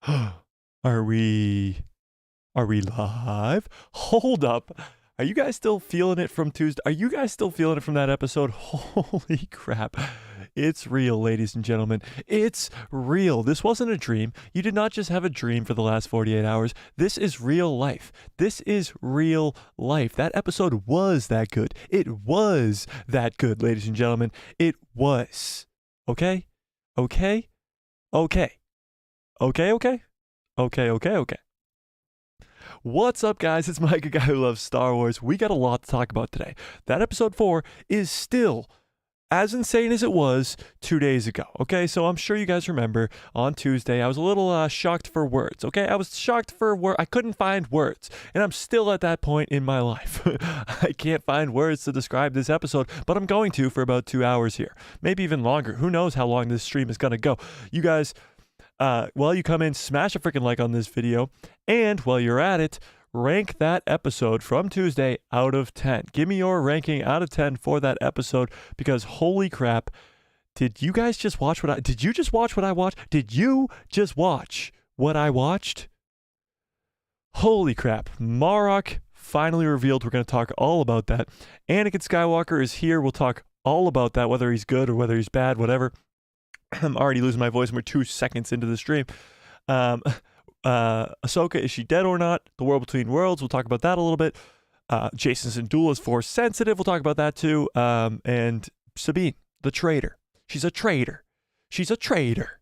Are we live? Hold up. Are you guys still feeling it from Tuesday? Are you guys still feeling it from that episode? Holy crap. It's real, ladies and gentlemen. It's real. This wasn't a dream. You did not just have a dream for the last 48 hours. This is real life. This is real life. That episode was that good. It was that good, ladies and gentlemen. It was. Okay? Okay? Okay. Okay, okay? Okay, okay, okay. What's up, guys? It's Mike, a guy who loves Star Wars. We got a lot to talk about today. That episode 4 is still as insane as it was 2 days ago. Okay, so I'm sure you guys remember on Tuesday, I was a little shocked for words. Okay, I was shocked for words. I couldn't find words, and I'm still at that point in my life. I can't find words to describe this episode, but I'm going to for about 2 hours here, maybe even longer. Who knows how long this stream is going to go? You guys, while you come in, smash a freaking like on this video, and while you're at it, rank that episode from Tuesday out of 10. Give me your ranking out of 10 for that episode, because holy crap, did you guys just watch what I... Did you just watch what I watched? Did you just watch what I watched? Holy crap. Marrok finally revealed. We're going to talk all about that. Anakin Skywalker is here. We'll talk all about that, whether he's good or whether he's bad, whatever. I'm already losing my voice. We're 2 seconds into the stream. Ahsoka, is she dead or not? The World Between Worlds, we'll talk about that a little bit. Jason Syndulla is Force sensitive. We'll talk about that too. And Sabine, the traitor. She's a traitor. She's a traitor.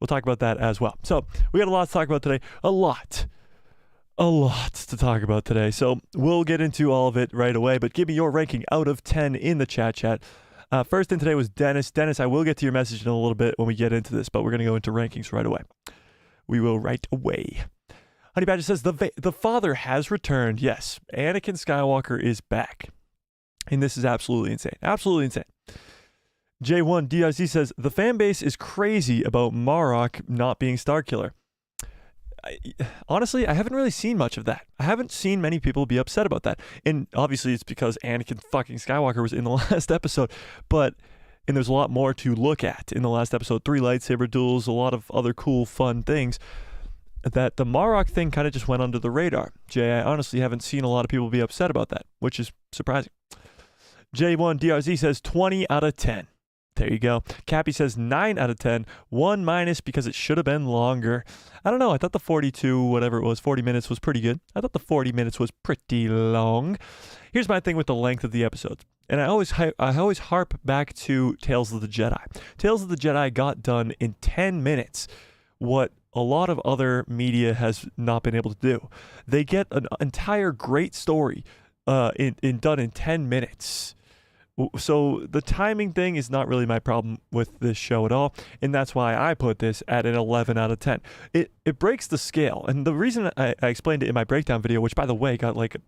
We'll talk about that as well. So we got a lot to talk about today. A lot to talk about today. So we'll get into all of it right away. But give me your ranking out of 10 in the chat. First in today was Dennis. Dennis, I will get to your message in a little bit when we get into this, but we're going to go into rankings right away. We will right away. Honey Badger says, the father has returned. Yes, Anakin Skywalker is back. And this is absolutely insane. Absolutely insane. J1 DRC says, the fan base is crazy about Marrok not being Starkiller. Honestly, I haven't really seen much of that. I haven't seen many people be upset about that. And obviously it's because Anakin fucking Skywalker was in the last episode. And there's a lot more to look at in the last episode. 3 lightsaber duels, a lot of other cool, fun things. That the Marrok thing kind of just went under the radar. Jay, I honestly haven't seen a lot of people be upset about that, which is surprising. J1 DRZ says 20 out of 10. There you go. Cappy says 9 out of 10. 1 minus because it should have been longer. I don't know. I thought the 42, whatever it was, 40 minutes was pretty good. I thought the 40 minutes was pretty long. Here's my thing with the length of the episodes. And I always harp back to Tales of the Jedi. Tales of the Jedi got done in 10 minutes. What a lot of other media has not been able to do. They get an entire great story done in 10 minutes. So the timing thing is not really my problem with this show at all, and that's why I put this at an 11 out of 10. It breaks the scale, and the reason I explained it in my breakdown video, which by the way got like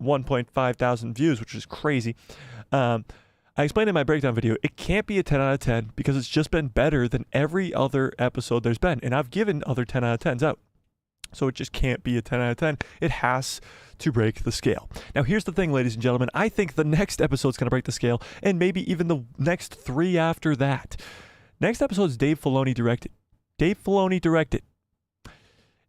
1.5 thousand views, which is crazy. I explained in my breakdown video, it can't be a 10 out of 10 because it's just been better than every other episode there's been, and I've given other 10 out of 10s out. So it just can't be a 10 out of 10. It has to break the scale. Now, here's the thing, ladies and gentlemen. I think the next episode's going to break the scale, and maybe even the next 3 after that. Next episode's Dave Filoni directed. Dave Filoni directed.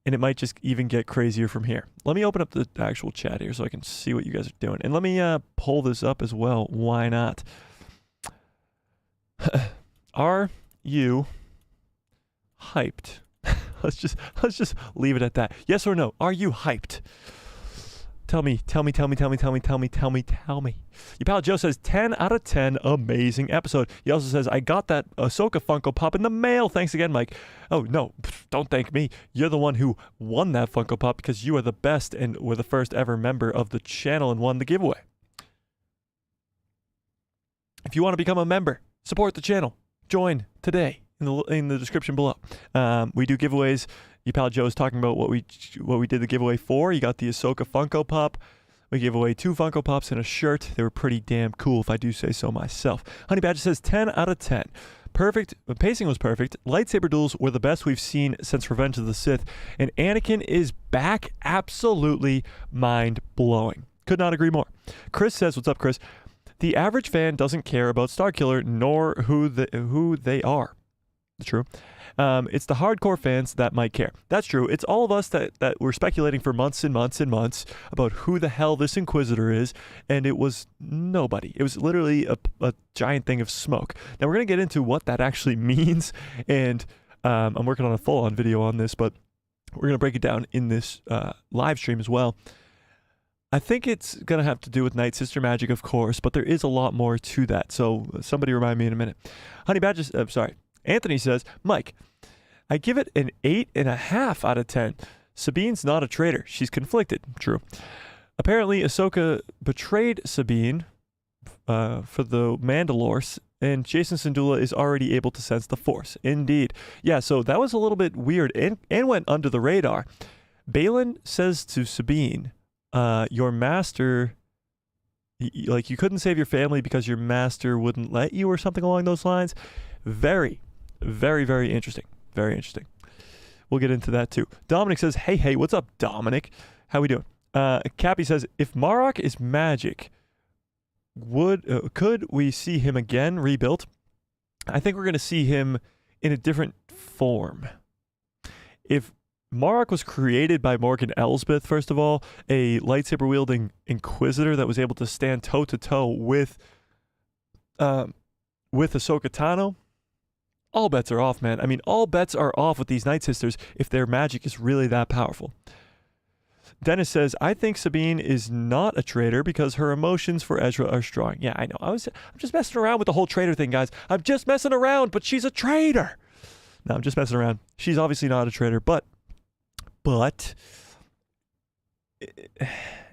And it might just even get crazier from here. Let me open up the actual chat here so I can see what you guys are doing. And let me pull this up as well. Why not? Are you hyped? Let's just leave it at that. Yes or no? Are you hyped? Tell me. Your pal Joe says 10 out of 10, amazing episode. He also says, I got that Ahsoka Funko Pop in the mail. Thanks again, Mike. Oh, no, don't thank me. You're the one who won that Funko Pop because you are the best and were the first ever member of the channel and won the giveaway. If you want to become a member, support the channel, join today. In the description below. We do giveaways. Your pal Joe is talking about what we did the giveaway for. You got the Ahsoka Funko Pop. We gave away 2 Funko Pops and a shirt. They were pretty damn cool, if I do say so myself. Honey Badger says 10 out of 10. Perfect. The pacing was perfect. Lightsaber duels were the best we've seen since Revenge of the Sith. And Anakin is back. Absolutely mind-blowing. Could not agree more. Chris says, what's up, Chris? The average fan doesn't care about Starkiller nor who they are. True. It's the hardcore fans that might care. That's true. It's all of us that were speculating for months and months and months about who the hell this Inquisitor is, and it was nobody. It was literally a giant thing of smoke. Now, we're going to get into what that actually means, and I'm working on a full-on video on this, but we're going to break it down in this live stream as well. I think it's going to have to do with Night Sister magic, of course, but there is a lot more to that, so somebody remind me in a minute. Honey Badger, Anthony says, Mike, I give it an 8.5 out of 10. Sabine's not a traitor. She's conflicted. True. Apparently, Ahsoka betrayed Sabine for the Mandalores, and Jason Syndulla is already able to sense the Force. Indeed. Yeah, so that was a little bit weird and went under the radar. Baylan says to Sabine, your master, like, you couldn't save your family because your master wouldn't let you or something along those lines. Very, very, very interesting. Very interesting. We'll get into that too. Dominic says, hey, what's up, Dominic? How we doing? Cappy says, if Marrok is magic, could we see him again rebuilt? I think we're going to see him in a different form. If Marrok was created by Morgan Elsbeth, first of all, a lightsaber-wielding Inquisitor that was able to stand toe-to-toe with Ahsoka Tano, all bets are off, man. I mean, all bets are off with these Night Sisters if their magic is really that powerful. Dennis says, I think Sabine is not a traitor because her emotions for Ezra are strong. Yeah, I know. I'm just messing around with the whole traitor thing, guys. I'm just messing around, but she's a traitor. No, I'm just messing around. She's obviously not a traitor, but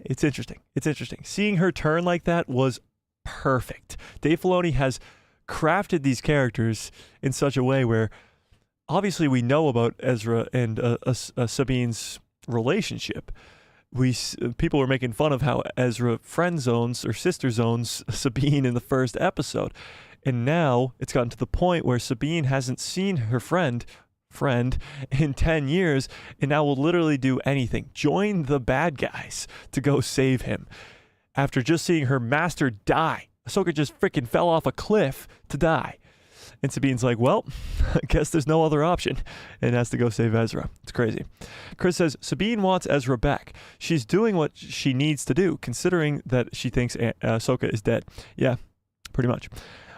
it's interesting. It's interesting. Seeing her turn like that was perfect. Dave Filoni has crafted these characters in such a way where obviously we know about Ezra and Sabine's relationship. People were making fun of how Ezra friend zones or sister zones Sabine in the first episode, and now it's gotten to the point where Sabine hasn't seen her friend in 10 years and now will literally do anything, join the bad guys to go save him after just seeing her master die. Ahsoka just freaking fell off a cliff to die. And Sabine's like, well, I guess there's no other option, and has to go save Ezra. It's crazy. Chris says, Sabine wants Ezra back. She's doing what she needs to do, considering that she thinks Ahsoka is dead. Yeah, pretty much.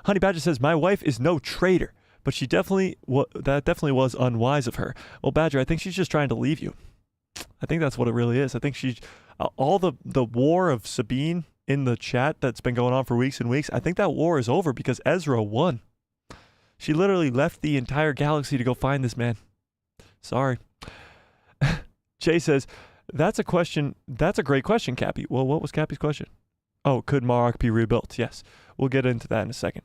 Honey Badger says, my wife is no traitor, but that definitely was unwise of her. Well, Badger, I think she's just trying to leave you. I think that's what it really is. I think all the war of Sabine in the chat that's been going on for weeks and weeks, I think that war is over because Ezra won. She literally left the entire galaxy to go find this man. Sorry. Jay says, that's a great question, Cappy. Well, what was Cappy's question? Oh, could Marrok be rebuilt? Yes. We'll get into that in a second.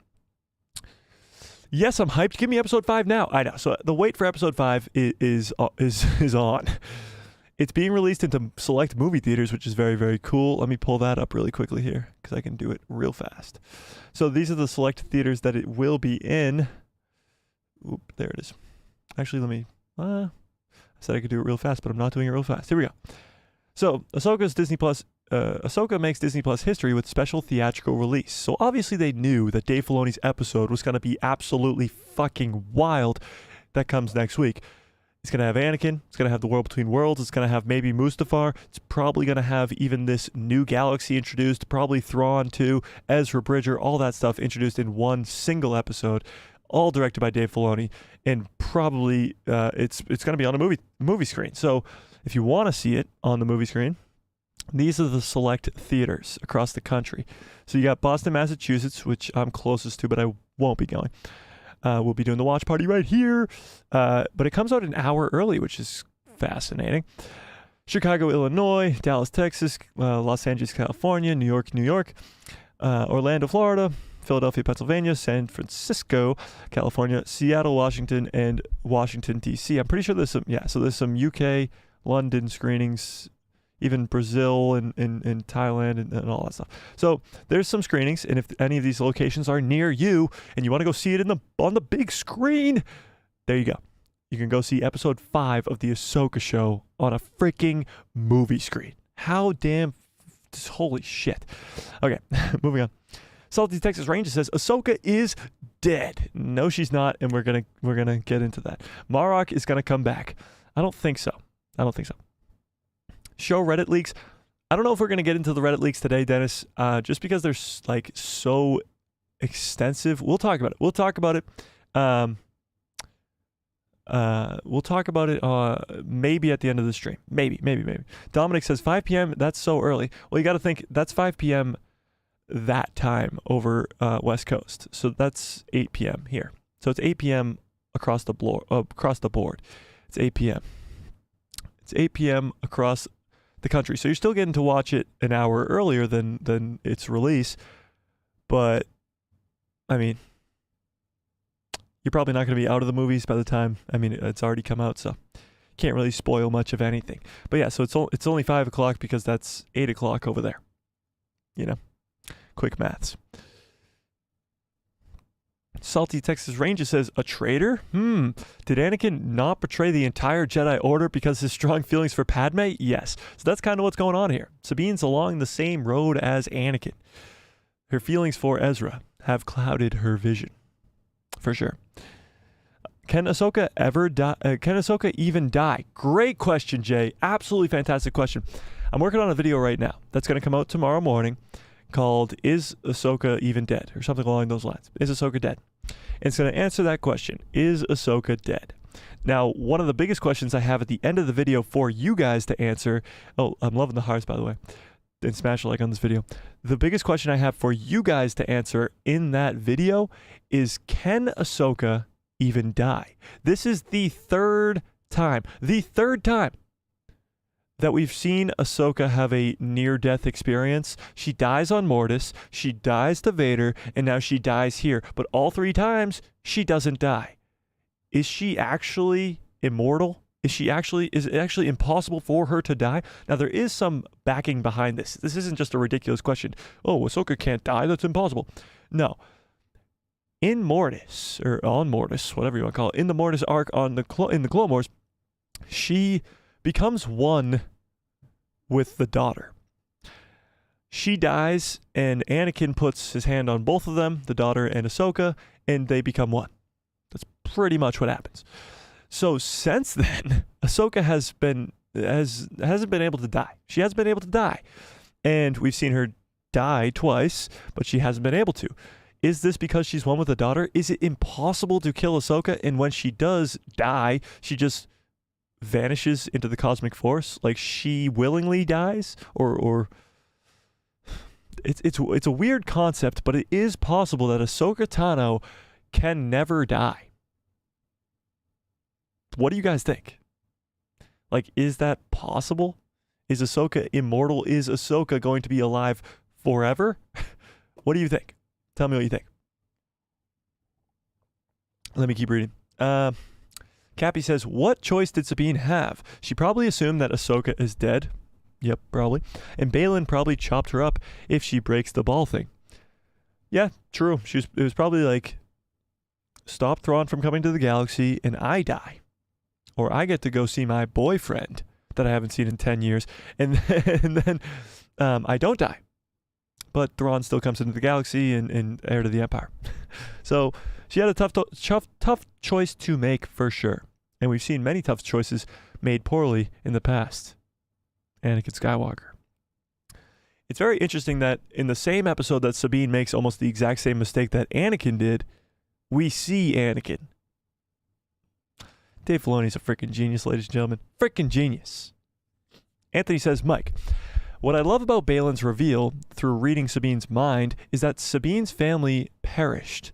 Yes, I'm hyped. Give me episode 5 now. I know. So the wait for episode 5 is on. It's being released into select movie theaters, which is very, very cool. Let me pull that up really quickly here because I can do it real fast. So these are the select theaters that it will be in. Oop, there it is. Actually, I said I could do it real fast, but I'm not doing it real fast. Here we go. So Ahsoka makes Disney Plus history with special theatrical release. So obviously they knew that Dave Filoni's episode was going to be absolutely fucking wild. That comes next week. It's going to have Anakin. It's going to have the World Between Worlds. It's going to have maybe Mustafar. It's probably going to have even this new galaxy introduced, probably Thrawn 2, Ezra Bridger, all that stuff introduced in one single episode, all directed by Dave Filoni, and probably it's going to be on a movie screen. So if you want to see it on the movie screen, these are the select theaters across the country. So you got Boston, Massachusetts, which I'm closest to, but I won't be going. We'll be doing the watch party right here. But it comes out an hour early, which is fascinating. Chicago, Illinois, Dallas, Texas, Los Angeles, California, New York, Orlando, Florida, Philadelphia, Pennsylvania, San Francisco, California, Seattle, Washington, and Washington, D.C. I'm pretty sure there's some UK, London screenings, even Brazil and Thailand and all that stuff. So there's some screenings, and if any of these locations are near you and you want to go see it on the big screen, there you go. You can go see episode 5 of the Ahsoka show on a freaking movie screen. How damn... holy shit. Okay, moving on. Salty Texas Ranger says Ahsoka is dead. No, she's not, and we're gonna get into that. Marrok is gonna come back. I don't think so. Show Reddit leaks. I don't know if we're gonna get into the Reddit leaks today, Dennis. Just because they're like so extensive. We'll talk about it. We'll talk about it maybe at the end of the stream. Maybe. Dominic says 5 p.m. That's so early. Well, you got to think that's 5 p.m. that time over West Coast. So that's 8 p.m. here. So it's 8 p.m. across the board. It's 8 p.m. It's 8 p.m. across the country. So you're still getting to watch it an hour earlier than its release. But I mean, you're probably not going to be out of the movies by the time, it's already come out, so can't really spoil much of anything. But yeah, so it's only 5 o'clock because that's 8 o'clock over there. Quick maths. Salty Texas Ranger says, a traitor? Did Anakin not betray the entire Jedi Order because his strong feelings for Padme? Yes. So that's kind of what's going on here. Sabine's along the same road as Anakin. Her feelings for Ezra have clouded her vision. For sure. Can Ahsoka ever die? Can Ahsoka even die? Great question, Jay. Absolutely fantastic question. I'm working on a video right now that's going to come out tomorrow morning called Is Ahsoka Even Dead? Or something along those lines. Is Ahsoka dead? And it's going to answer that question. Is Ahsoka dead? Now, one of the biggest questions I have at the end of the video for you guys to answer. Oh, I'm loving the hearts, by the way. And smash a like on this video. The biggest question I have for you guys to answer in that video is, can Ahsoka even die? This is the third time that we've seen Ahsoka have a near-death experience. She dies on Mortis, she dies to Vader, and now she dies here. But all 3 times, she doesn't die. Is she actually immortal? Is it actually impossible for her to die? Now, there is some backing behind this. This isn't just a ridiculous question. Oh, Ahsoka can't die? That's impossible. No. In Mortis, or on Mortis, whatever you want to call it, in the Mortis arc in the Clone Wars, she becomes one with the daughter. She dies, and Anakin puts his hand on both of them, the daughter and Ahsoka, and they become one. That's pretty much what happens. So since then, Ahsoka hasn't been able to die. She hasn't been able to die. And we've seen her die twice, but she hasn't been able to. Is this because she's one with the daughter? Is it impossible to kill Ahsoka? And when she does die, she just vanishes into the cosmic force? Like, she willingly dies? Or it's a weird concept, but it is possible that Ahsoka Tano can never die. What do you guys think? Like, is that possible? Is Ahsoka immortal? Is Ahsoka going to be alive forever? What do you think? Tell me what you think. Let me keep reading. Cappy says, what choice did Sabine have? She probably assumed that Ahsoka is dead. Yep, probably. And Baylan probably chopped her up if she breaks the ball thing. Yeah, true. It was probably like, stop Thrawn from coming to the galaxy and I die. Or I get to go see my boyfriend that I haven't seen in 10 years. And then I don't die. But Thrawn still comes into the galaxy and heir to the Empire. So she had a tough choice to make for sure. And we've seen many tough choices made poorly in the past. Anakin Skywalker. It's very interesting that in the same episode that Sabine makes almost the exact same mistake that Anakin did, we see Anakin. Dave Filoni's a freaking genius, ladies and gentlemen. Freaking genius. Anthony says, Mike, what I love about Baylan's reveal through reading Sabine's mind is that Sabine's family perished.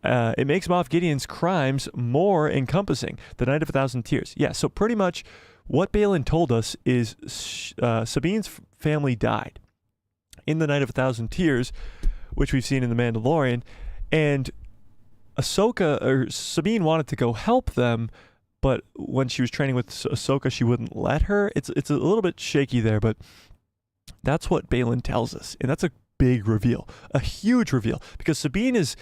It makes Moff Gideon's crimes more encompassing. The Night of 1,000 Tears. Yeah, so pretty much what Baylan told us is Sabine's family died in the Night of 1,000 Tears, which we've seen in The Mandalorian, and Sabine wanted to go help them, but when she was training with Ahsoka, she wouldn't let her. It's a little bit shaky there, but that's what Baylan tells us, and that's a big reveal, a huge reveal, because Sabine is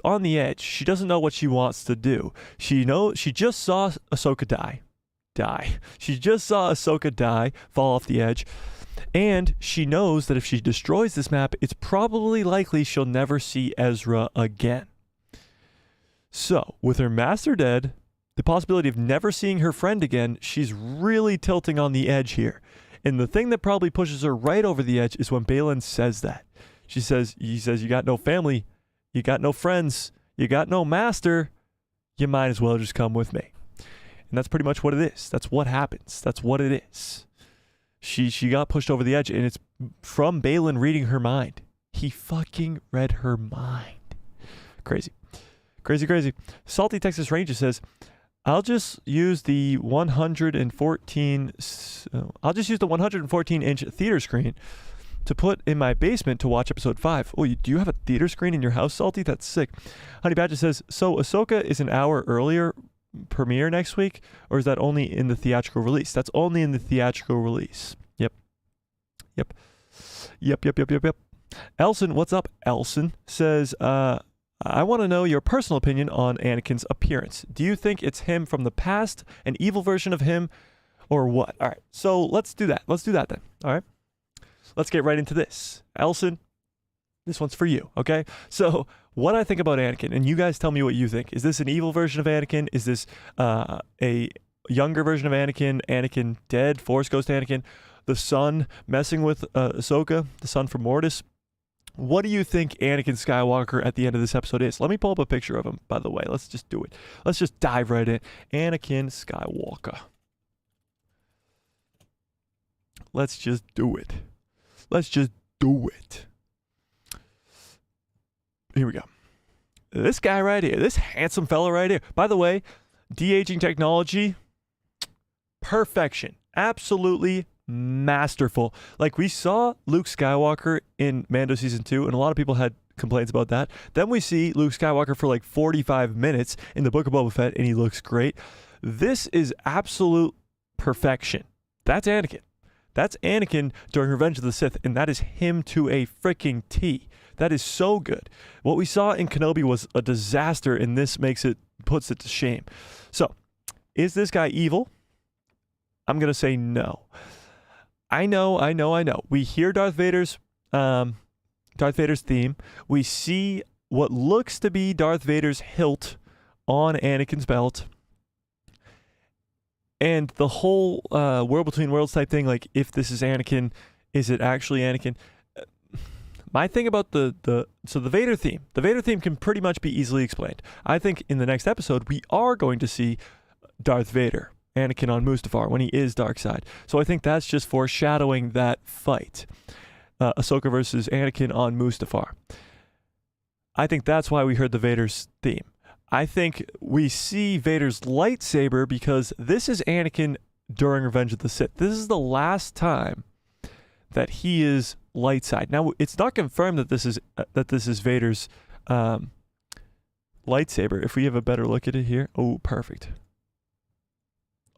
on the edge. She doesn't know what she wants to do. She just saw Ahsoka die die. She just saw Ahsoka die, fall off the edge. And she knows that if she destroys this map, it's probably likely she'll never see Ezra again. So, with her master dead, the possibility of never seeing her friend again, she's really tilting on the edge here. And the thing that probably pushes her right over the edge is when Baylan says that. He says, you got no family, you got no friends, you got no master, you might as well just come with me. And that's pretty much what it is. That's what happens. That's what it is. She got pushed over the edge, and it's from Baylan reading her mind. He fucking read her mind. Crazy. Crazy, crazy. Salty Texas Ranger says, I'll just use the 114-inch theater screen to put in my basement to watch episode 5. Oh, do you have a theater screen in your house, Salty? That's sick. Honey Badger says, so Ahsoka is an hour earlier premiere next week, or is that only in the theatrical release? That's only in the theatrical release. Yep. Elson, what's up? Elson says, I want to know your personal opinion on Anakin's appearance. Do you think it's him from the past, an evil version of him, or what? All right, so let's do that. Let's do that then. All right, let's get right into this. Elson, this one's for you, okay? So what I think about Anakin, and you guys tell me what you think. Is this an evil version of Anakin? Is this a younger version of Anakin? Anakin dead? Force Ghost Anakin? The son messing with Ahsoka? The son from Mortis? What do you think Anakin Skywalker at the end of this episode is? Let me pull up a picture of him, by the way. Let's just do it. Let's just dive right in. Anakin Skywalker. Let's just do it. Let's just do it. Here we go. This guy right here, this handsome fella right here. By the way, de-aging technology, perfection. Absolutely masterful. Like, we saw Luke Skywalker in Mando Season 2, and a lot of people had complaints about that. Then we see Luke Skywalker for like 45 minutes in the Book of Boba Fett, and he looks great. This is absolute perfection. That's Anakin. That's Anakin during Revenge of the Sith, and that is him to a freaking T. That is so good. What we saw in Kenobi was a disaster, and this puts it to shame. So, is this guy evil? I'm going to say no. I know. We hear Darth Vader's theme. We see what looks to be Darth Vader's hilt on Anakin's belt. And the whole world between worlds type thing, like, if this is Anakin, is it actually Anakin? My thing about the Vader theme can pretty much be easily explained. I think in the next episode, we are going to see Darth Vader, Anakin on Mustafar, when he is Darkseid. So I think that's just foreshadowing that fight. Ahsoka versus Anakin on Mustafar. I think that's why we heard the Vader's theme. I think we see Vader's lightsaber because this is Anakin during Revenge of the Sith. This is the last time that he is light side. Now, it's not confirmed that this is Vader's lightsaber. If we have a better look at it here, oh, perfect.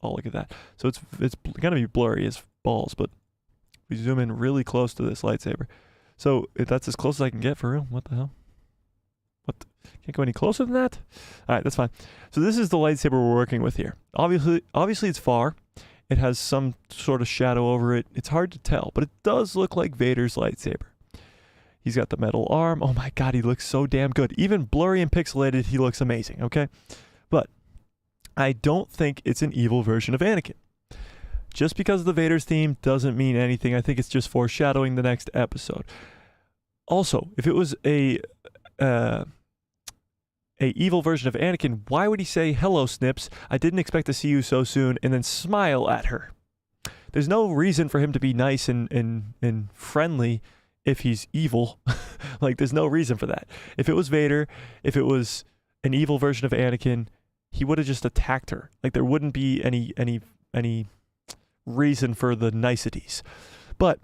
Oh, look at that. So it's gonna be blurry as balls, but we zoom in really close to this lightsaber. So if that's as close as I can get, for real, what the hell? Can't go any closer than that? All right, that's fine. So this is the lightsaber we're working with here. Obviously it's far. It has some sort of shadow over it. It's hard to tell, but it does look like Vader's lightsaber. He's got the metal arm. Oh my God, he looks so damn good. Even blurry and pixelated, he looks amazing, okay? But I don't think it's an evil version of Anakin. Just because of the Vader's theme doesn't mean anything. I think it's just foreshadowing the next episode. Also, if it was a evil version of Anakin, why would he say, "Hello, Snips, I didn't expect to see you so soon," and then smile at her? There's no reason for him to be nice and friendly if he's evil. Like, there's no reason for that. If it was Vader, if it was an evil version of Anakin, he would have just attacked her. Like, there wouldn't be any reason for the niceties. But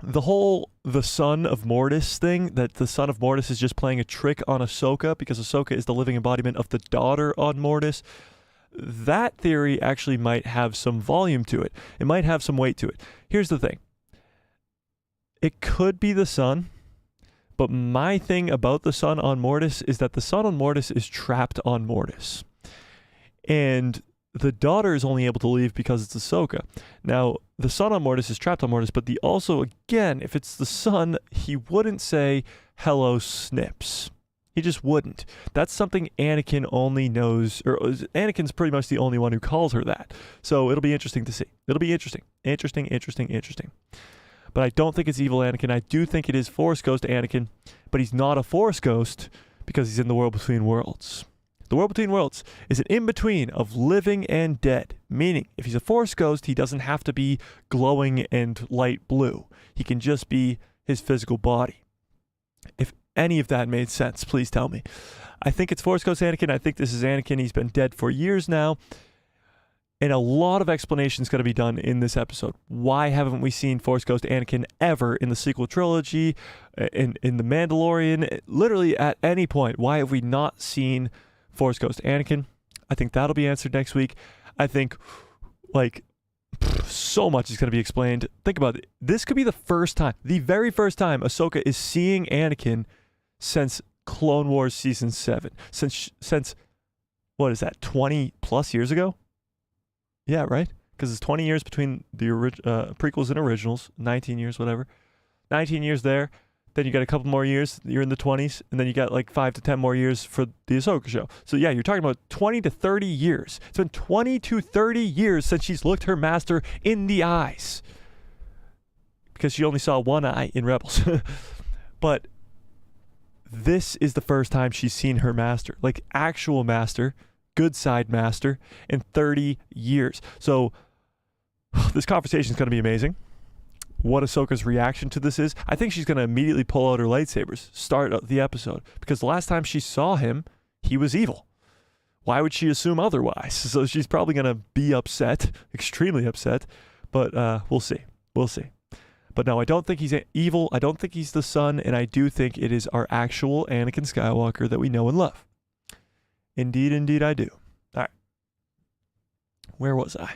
the son of Mortis thing, that the son of Mortis is just playing a trick on Ahsoka because Ahsoka is the living embodiment of the daughter on Mortis, that theory actually might have some volume to it. It might have some weight to it. Here's the thing. It could be the son, but my thing about the son on Mortis is that the son on Mortis is trapped on Mortis. And the daughter is only able to leave because it's Ahsoka. Now, the son on Mortis is trapped on Mortis, but again, if it's the son, he wouldn't say, hello, Snips. He just wouldn't. That's something Anakin only knows, or Anakin's pretty much the only one who calls her that. So it'll be interesting to see. It'll be interesting. Interesting. But I don't think it's evil Anakin. I do think it is Force Ghost Anakin, but he's not a Force Ghost because he's in the world between worlds. The world between worlds is an in-between of living and dead, meaning if he's a Force Ghost, he doesn't have to be glowing and light blue. He can just be his physical body. If any of that made sense, please tell me. I think it's Force Ghost Anakin. I think this is Anakin. He's been dead for years now. And a lot of explanations got to be done in this episode. Why haven't we seen Force Ghost Anakin ever in the sequel trilogy, in The Mandalorian, literally at any point? Why have we not seen Force Ghost Anakin? I think that'll be answered next week. I think, so much is going to be explained. Think about it. This could be the very first time Ahsoka is seeing Anakin since Clone Wars Season 7. Since what is that, 20 plus years ago? Yeah, right? Because it's 20 years between the prequels and originals. 19 years, whatever. 19 years there. Then you got a couple more years, you're in the 20s, and then you got 5 to 10 more years for the Ahsoka show. So yeah, you're talking about 20 to 30 years. It's been 20 to 30 years since she's looked her master in the eyes. Because she only saw one eye in Rebels. But this is the first time she's seen her master, actual master, good side master, in 30 years. So this conversation is going to be amazing. What Ahsoka's reaction to this is, I think she's going to immediately pull out her lightsabers, start the episode, because the last time she saw him, he was evil. Why would she assume otherwise? So she's probably going to be upset, extremely upset, but we'll see. But no, I don't think he's evil. I don't think he's the son, and I do think it is our actual Anakin Skywalker that we know and love. Indeed, I do. All right. Where was I?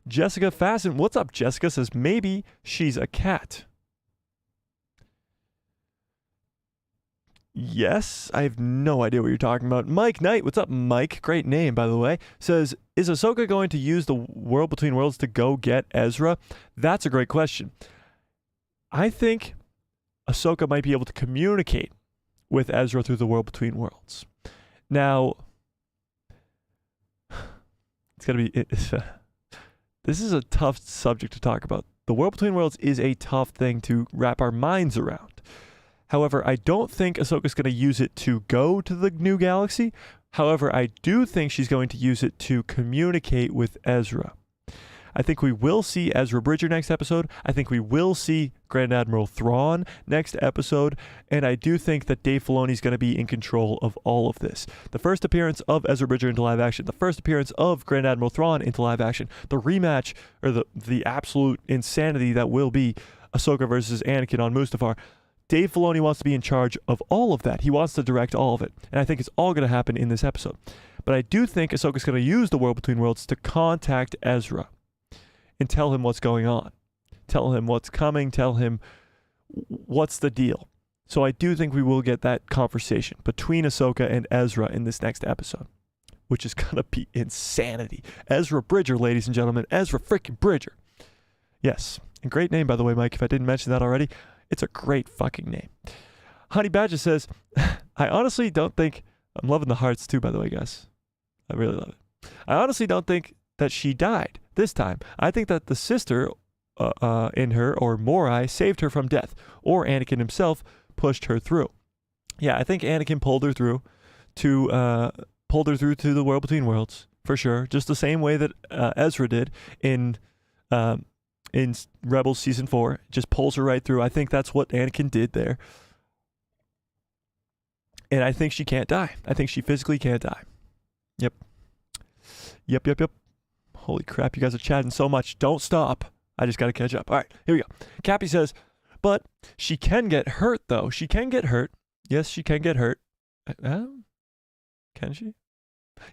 Jessica Fasten. What's up, Jessica? Says maybe she's a cat. Yes, I have no idea what you're talking about. Mike Knight. What's up, Mike? Great name, by the way. Says, is Ahsoka going to use the world between worlds to go get Ezra? That's a great question. I think Ahsoka might be able to communicate with Ezra through the world between worlds. Now, it's going to be... This is a tough subject to talk about. The world between worlds is a tough thing to wrap our minds around. However, I don't think Ahsoka's going to use it to go to the new galaxy. However, I do think she's going to use it to communicate with Ezra. I think we will see Ezra Bridger next episode. I think we will see Grand Admiral Thrawn next episode. And I do think that Dave Filoni is going to be in control of all of this. The first appearance of Ezra Bridger into live action, the first appearance of Grand Admiral Thrawn into live action, the rematch, or the absolute insanity that will be Ahsoka versus Anakin on Mustafar. Dave Filoni wants to be in charge of all of that. He wants to direct all of it. And I think it's all going to happen in this episode. But I do think Ahsoka's going to use the world between worlds to contact Ezra and tell him what's going on. Tell him what's coming. Tell him what's the deal. So I do think we will get that conversation between Ahsoka and Ezra in this next episode, which is going to be insanity. Ezra Bridger, ladies and gentlemen. Ezra freaking Bridger. Yes. And great name, by the way, Mike, if I didn't mention that already. It's a great fucking name. Honey Badger says, I honestly don't think... I'm loving the hearts too, by the way, guys. I really love it. I honestly don't think that she died this time. I think that the sister in her, or Morai, saved her from death, or Anakin himself pushed her through. Yeah, I think Anakin pulled her through to the world between worlds, for sure. Just the same way that Ezra did in Rebels Season 4. Just pulls her right through. I think that's what Anakin did there. And I think she can't die. I think she physically can't die. Yep. Holy crap, you guys are chatting so much. Don't stop. I just got to catch up. All right, here we go. Cappy says, but she can get hurt, though. She can get hurt. Yes, she can get hurt. Can she?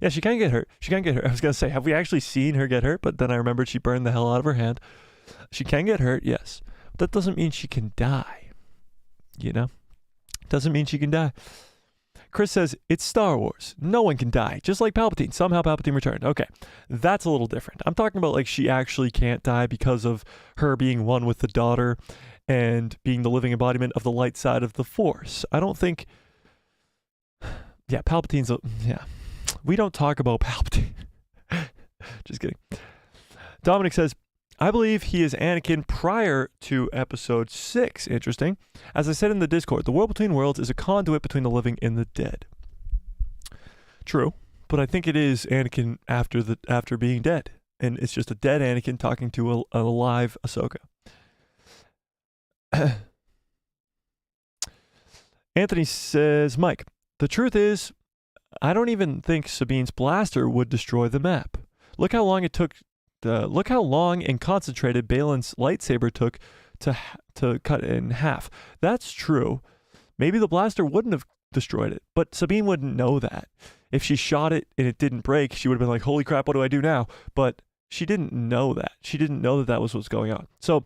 Yeah, she can get hurt. She can get hurt. I was going to say, have we actually seen her get hurt? But then I remembered she burned the hell out of her hand. She can get hurt, yes. But that doesn't mean she can die. You know? Doesn't mean she can die. Chris says, it's Star Wars. No one can die. Just like Palpatine. Somehow Palpatine returned. Okay. That's a little different. I'm talking about like she actually can't die because of her being one with the daughter and being the living embodiment of the light side of the Force. I don't think... Yeah, Palpatine's... Yeah. We don't talk about Palpatine. Just kidding. Dominic says, I believe he is Anakin prior to episode 6. Interesting. As I said in the Discord, the world between worlds is a conduit between the living and the dead. True, but I think it is Anakin after being dead. And it's just a dead Anakin talking to an alive Ahsoka. Anthony says, Mike, the truth is, I don't even think Sabine's blaster would destroy the map. Look how long it took. Look how long and concentrated Baylan's lightsaber took to cut it in half. That's true. Maybe the blaster wouldn't have destroyed it, but Sabine wouldn't know that. If she shot it and it didn't break, she would have been like, holy crap, what do I do now? But she didn't know that. She didn't know that that was what's going on. So,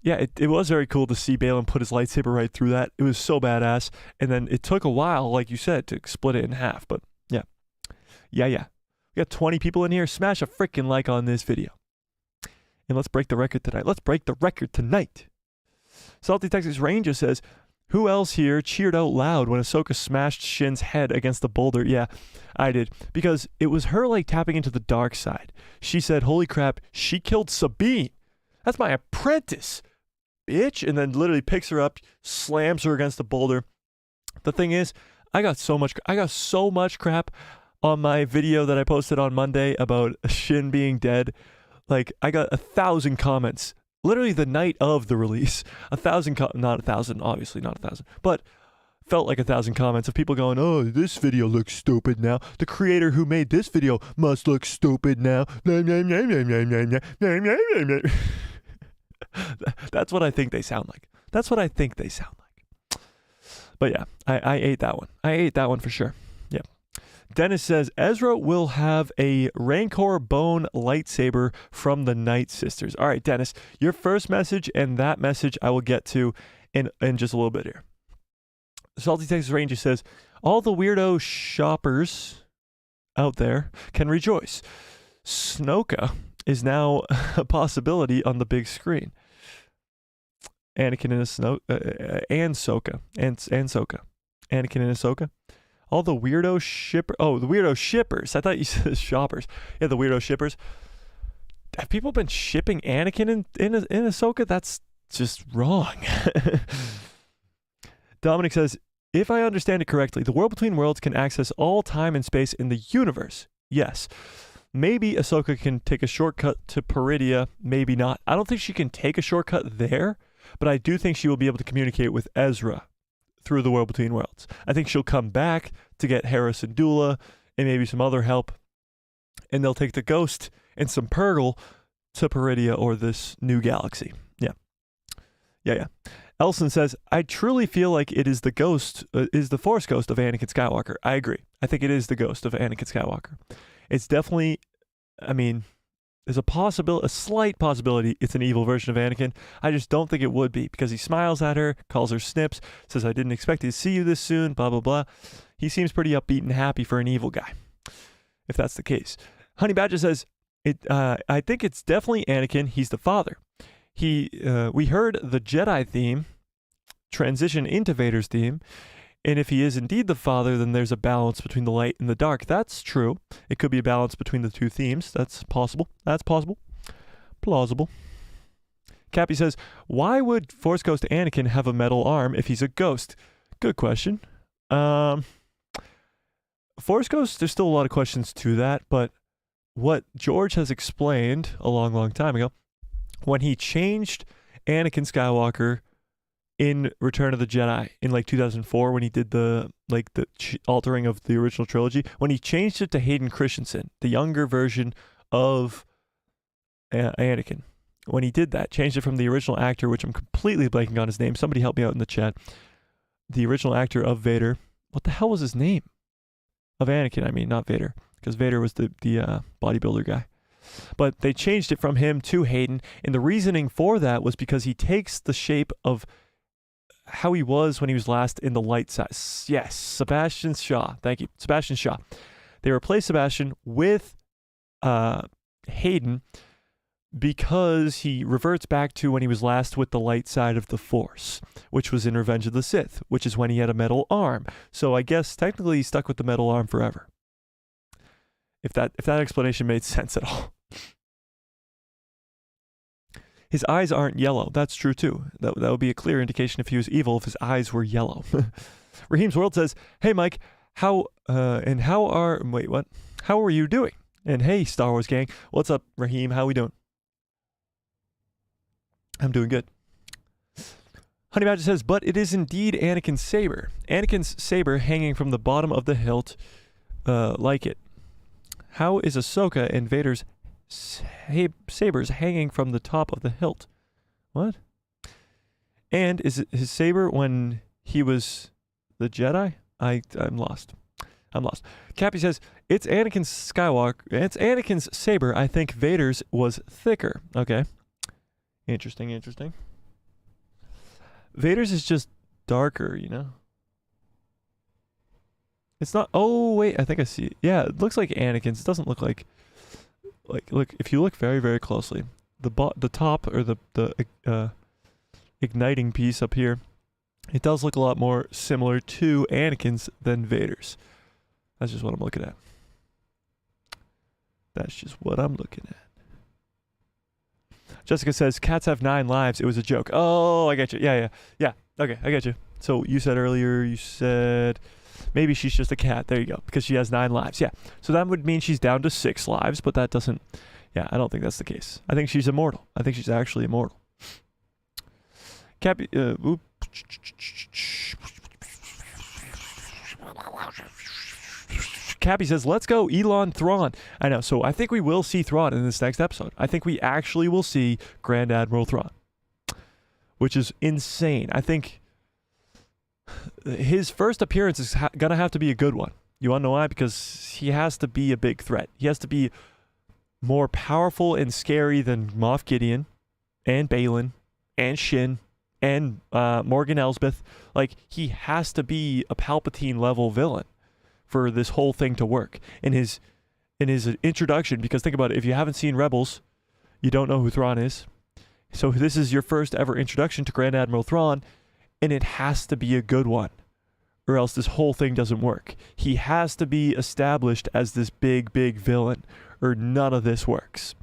yeah, it was very cool to see Baylan put his lightsaber right through that. It was so badass. And then it took a while, like you said, to split it in half. But, yeah. Yeah. We got 20 people in here. Smash a freaking like on this video. And let's break the record tonight. Salty Texas Ranger says, who else here cheered out loud when Ahsoka smashed Shin's head against the boulder? Yeah, I did. Because it was her like tapping into the dark side. She said, holy crap, she killed Sabine. That's my apprentice, bitch. And then literally picks her up, slams her against the boulder. The thing is, I got so much crap on my video that I posted on Monday about Shin being dead. Like, I got 1,000 comments, literally the night of the release. 1,000, not 1,000, obviously not 1,000, but felt like 1,000 comments of people going, oh, this video looks stupid now. The creator who made this video must look stupid now. That's what I think they sound like. But yeah, I ate that one. I ate that one for sure. Yeah. Dennis says, Ezra will have a Rancor bone lightsaber from the Night Sisters. All right, Dennis, your first message and that message I will get to in just a little bit here. Salty Texas Ranger says, all the weirdo shoppers out there can rejoice. Snoka is now a possibility on the big screen. Anakin and Ahsoka. Anakin and Ahsoka. All the weirdo the weirdo shippers. I thought you said shoppers. Yeah, the weirdo shippers. Have people been shipping Anakin in Ahsoka? That's just wrong. Dominic says, if I understand it correctly, the world between worlds can access all time and space in the universe. Yes. Maybe Ahsoka can take a shortcut to Peridia. Maybe not. I don't think she can take a shortcut there, but I do think she will be able to communicate with Ezra through the world between worlds. I think she'll come back to get Hera Syndulla and maybe some other help, and they'll take the Ghost and some Purgle to Peridia or this new galaxy. Yeah. Elson says, I truly feel like it is the ghost, is the Force ghost of Anakin Skywalker. I agree. I think it is the ghost of Anakin Skywalker. It's definitely, I mean, there's a slight possibility it's an evil version of Anakin. I just don't think it would be, because he smiles at her, calls her Snips, says, I didn't expect to see you this soon, blah, blah, blah. He seems pretty upbeat and happy for an evil guy, if that's the case. Honey Badger says, I think it's definitely Anakin. He's the father. We heard the Jedi theme transition into Vader's theme, and if he is indeed the father, then there's a balance between the light and the dark. That's true. It could be a balance between the two themes. That's possible. Plausible. Cappy says, why would Force Ghost Anakin have a metal arm if he's a ghost? Good question. Force Ghost, there's still a lot of questions to that, but what George has explained a long, long time ago, when he changed Anakin Skywalker in Return of the Jedi in like 2004, when he did the altering of the original trilogy, when he changed it to Hayden Christensen, the younger version of Anakin, when he did that, changed it from the original actor, which I'm completely blanking on his name. Somebody help me out in the chat. The original actor of Vader. What the hell was his name? Of Anakin, I mean, not Vader, because Vader was the bodybuilder guy. But they changed it from him to Hayden, and the reasoning for that was because he takes the shape of how he was when he was last in the light side. Yes, Sebastian Shaw. Thank you. Sebastian Shaw. They replaced Sebastian with Hayden because he reverts back to when he was last with the light side of the Force, which was in Revenge of the Sith, which is when he had a metal arm. So I guess technically he's stuck with the metal arm forever. If that explanation made sense at all. His eyes aren't yellow. That's true too. That would be a clear indication if he was evil if his eyes were yellow. Raheem's World says, "Hey Mike, how are you doing?" And hey, Star Wars gang, what's up, Raheem? How we doing? I'm doing good. Honey Badger says, "But it is indeed Anakin's saber. Anakin's saber hanging from the bottom of the hilt, like it. How is Ahsoka and Vader's sabers hanging from the top of the hilt? What? And is it his saber when he was the Jedi? I'm lost. Cappy says, "It's Anakin's Skywalker. It's Anakin's saber. I think Vader's was thicker." Okay. Interesting. Vader's is just darker, you know? It's not... Oh, wait. I think I see it. Yeah, it looks like Anakin's. It doesn't look like... look, if you look very, very closely, the top or the igniting piece up here, it does look a lot more similar to Anakin's than Vader's. That's just what I'm looking at. Jessica says, "Cats have 9 lives. It was a joke." Oh, I get you. Yeah. Okay, I get you. So you said earlier, maybe she's just a cat. There you go. Because she has 9 lives. Yeah. So that would mean she's down to 6 lives, but that doesn't... Yeah, I don't think that's the case. I think she's immortal. I think she's actually immortal. Cappy... Cappy says, "Let's go, Elon Thrawn." I know. So I think we will see Thrawn in this next episode. I think we actually will see Grand Admiral Thrawn, which is insane. I think his first appearance is going to have to be a good one. You want to know why? Because he has to be a big threat. He has to be more powerful and scary than Moff Gideon and Baylan and Shin and Morgan Elsbeth. Like, he has to be a Palpatine level villain for this whole thing to work. In his introduction, because think about it, if you haven't seen Rebels, you don't know who Thrawn is. So this is your first ever introduction to Grand Admiral Thrawn, and it has to be a good one, or else this whole thing doesn't work. He has to be established as this big, big villain, or none of this works.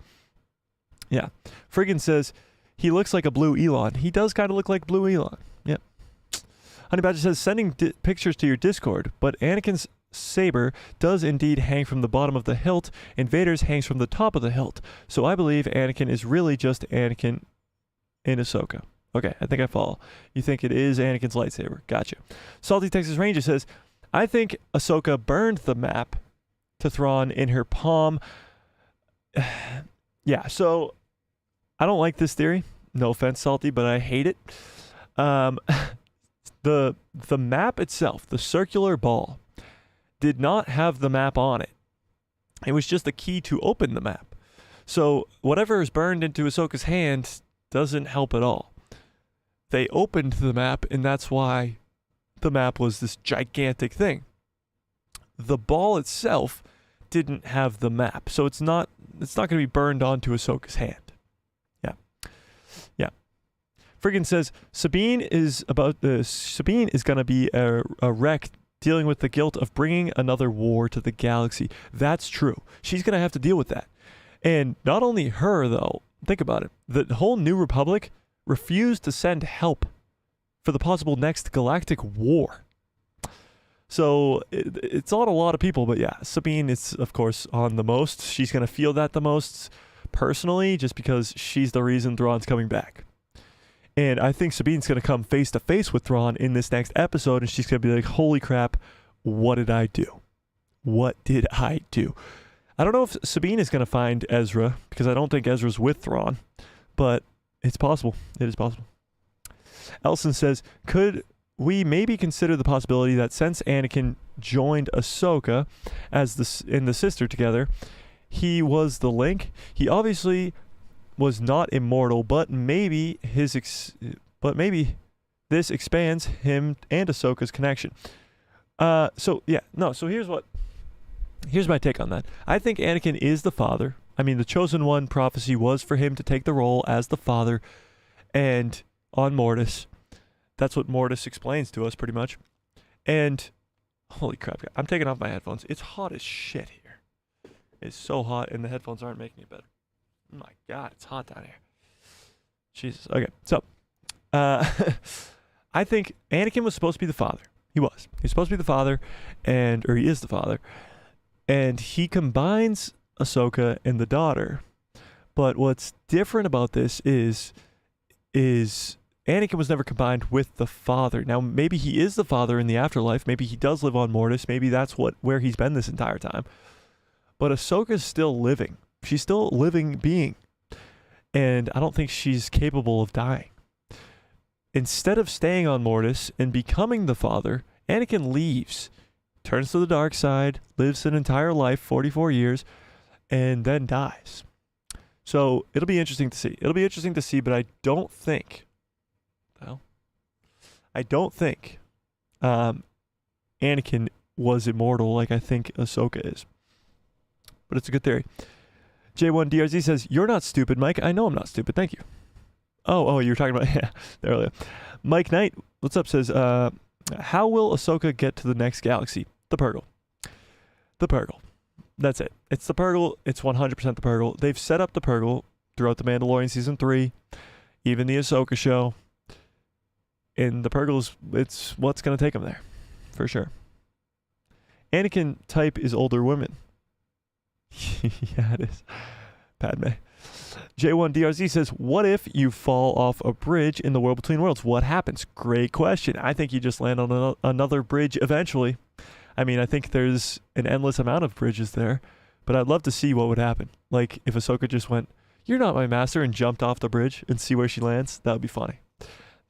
Yeah. Friggin says, "He looks like a blue Elon." He does kind of look like blue Elon. Yep. Honey Badger says, "Sending pictures to your Discord, but Anakin's saber does indeed hang from the bottom of the hilt, and Vader's hangs from the top of the hilt. So I believe Anakin is really just Anakin in Ahsoka." Okay, I think I follow. You think it is Anakin's lightsaber. Gotcha. Salty Texas Ranger says, "I think Ahsoka burned the map to Thrawn in her palm." Yeah, so I don't like this theory. No offense, Salty, but I hate it. The map itself, the circular ball, did not have the map on it. It was just a key to open the map. So whatever is burned into Ahsoka's hand doesn't help at all. They opened the map, and that's why the map was this gigantic thing. The ball itself didn't have the map, so it's not going to be burned onto Ahsoka's hand. Yeah. Friggin says, Sabine is going to be a wreck, dealing with the guilt of bringing another war to the galaxy. That's true. She's going to have to deal with that. And not only her, though, think about it. The whole New Republic refused to send help for the possible next galactic war. So it's on a lot of people, but yeah, Sabine is, of course, on the most. She's going to feel that the most personally, just because she's the reason Thrawn's coming back. And I think Sabine's going to come face to face with Thrawn in this next episode, and she's going to be like, holy crap, what did I do? What did I do? I don't know if Sabine is going to find Ezra, because I don't think Ezra's with Thrawn, but it's possible. It is possible. Elson says, could we maybe consider the possibility that since Anakin joined Ahsoka in the sister together, he was the link? He obviously was not immortal, but maybe this This expands him and Ahsoka's connection. So here's my take on that. I think Anakin is the father. I mean, the Chosen One prophecy was for him to take the role as the father, and on Mortis. That's what Mortis explains to us pretty much. And holy crap, I'm taking off my headphones. It's hot as shit here. It's so hot, and the headphones aren't making it better. Oh my God, it's hot down here. Jesus. Okay, so I think Anakin was supposed to be the father. He was. He's supposed to be the father, or he is the father. And he combines Ahsoka and the daughter. But what's different about this is Anakin was never combined with the father. Now, maybe he is the father in the afterlife. Maybe he does live on Mortis. Maybe that's where he's been this entire time. But Ahsoka's still living. She's still a living being. And I don't think she's capable of dying. Instead of staying on Mortis and becoming the father, Anakin leaves, turns to the dark side, lives an entire life, 44 years, and then dies. So it'll be interesting to see. But I don't think Anakin was immortal like I think Ahsoka is. But it's a good theory. J1DRZ says, "You're not stupid, Mike." I know I'm not stupid. Thank you. Oh, you were talking about earlier. Mike Knight, what's up, says, how will Ahsoka get to the next galaxy? The Purgle. The Purgle. That's it. It's the Purgle. It's 100% the Purgle. They've set up the Purgle throughout The Mandalorian Season 3, even the Ahsoka show. And the Purgle's, it's what's going to take them there, for sure. Anakin type is older women. Yeah, it is. Padme. J1DRZ says, what if you fall off a bridge in the world between worlds? What happens? Great question. I think you just land on another bridge eventually. I mean, I think there's an endless amount of bridges there, but I'd love to see what would happen. Like, if Ahsoka just went, "You're not my master," and jumped off the bridge and see where she lands, that would be funny.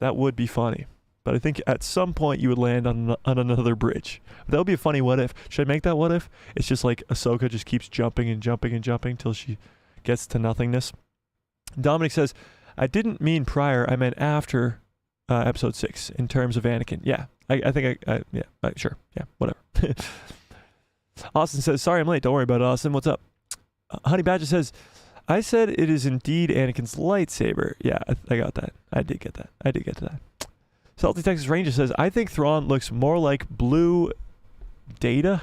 That would be funny. But I think at some point you would land on another bridge. That would be a funny what if. Should I make that what if? It's just like Ahsoka just keeps jumping and jumping and jumping till she gets to nothingness. Dominic says, I didn't mean prior, I meant after episode 6 in terms of Anakin. Yeah, I think sure. Yeah, whatever. Austin says, sorry I'm late. Don't worry about it, Austin. What's up? Honey Badger says, I said it is indeed Anakin's lightsaber. Yeah, I got that. I did get that. I did get to that. Salty Texas Ranger says, I think Thrawn looks more like Blue Data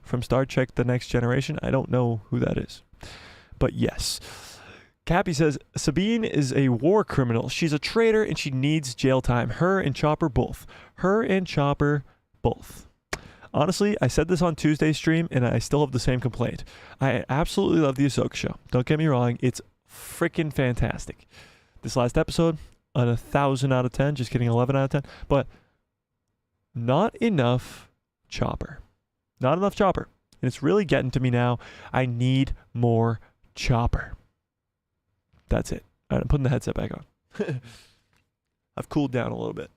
from Star Trek The Next Generation. I don't know who that is. But yes. Cappy says, Sabine is a war criminal. She's a traitor and she needs jail time. Her and Chopper both. Her and Chopper both. Honestly, I said this on Tuesday's stream and I still have the same complaint. I absolutely love the Ahsoka show. Don't get me wrong. It's freaking fantastic. This last episode, an 1,000 out of 10. Just kidding, 11 out of 10. But not enough Chopper. Not enough Chopper. And it's really getting to me now. I need more Chopper. That's it. All right, I'm putting the headset back on. I've cooled down a little bit.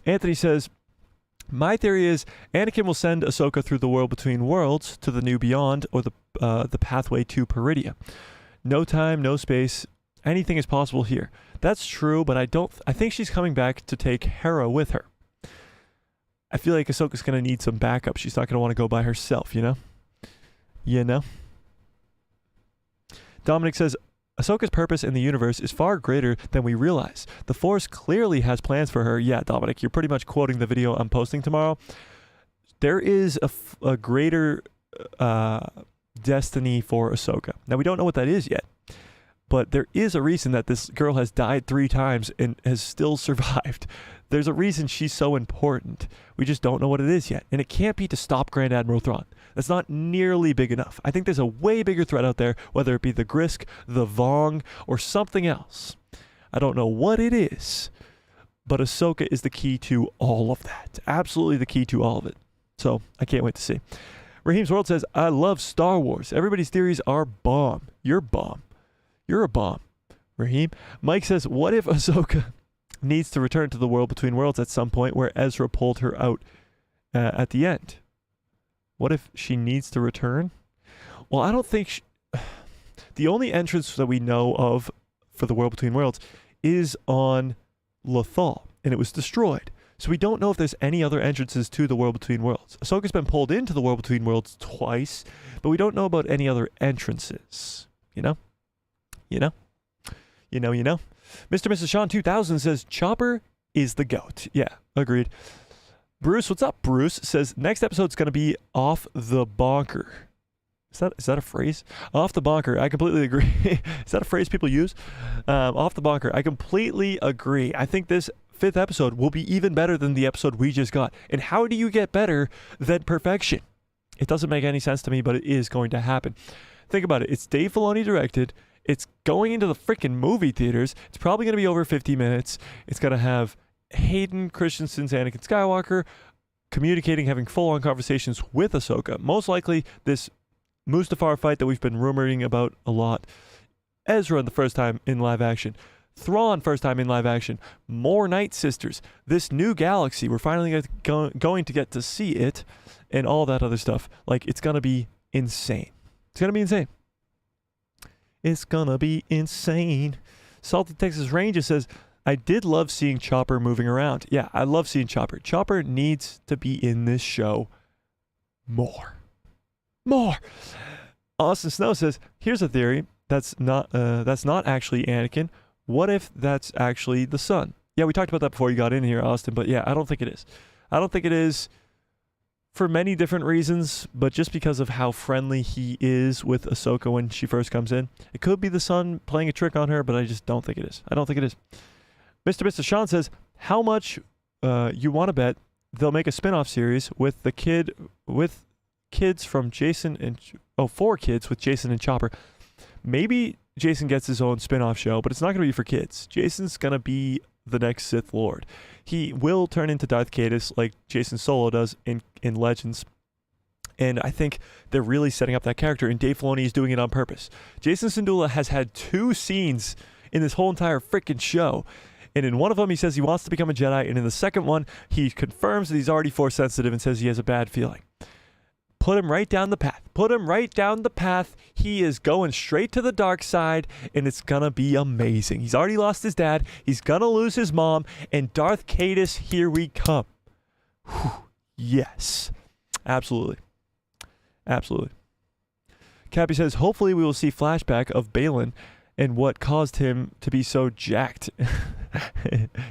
Anthony says, my theory is Anakin will send Ahsoka through the world between worlds to the new beyond or the pathway to Peridia. No time, no space. Anything is possible here. That's true, but I think she's coming back to take Hera with her. I feel like Ahsoka's going to need some backup. She's not going to want to go by herself, you know? Dominic says, Ahsoka's purpose in the universe is far greater than we realize. The Force clearly has plans for her. Yeah, Dominic, you're pretty much quoting the video I'm posting tomorrow. There is a greater destiny for Ahsoka. Now, we don't know what that is yet, but there is a reason that this girl has died 3 times and has still survived. There's a reason she's so important. We just don't know what it is yet. And it can't be to stop Grand Admiral Thrawn. That's not nearly big enough. I think there's a way bigger threat out there, whether it be the Grisk, the Vong, or something else. I don't know what it is, but Ahsoka is the key to all of that. Absolutely the key to all of it. So I can't wait to see. Raheem's World says, I love Star Wars. Everybody's theories are bomb. You're bomb. You're a bomb, Raheem. Mike says, what if Ahsoka needs to return to the world between worlds at some point where Ezra pulled her out at the end? What if she needs to return? Well, I don't think the only entrance that we know of for the World Between Worlds is on Lothal, and it was destroyed. So we don't know if there's any other entrances to the World Between Worlds. Ahsoka's been pulled into the World Between Worlds twice, but we don't know about any other entrances. You know? You know? You know, you know? Mr. Mrs. Sean 2000 says, Chopper is the GOAT. Yeah, agreed. Bruce, what's up, Bruce? Says, next episode's going to be off the bonker. Is that a phrase? Off the bonker. I completely agree. Is that a phrase people use? Off the bonker. I completely agree. I think this 5th episode will be even better than the episode we just got. And how do you get better than perfection? It doesn't make any sense to me, but it is going to happen. Think about it. It's Dave Filoni directed. It's going into the freaking movie theaters. It's probably going to be over 50 minutes. It's going to have Hayden Christensen's Anakin Skywalker communicating, having full-on conversations with Ahsoka. Most likely, this Mustafar fight that we've been rumoring about a lot. Ezra the first time in live action. Thrawn first time in live action. More Night Sisters. This new galaxy. We're finally going to get to see it. And all that other stuff. Like, it's going to be insane. It's going to be insane. It's going to be insane. Salty Texas Ranger says, I did love seeing Chopper moving around. Yeah, I love seeing Chopper. Chopper needs to be in this show more. More. Austin Snow says, here's a theory that's not actually Anakin. What if that's actually the son? Yeah, we talked about that before you got in here, Austin, but yeah, I don't think it is. I don't think it is for many different reasons, but just because of how friendly he is with Ahsoka when she first comes in. It could be the son playing a trick on her, but I just don't think it is. I don't think it is. Mr. Sean says, how much you want to bet they'll make a spin-off series with kids from Jason and 4 kids with Jason and Chopper. Maybe Jason gets his own spin-off show, but it's not going to be for kids. Jason's going to be the next Sith Lord. He will turn into Darth Caedus like Jason Solo does in Legends. And I think they're really setting up that character, and Dave Filoni is doing it on purpose. Jason Syndulla has had 2 scenes in this whole entire freaking show. And in one of them, he says he wants to become a Jedi. And in the second one, he confirms that he's already Force sensitive and says he has a bad feeling. Put him right down the path. Put him right down the path. He is going straight to the dark side, and it's going to be amazing. He's already lost his dad. He's going to lose his mom. And Darth Caedus, here we come. Whew. Yes. Absolutely. Absolutely. Cappy says, hopefully we will see flashback of Baylan and what caused him to be so jacked.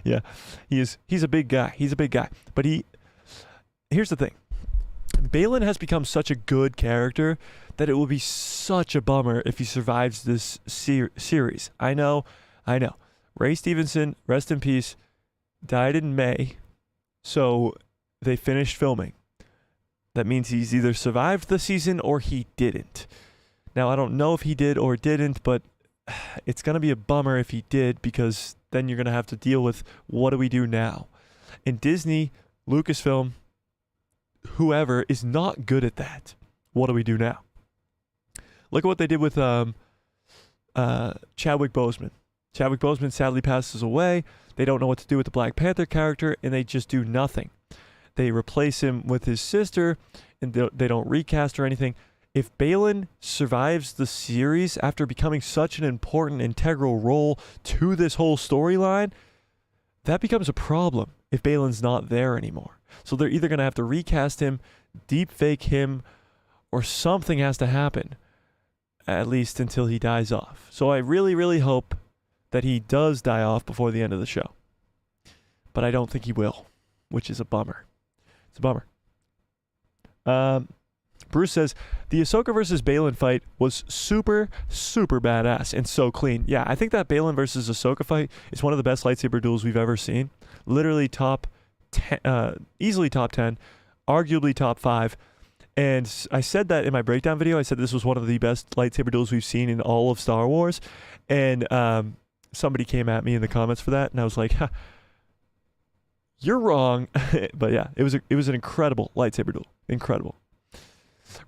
Yeah. He's a big guy. He's a big guy. But here's the thing. Baylan has become such a good character that it will be such a bummer if he survives this series. I know. Ray Stevenson, rest in peace, died in May, so they finished filming. That means he's either survived the season or he didn't. Now, I don't know if he did or didn't, but it's going to be a bummer if he did, because then you're going to have to deal with what do we do now? And Disney, Lucasfilm, whoever is not good at that. What do we do now? Look at what they did with Chadwick Boseman. Chadwick Boseman sadly passes away. They don't know what to do with the Black Panther character, and they just do nothing. They replace him with his sister, and they don't recast or anything. If Baylan survives the series after becoming such an important, integral role to this whole storyline, that becomes a problem if Baylan's not there anymore. So they're either going to have to recast him, deep fake him, or something has to happen, at least until he dies off. So I really, really hope that he does die off before the end of the show. But I don't think he will, which is a bummer. It's a bummer. Bruce says, the Ahsoka versus Baylan fight was super, super badass and so clean. Yeah, I think that Baylan versus Ahsoka fight is one of the best lightsaber duels we've ever seen. Literally top 10, easily top 10, arguably top 5. And I said that in my breakdown video. I said this was one of the best lightsaber duels we've seen in all of Star Wars. And somebody came at me in the comments for that, and I was like, ha, you're wrong. But yeah, it was an incredible lightsaber duel. Incredible.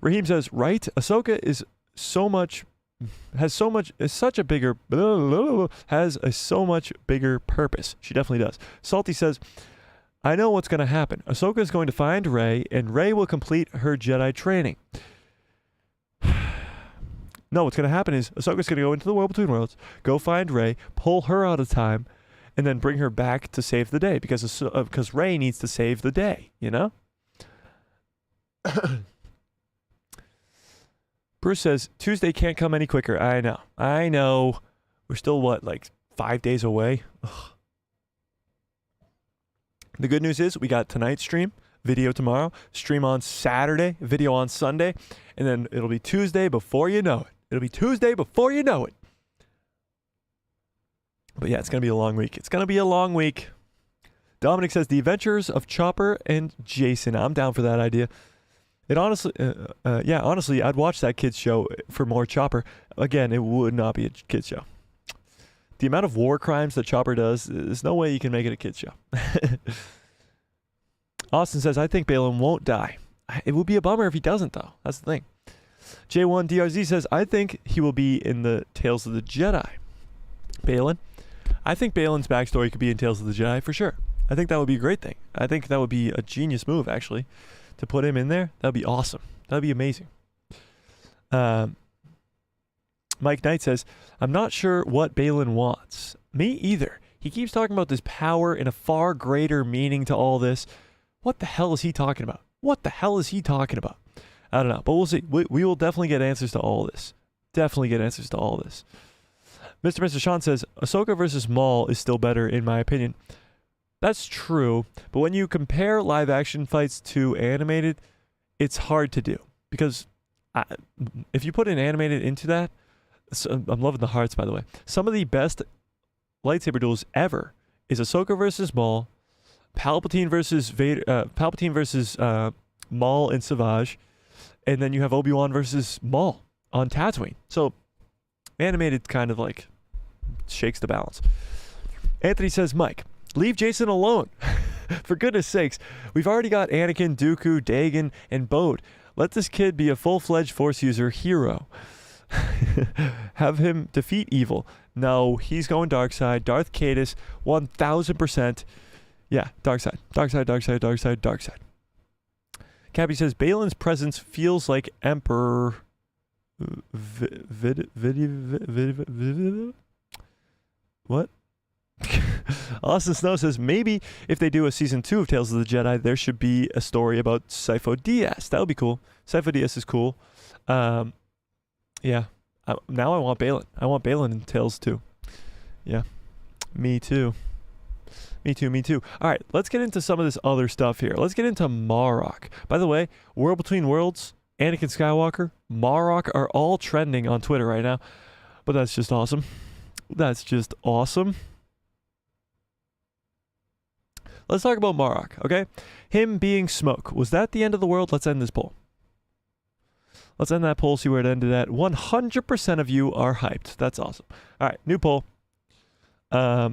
Raheem says, right? Ahsoka has so much bigger purpose. She definitely does. Salty says, I know what's going to happen. Ahsoka is going to find Rey, and Rey will complete her Jedi training. No, what's going to happen is Ahsoka's going to go into the world between worlds, go find Rey, pull her out of time, and then bring her back to save the day because Rey needs to save the day, you know? Bruce says, Tuesday can't come any quicker. I know. We're still, what, like 5 days away? Ugh. The good news is we got tonight's stream, video tomorrow, stream on Saturday, video on Sunday, and then it'll be Tuesday before you know it. It'll be Tuesday before you know it. But yeah, it's going to be a long week. It's going to be a long week. Dominic says, The Adventures of Chopper and Jason. I'm down for that idea. It honestly, honestly, I'd watch that kids show for more Chopper. Again, it would not be a kids show. The amount of war crimes that Chopper does, there's no way you can make it a kids show. Austin says, I think Baylan won't die. It would be a bummer if he doesn't, though. That's the thing. J1DRZ says, I think he will be in the Tales of the Jedi. Baylan? I think Baylan's backstory could be in Tales of the Jedi for sure. I think that would be a great thing. I think that would be a genius move, actually. To put him in there, that would be awesome. That would be amazing. Mike Knight says, I'm not sure what Baylan wants. Me either. He keeps talking about this power and a far greater meaning to all this. What the hell is he talking about? What the hell is he talking about? I don't know, but we'll see. We will definitely get answers to all this. Definitely get answers to all this. Mr. Sean says, Ahsoka versus Maul is still better in my opinion. That's true, but when you compare live action fights to animated, it's hard to do. Because if you put an animated into that, so I'm loving the hearts, by the way. Some of the best lightsaber duels ever is Ahsoka versus Maul, Palpatine versus Vader, Palpatine versus Maul and Savage, and then you have Obi-Wan versus Maul on Tatooine. So animated kind of like shakes the balance. Anthony says, Mike, leave Jason alone. For goodness sakes, we've already got Anakin, Dooku, Dagan, and Bode. Let this kid be a full-fledged Force user hero. Have him defeat evil. No, he's going dark side. Darth Cadus, 1000%. Yeah, dark side. Dark side, dark side, dark side, dark side. Cappy says, Baylan's presence feels like Emperor... What? Austin Snow says, maybe if they do a season 2 of Tales of the Jedi, there should be a story about Sifo Dyas. That would be cool. Sifo Dyas is cool. Yeah. Now I want Baylan. I want Baylan in Tales 2. Yeah. Me too. Me too. All right, let's get into some of this other stuff here. Let's get into Marrok. By the way, World Between Worlds, Anakin Skywalker, Marrok are all trending on Twitter right now. But that's just awesome. That's just awesome. Let's talk about Marrok, okay? Him being smoke. Was that the end of the world? Let's end this poll. Let's end that poll, see where it ended at. 100% of you are hyped. That's awesome. All right, new poll. Are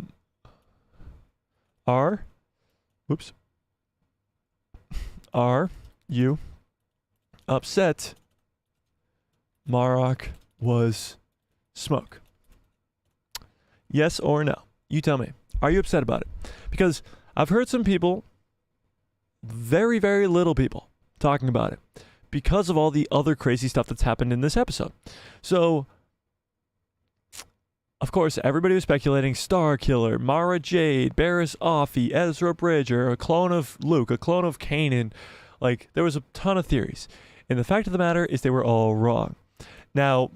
you upset Marrok was smoke? Yes or no? You tell me. Are you upset about it? Because I've heard some people, very, very little people, talking about it because of all the other crazy stuff that's happened in this episode. So, of course, everybody was speculating Star Killer, Mara Jade, Barriss Offee, Ezra Bridger, a clone of Luke, a clone of Kanan. Like, there was a ton of theories. And the fact of the matter is they were all wrong. Now,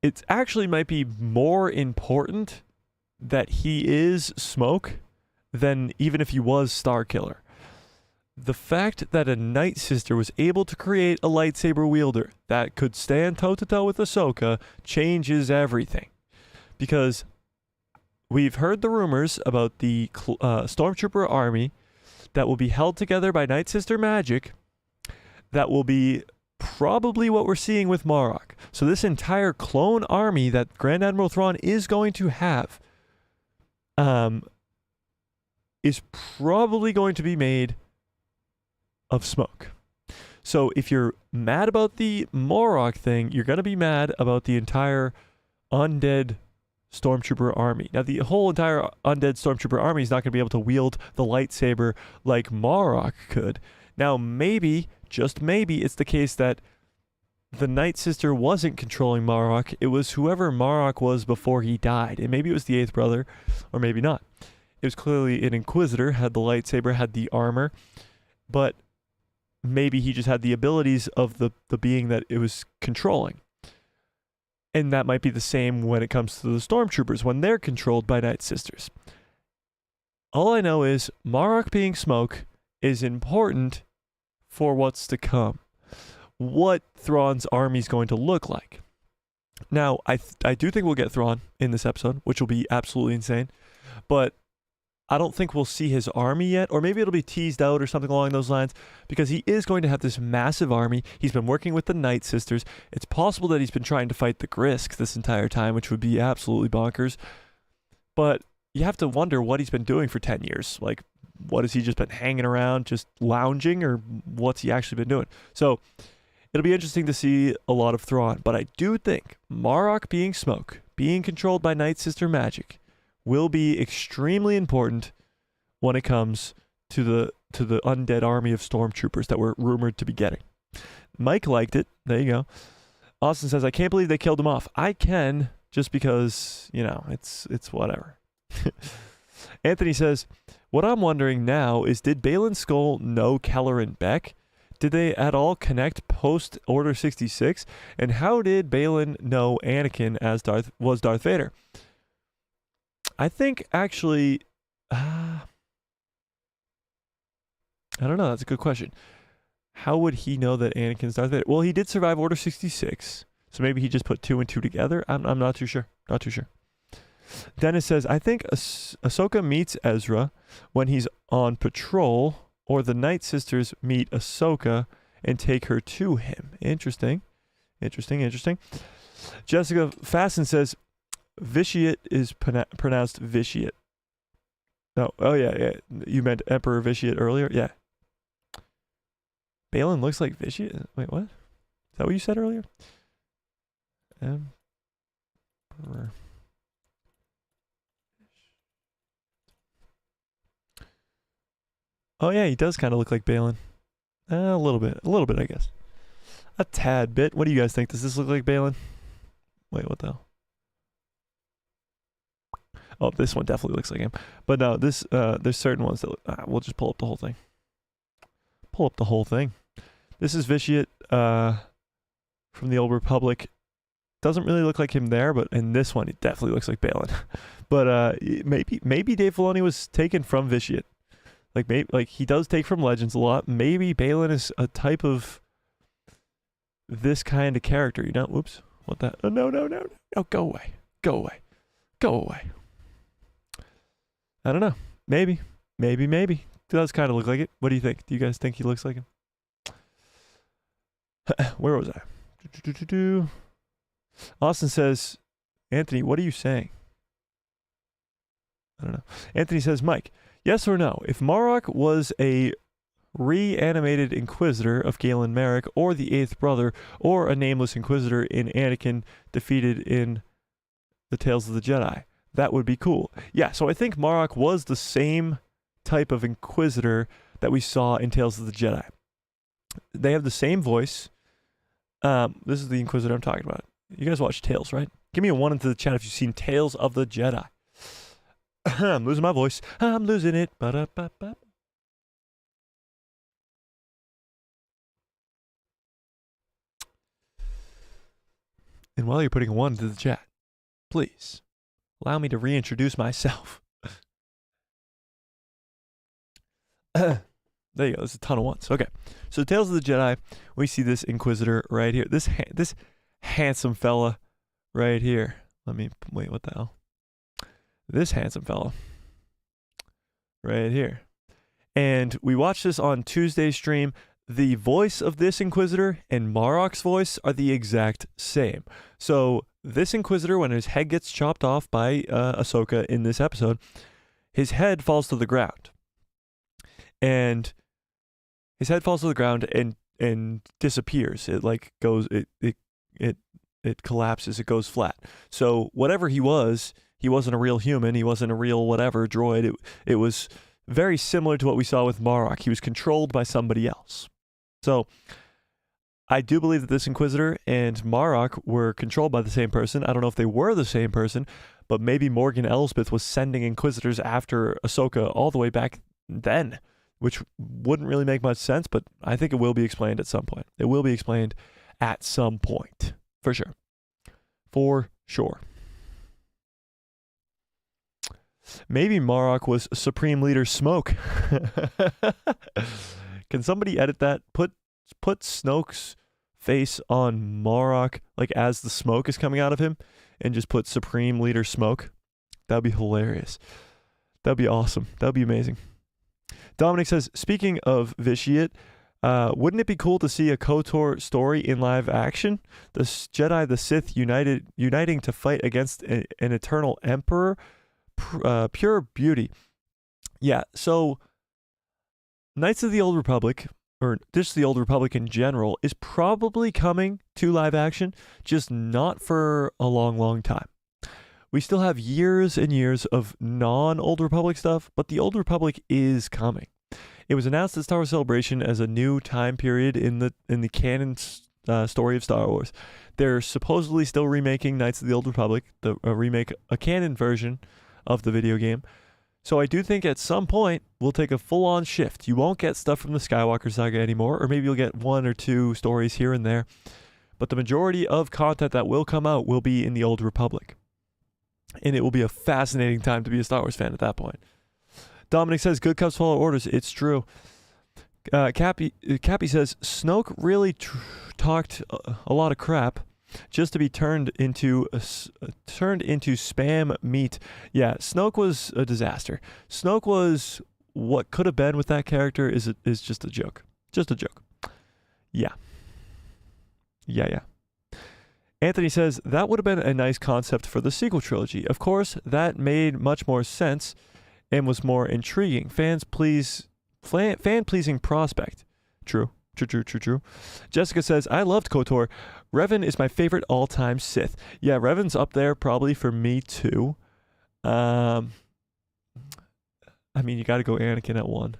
it actually might be more important that he is smoke than even if he was Star Killer. The fact that a Night Sister was able to create a lightsaber wielder that could stand toe-to-toe with Ahsoka changes everything. Because we've heard the rumors about the Stormtrooper army that will be held together by Night Sister magic that will be probably what we're seeing with Marrok. So this entire clone army that Grand Admiral Thrawn is going to have is probably going to be made of smoke. So if you're mad about the Marrok thing, you're going to be mad about the entire undead Stormtrooper army. Now, the whole entire undead Stormtrooper army is not going to be able to wield the lightsaber like Marrok could. Now, maybe, just maybe, it's the case that the Night Sister wasn't controlling Marrok. It was whoever Marrok was before he died. And maybe it was the Eighth Brother, or maybe not. It was clearly an Inquisitor, had the lightsaber, had the armor, but maybe he just had the abilities of the being that it was controlling. And that might be the same when it comes to the Stormtroopers, when they're controlled by Night Sisters. All I know is Marrok being smoke is important for what's to come. What Thrawn's army is going to look like. Now, I do think we'll get Thrawn in this episode, which will be absolutely insane. But I don't think we'll see his army yet, or maybe it'll be teased out or something along those lines, because he is going to have this massive army. He's been working with the Night Sisters. It's possible that he's been trying to fight the Grisk this entire time, which would be absolutely bonkers. But you have to wonder what he's been doing for 10 years. Like, what has he just been hanging around, just lounging, or what's he actually been doing? So it'll be interesting to see a lot of Thrawn, but I do think Marrok being smoke, being controlled by Night Sister magic, will be extremely important when it comes to the undead army of stormtroopers that we're rumored to be getting. Mike liked it. There you go. Austin says, I can't believe they killed him off. I can, just because, you know, it's whatever. Anthony says, what I'm wondering now is, did Baylan Skoll know Keller and Beck? Did they at all connect post Order 66? And how did Baylan know Anakin as Darth Vader? I think actually, I don't know. That's a good question. How would he know that Anakin's Darth Vader? Well, he did survive Order 66, so maybe he just put 2 and 2 together. I'm not too sure. Not too sure. Dennis says, I think Ahsoka meets Ezra when he's on patrol, or the Night Sisters meet Ahsoka and take her to him. Interesting. Jessica Fasten says, Vitiate is pronounced Vitiate. No, oh yeah. You meant Emperor Vitiate earlier? Yeah. Baylan looks like Vitiate? Wait, what? Is that what you said earlier? Emperor. Oh yeah, he does kind of look like Baylan. A little bit, I guess. A tad bit. What do you guys think? Does this look like Baylan? Wait, what the hell? Oh, this one definitely looks like him. But no, this there's certain ones that we'll just pull up the whole thing. Pull up the whole thing. This is Vitiate from the Old Republic. Doesn't really look like him there, but in this one, it definitely looks like Baylan. But maybe Dave Filoni was taken from Vitiate. Like he does take from Legends a lot. Maybe Baylan is a type of this kind of character. You know? Whoops. What that? Oh, no. Go away. I don't know. Maybe. It does kind of look like it. What do you think? Do you guys think he looks like him? Where was I? Austin says, Anthony, what are you saying? I don't know. Anthony says, Mike, yes or no? If Marrok was a reanimated Inquisitor of Galen Marek, or the Eighth Brother, or a nameless Inquisitor in Anakin defeated in the Tales of the Jedi, that would be cool. Yeah, so I think Marrok was the same type of Inquisitor that we saw in Tales of the Jedi. They have the same voice. This is the Inquisitor I'm talking about. You guys watch Tales, right? Give me a 1 into the chat if you've seen Tales of the Jedi. I'm losing my voice. I'm losing it. Ba-da-ba-ba. And while you're putting a 1 into the chat, please allow me to reintroduce myself. There you go. There's a ton of 1s. Okay. So Tales of the Jedi, we see this Inquisitor right here. This handsome fella right here. Wait, what the hell? This handsome fella right here. And we watched this on Tuesday's stream. The voice of this Inquisitor and Marrok's voice are the exact same. So this Inquisitor, when his head gets chopped off by Ahsoka in this episode, his head falls to the ground. And his head falls to the ground and disappears. It like goes, it collapses, it goes flat. So whatever he wasn't a real human, he wasn't a real whatever droid. It was very similar to what we saw with Marrok. He was controlled by somebody else. So I do believe that this Inquisitor and Marrok were controlled by the same person. I don't know if they were the same person, but maybe Morgan Elsbeth was sending Inquisitors after Ahsoka all the way back then, which wouldn't really make much sense, but I think it will be explained at some point. It will be explained at some point, for sure. For sure. Maybe Marrok was Supreme Leader Smoke. Can somebody edit that? Put Snoke's face on Marrok, like as the smoke is coming out of him, and just put Supreme Leader Smoke. That'd be hilarious. That'd be awesome. That'd be amazing. Dominic says, speaking of Vitiate, wouldn't it be cool to see a KOTOR story in live action? The Jedi, the Sith uniting to fight against an eternal emperor? Pure beauty. Yeah, so Knights of the Old Republic, or just the Old Republic in general, is probably coming to live action, just not for a long, long time. We still have years and years of non-Old Republic stuff, but the Old Republic is coming. It was announced at Star Wars Celebration as a new time period in the canon story of Star Wars. They're supposedly still remaking Knights of the Old Republic, a canon version of the video game. So I do think at some point we'll take a full-on shift. You won't get stuff from the Skywalker saga anymore, or maybe you'll get one or two stories here and there. But the majority of content that will come out will be in the Old Republic. And it will be a fascinating time to be a Star Wars fan at that point. Dominic says, good cups follow orders. It's true. Cappy says, Snoke really talked a lot of crap just to be turned into spam meat. Yeah, Snoke was a disaster. Snoke was what could have been with that character is just a joke. Just a joke. Yeah. Anthony says, that would have been a nice concept for the sequel trilogy. Of course, that made much more sense and was more intriguing. Fan-pleasing prospect. True. Jessica says, I loved KOTOR. Revan is my favorite all-time Sith. Yeah, Revan's up there probably for me too. I mean, you got to go Anakin at 1.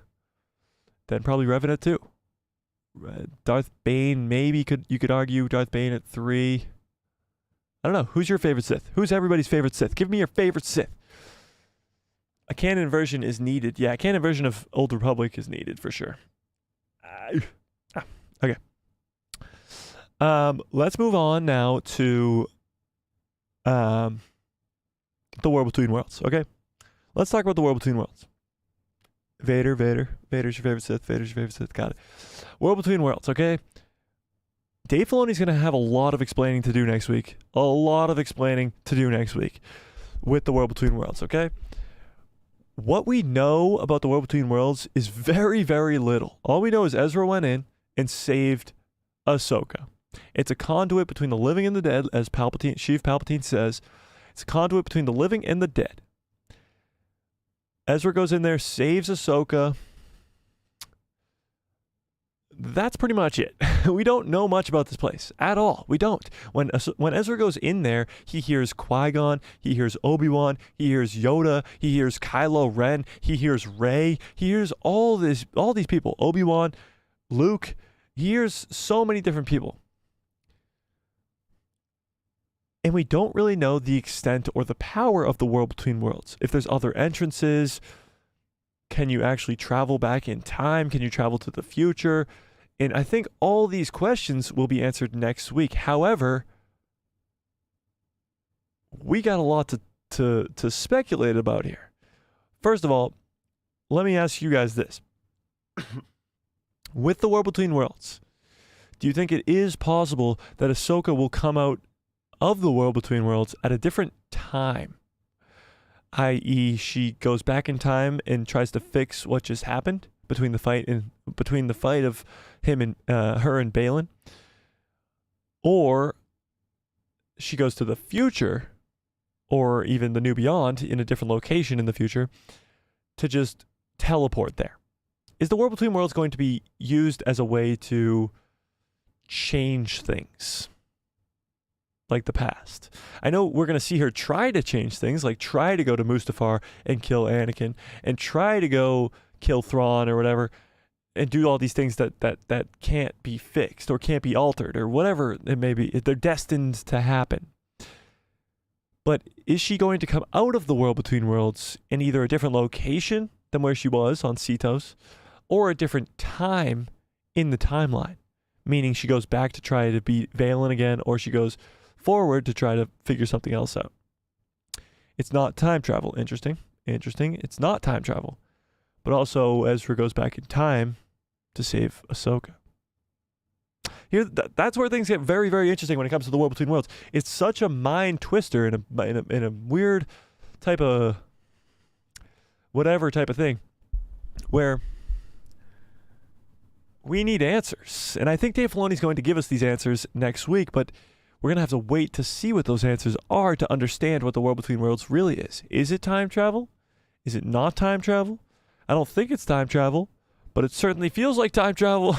Then probably Revan at 2. Darth Bane, maybe you could argue Darth Bane at 3. I don't know. Who's your favorite Sith? Who's everybody's favorite Sith? Give me your favorite Sith. A canon version is needed. Yeah, a canon version of Old Republic is needed for sure. Okay. Let's move on now to the War Between Worlds, okay? Let's talk about the War Between Worlds. Vader's your favorite Sith, got it. War Between Worlds, okay? Dave Filoni's going to have a lot of explaining to do next week. With the War Between Worlds, okay? What we know about the War Between Worlds is very, very little. All we know is Ezra went in and saved Ahsoka. It's a conduit between the living and the dead, as Sheev Palpatine says. It's a conduit between the living and the dead. Ezra goes in there, saves Ahsoka. That's pretty much it. We don't know much about this place at all. We don't. When Ezra goes in there, he hears Qui-Gon, he hears Obi-Wan, he hears Yoda, he hears Kylo Ren, he hears Rey, he hears all these people. Obi-Wan, Luke, he hears so many different people. And we don't really know the extent or the power of the World Between Worlds. If there's other entrances, can you actually travel back in time? Can you travel to the future? And I think all these questions will be answered next week. However, we got a lot to speculate about here. First of all, let me ask you guys this. With the War Between Worlds, do you think it is possible that Ahsoka will come out of the World Between Worlds at a different time? I.e., she goes back in time and tries to fix what just happened between the fight of him and her and Baylan, or she goes to the future, or even the New Beyond in a different location in the future, to just teleport there. Is the War Between Worlds going to be used as a way to change things like the past? I know we're going to see her try to change things, like try to go to Mustafar and kill Anakin, and try to go kill Thrawn or whatever. and do all these things that can't be fixed or can't be altered or whatever it may be. They're destined to happen. But is she going to come out of the world between worlds in either a different location than where she was on Cetos, or a different time in the timeline? Meaning she goes back to try to beat Baylan again, or she goes forward to try to figure something else out. It's not time travel. Interesting. It's not time travel. But also Ezra goes back in time to save Ahsoka. Here, that's where things get very, very interesting when it comes to the world between worlds. It's such a mind twister in a weird type of whatever type of thing, where we need answers. And I think Dave Filoni's going to give us these answers next week, but we're going to have to wait to see what those answers are to understand what the world between worlds really is. Is it time travel? Is it not time travel? I don't think it's time travel, but it certainly feels like time travel.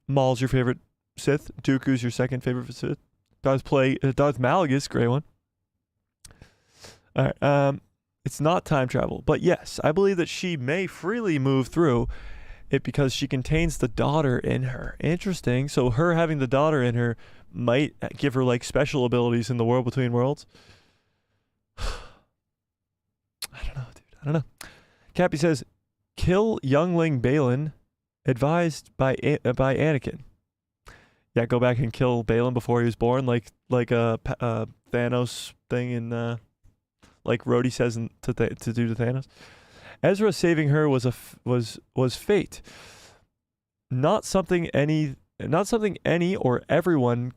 Maul's your favorite Sith. Dooku's your second favorite Sith. Darth Malgus, great one. All right. It's not time travel, but yes, I believe that she may freely move through it because she contains the daughter in her. Interesting. So her having the daughter in her might give her like special abilities in the world between worlds. I don't know, dude. I don't know. Cappy says, kill youngling Baylan, advised by Anakin. Yeah, go back and kill Baylan before he was born, like a Thanos thing in like Rhodey says to do to Thanos. Ezra saving her was fate, not something any or everyone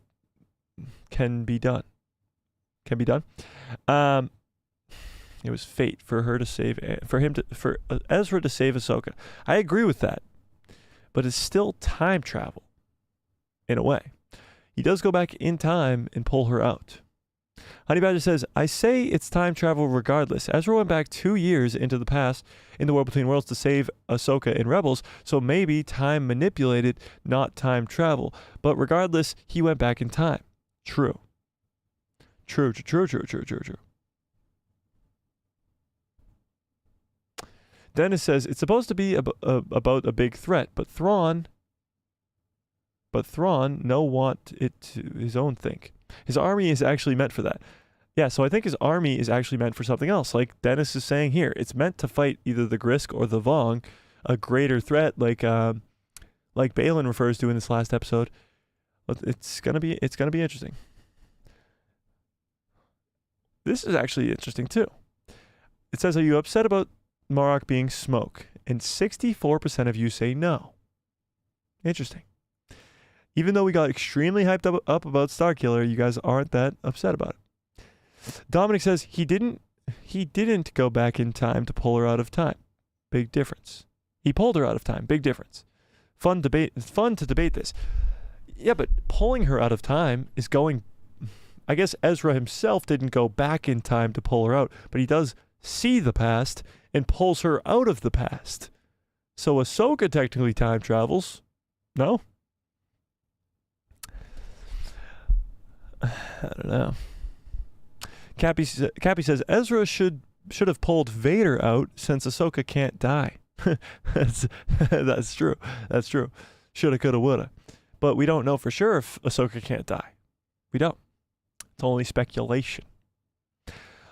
can be done. It was fate for her to save, for Ezra to save Ahsoka. I agree with that, but it's still time travel, in a way. He does go back in time and pull her out. Honey Badger says, I say it's time travel regardless. Ezra went back 2 years into the past in the world between worlds to save Ahsoka in Rebels, so maybe time manipulated, not time travel. But regardless, he went back in time. True. Dennis says, it's supposed to be about a big threat, but Thrawn no want it to his own think. His army is actually meant for that. Yeah, so I think his army is actually meant for something else. Like Dennis is saying here, it's meant to fight either the Grisk or the Vong, a greater threat, like Baylan refers to in this last episode. It's gonna be interesting. This is actually interesting too. It says, are you upset about Marrok being smoke? And 64% of you say no. Interesting. Even though we got extremely hyped up about Starkiller, you guys aren't that upset about it. Dominic says he didn't go back in time to pull her out of time. Big difference. He pulled her out of time. Big difference. Fun to debate this. Yeah, but pulling her out of time is going... I guess Ezra himself didn't go back in time to pull her out, but he does see the past and pulls her out of the past. So Ahsoka technically time travels. No? I don't know. Cappy says Ezra should have pulled Vader out since Ahsoka can't die. That's true. That's true. Shoulda, coulda, woulda. But we don't know for sure if Ahsoka can't die. We don't. It's only speculation.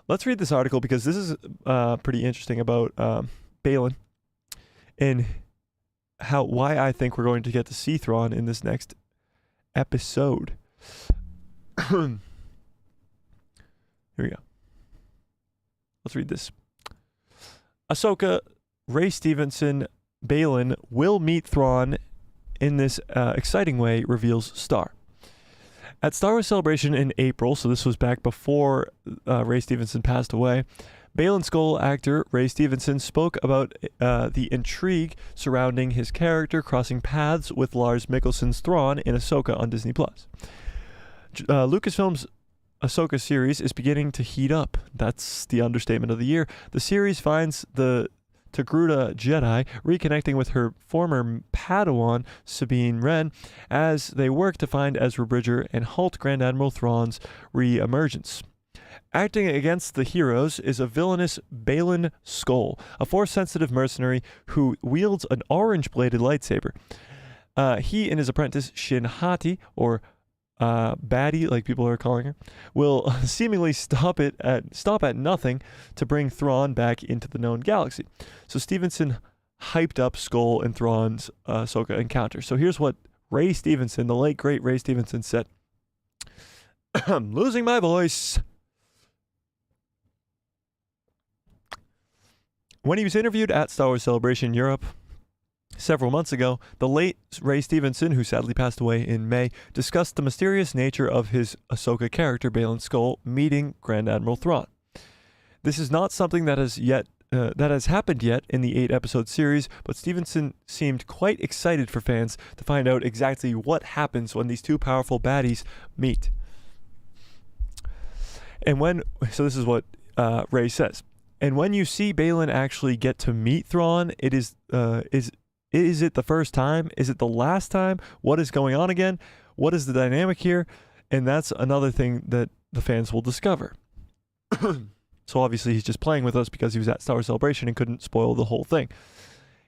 Let's read this article because this is pretty interesting about Baylan and why I think we're going to get to see Thrawn in this next episode. Here we go. Let's read this. Ahsoka, Ray Stevenson, Baylan will meet Thrawn in this exciting way, reveals Star. At Star Wars Celebration in April, so this was back before Ray Stevenson passed away, Baylan Skoll actor Ray Stevenson spoke about the intrigue surrounding his character crossing paths with Lars Mikkelsen's Thrawn in Ahsoka on Disney+. Lucasfilm's Ahsoka series is beginning to heat up. That's the understatement of the year. The series finds the Togruta Jedi reconnecting with her former Padawan, Sabine Wren, as they work to find Ezra Bridger and halt Grand Admiral Thrawn's re-emergence. Acting against the heroes is a villainous Baylan Skoll, a Force-sensitive mercenary who wields an orange-bladed lightsaber. He and his apprentice, Shin Hati, or Baddie, like people are calling her, will seemingly stop at nothing to bring Thrawn back into the known galaxy. So Stevenson hyped up Skoll and Thrawn's Ahsoka encounter. So here's what Ray Stevenson, the late great Ray Stevenson, said. I'm losing my voice. When he was interviewed at Star Wars Celebration Europe several months ago, the late Ray Stevenson, who sadly passed away in May, discussed the mysterious nature of his Ahsoka character, Baylan Skoll, meeting Grand Admiral Thrawn. This is not something that has happened yet in the 8-episode series, but Stevenson seemed quite excited for fans to find out exactly what happens when these two powerful baddies meet. So this is what Ray says. And when you see Baylan actually get to meet Thrawn, is it the first time? Is it the last time? What is going on again? What is the dynamic here? And that's another thing that the fans will discover. So obviously he's just playing with us because he was at Star Wars Celebration and couldn't spoil the whole thing.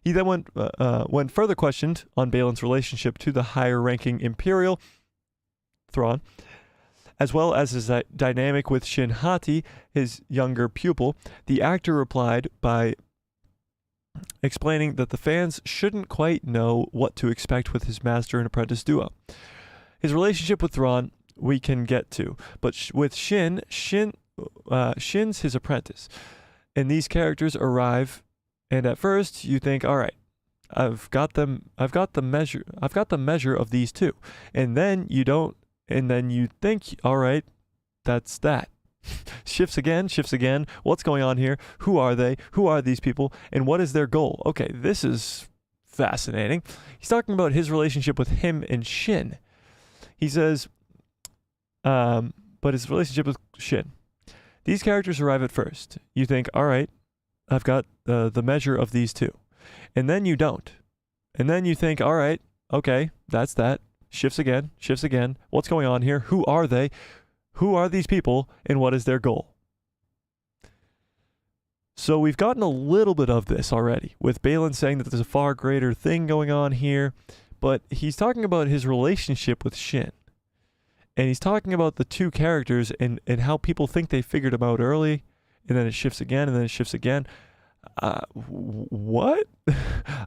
He then when further questioned on Baylan's relationship to the higher-ranking Imperial, Thrawn, as well as his dynamic with Shin Hati, his younger pupil, the actor replied by explaining that the fans shouldn't quite know what to expect with his master and apprentice duo. His relationship with Thrawn we can get to, but with Shin's his apprentice, and these characters arrive, and at first you think, all right, I've got the measure of these two, and then you don't. And then you think, all right, that's that. Shifts again. What's going on here? Who are they? Who are these people? And what is their goal? Okay, this is fascinating. He's talking about his relationship with him and Shin. He says, but his relationship with Shin. These characters arrive at first. You think, all right, I've got the measure of these two. And then you don't. And then you think, all right, okay, that's that. Shifts again. What's going on here? Who are they? Who are these people? And what is their goal? So we've gotten a little bit of this already, with Baylan saying that there's a far greater thing going on here, but he's talking about his relationship with Shin. And he's talking about the two characters and how people think they figured them out early, and then it shifts again, and then it shifts again. What?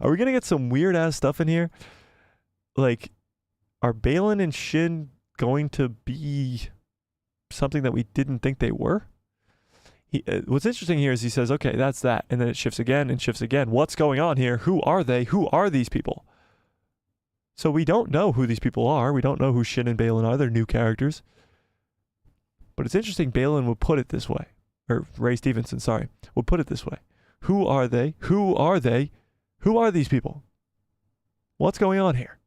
Are we going to get some weird-ass stuff in here? Like, are Baylan and Shin going to be something that we didn't think they were? What's interesting here is he says, okay, that's that. And then it shifts again and shifts again. What's going on here? Who are they? Who are these people? So we don't know who these people are. We don't know who Shin and Baylan are. They're new characters. But it's interesting Baylan would put it this way. Or Ray Stevenson, would put it this way. Who are they? Who are they? Who are these people? What's going on here?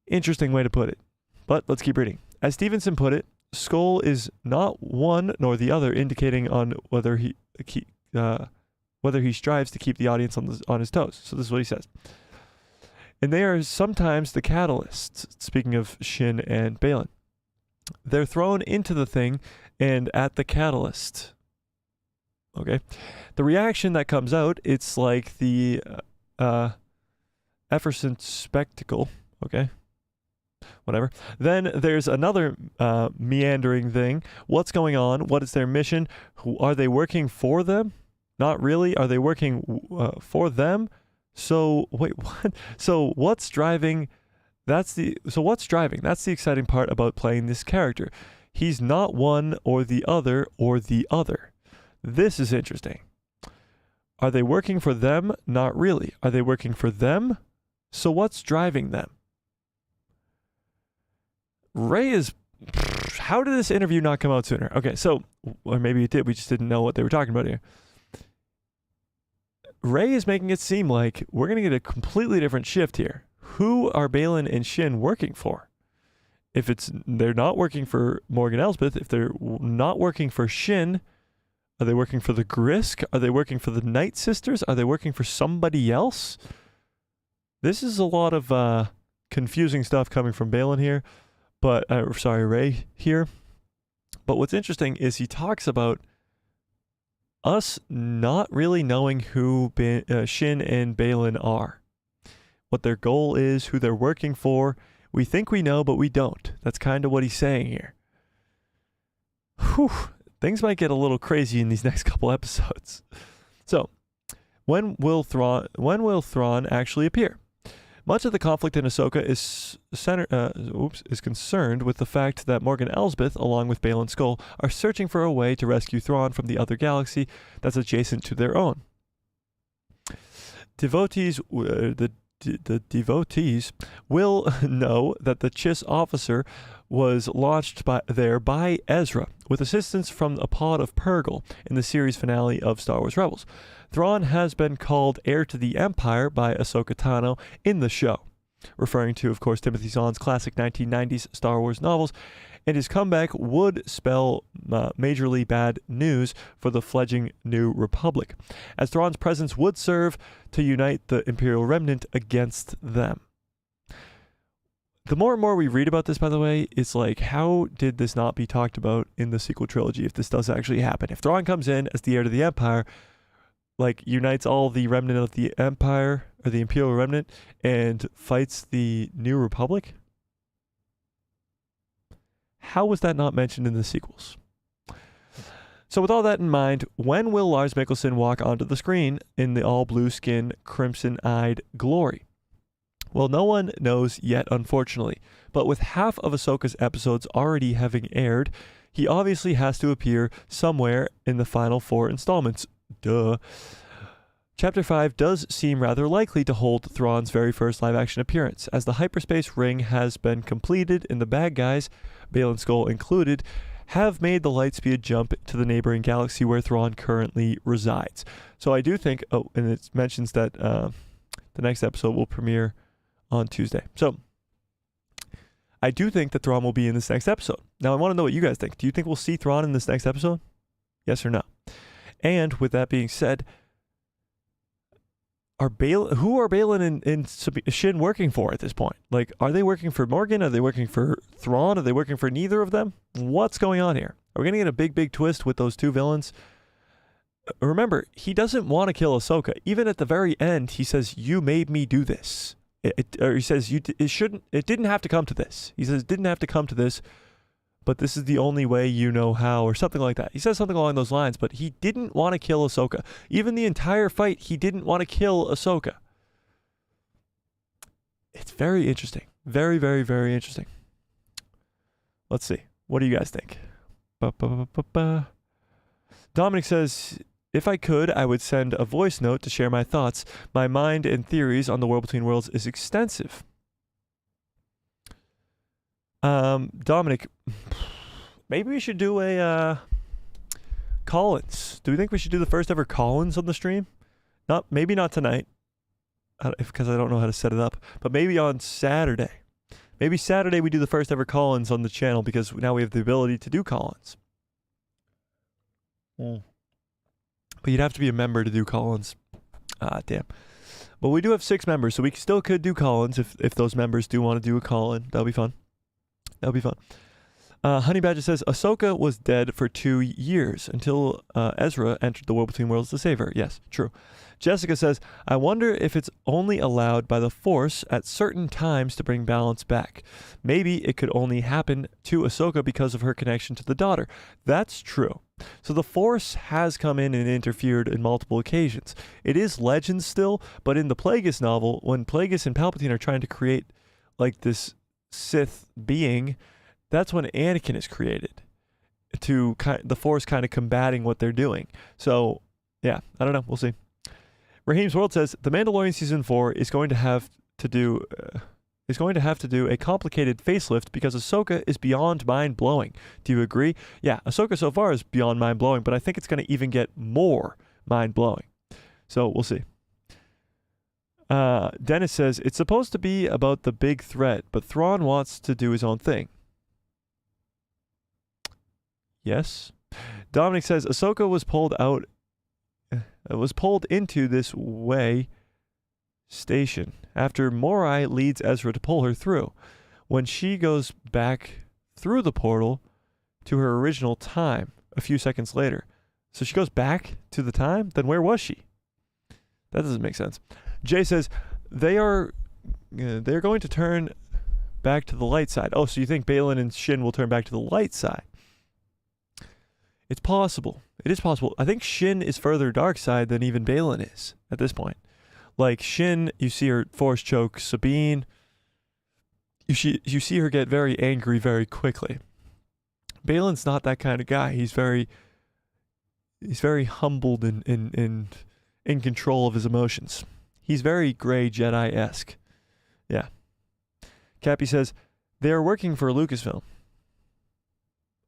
Interesting way to put it. But let's keep reading. As Stevenson put it, Skoll is not one nor the other, indicating on whether he strives to keep the audience on his toes. So this is what he says. And they are sometimes the catalysts, speaking of Shin and Baylan. They're thrown into the thing and at the catalyst. Okay? The reaction that comes out, it's like the effervescent spectacle. Okay? Whatever. Then there's another meandering thing. What's going on? What is their mission? Are they working for them? Not really. Are they working for them? So wait, what? So what's driving? That's the exciting part about playing this character. He's not one or the other or the other. This is interesting. Are they working for them? Not really. Are they working for them? So what's driving them? Ray is... How did this interview not come out sooner? Okay, so... Or maybe it did. We just didn't know what they were talking about here. Ray is making it seem like we're going to get a completely different shift here. Who are Baylan and Shin working for? If they're not working for Morgan Elsbeth, if they're not working for Shin, are they working for the Grisk? Are they working for the Night Sisters? Are they working for somebody else? This is a lot of confusing stuff coming from Baylan here. But, Ray here. But what's interesting is he talks about us not really knowing who Shin and Baylan are, what their goal is, who they're working for. We think we know, but we don't. That's kind of what he's saying here. Whew, things might get a little crazy in these next couple episodes. So, when will Thrawn actually appear? Much of the conflict in Ahsoka is concerned with the fact that Morgan Elsbeth, along with Baylan Skoll, are searching for a way to rescue Thrawn from the other galaxy that's adjacent to their own. The devotees will know that the Chiss officer was launched by Ezra, with assistance from a pod of Purrgil in the series finale of Star Wars Rebels. Thrawn has been called heir to the Empire by Ahsoka Tano in the show, referring to, of course, Timothy Zahn's classic 1990s Star Wars novels, and his comeback would spell majorly bad news for the fledgling New Republic, as Thrawn's presence would serve to unite the Imperial remnant against them. The more and more we read about this, by the way, it's like, how did this not be talked about in the sequel trilogy if this does actually happen? If Thrawn comes in as the heir to the Empire, like, unites all the remnant of the Empire, or the Imperial remnant, and fights the New Republic? How was that not mentioned in the sequels? So with all that in mind, when will Lars Mikkelsen walk onto the screen in the all-blue skin, crimson-eyed glory? Well, no one knows yet, unfortunately, but with half of Ahsoka's episodes already having aired, he obviously has to appear somewhere in the final 4 installments. Duh. Chapter 5 does seem rather likely to hold Thrawn's very first live-action appearance, as the hyperspace ring has been completed and the bad guys, Baylan Skoll included, have made the lightspeed jump to the neighboring galaxy where Thrawn currently resides. So I do think, oh, and it mentions that the next episode will premiere on Tuesday. So I do think that Thrawn will be in this next episode. Now I want to know what you guys think. Do you think we'll see Thrawn in this next episode? Yes or no? And with that being said, who are Baylan and Shin working for at this point? Like, are they working for Morgan? Are they working for Thrawn? Are they working for neither of them? What's going on here? Are we going to get a big twist with those two villains? Remember, he doesn't want to kill Ahsoka. Even at the very end, he says, "You made me do this." Or he says, it didn't have to come to this. He says, it didn't have to come to this, but this is the only way you know how, or something like that. He says something along those lines, but he didn't want to kill Ahsoka. Even the entire fight, he didn't want to kill Ahsoka. It's very interesting. Very, very, very interesting. Let's see. What do you guys think? Dominic says, if I could, I would send a voice note to share my thoughts. My mind and theories on the world between worlds is extensive. Dominic, maybe we should do a call-ins. Do we think we should do the first ever call-ins on the stream? Maybe not tonight, because I don't know how to set it up, but maybe on Saturday. Maybe Saturday we do the first ever call-ins on the channel, because now we have the ability to do call-ins. But you'd have to be a member to do call-ins. Damn. But we do have 6 members, so we still could do call-ins if those members do want to do a call-in. That'll be fun. That'll be fun. Honey Badger says, Ahsoka was dead for 2 years until Ezra entered the world between worlds to save her. Yes, true. Jessica says, I wonder if it's only allowed by the Force at certain times to bring balance back. Maybe it could only happen to Ahsoka because of her connection to the daughter. That's true. So the Force has come in and interfered in multiple occasions. It is legend still, but in the Plagueis novel, when Plagueis and Palpatine are trying to create like this Sith being, that's when Anakin is created, to the Force kind of combating what they're doing. So yeah, I don't know. We'll see. Raheem's World says, The Mandalorian Season 4 is going to have to do a complicated facelift because Ahsoka is beyond mind-blowing. Do you agree? Yeah, Ahsoka so far is beyond mind-blowing, but I think it's going to even get more mind-blowing. So we'll see. Dennis says, it's supposed to be about the big threat, but Thrawn wants to do his own thing. Yes. Dominic says, Ahsoka was pulled into this way station after Morai leads Ezra to pull her through. When she goes back through the portal, to her original time a few seconds later. So she goes back to the time? Then where was she? That doesn't make sense. Jay says they're going to turn back to the light side. Oh, so you think Baylan and Shin will turn back to the light side? It's possible. It is possible. I think Shin is further dark side than even Baylan is at this point. Like Shin, you see her force choke Sabine. You see her get very angry very quickly. Baylan's not that kind of guy. He's very humbled and in control of his emotions. He's very Grey Jedi-esque. Yeah. Cappy says, they are working for Lucasfilm.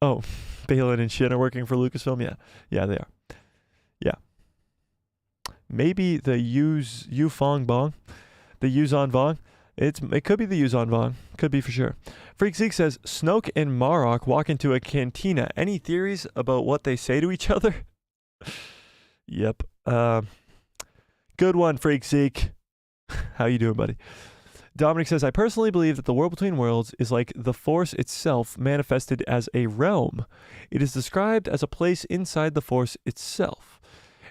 Oh, Baylan and Shin are working for Lucasfilm? Yeah. Yeah, they are. Yeah. Maybe the Yuzon Vong. It could be the Yuzon Vong. Could be for sure. Freak Zeke says, Snoke and Marrok walk into a cantina. Any theories about what they say to each other? Yep. Good one, Freak Zeke. How you doing, buddy? Dominic says, I personally believe that the world between worlds is like the Force itself manifested as a realm. It is described as a place inside the Force itself.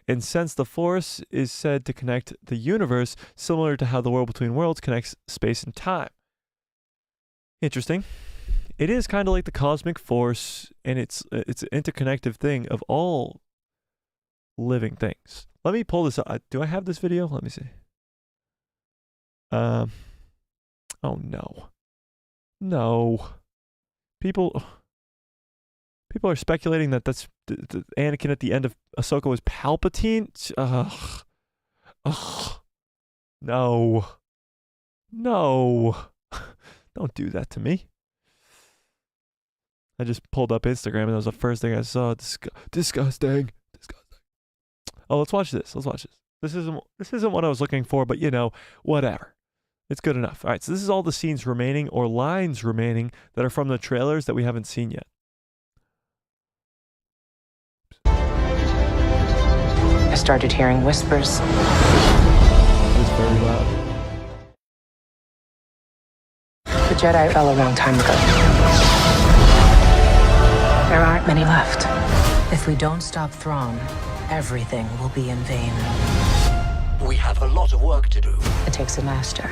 And since the Force is said to connect the universe, similar to how the world between worlds connects space and time. Interesting. It is kind of like the cosmic force, and it's an interconnective thing of all living things. Let me pull this up. Do I have this video? Let me see. Oh no. No. People are speculating that that's Anakin at the end of Ahsoka was Palpatine. Ugh. No. No. Don't do that to me. I just pulled up Instagram and that was the first thing I saw. Disgusting. Oh, let's watch this. This isn't what I was looking for, but you know, whatever. It's good enough. All right, so this is all the scenes remaining or lines remaining that are from the trailers that we haven't seen yet. I started hearing whispers. It's very loud. The Jedi fell a long time ago. There aren't many left. If we don't stop Thrawn, everything will be in vain. We have a lot of work to do. It takes a master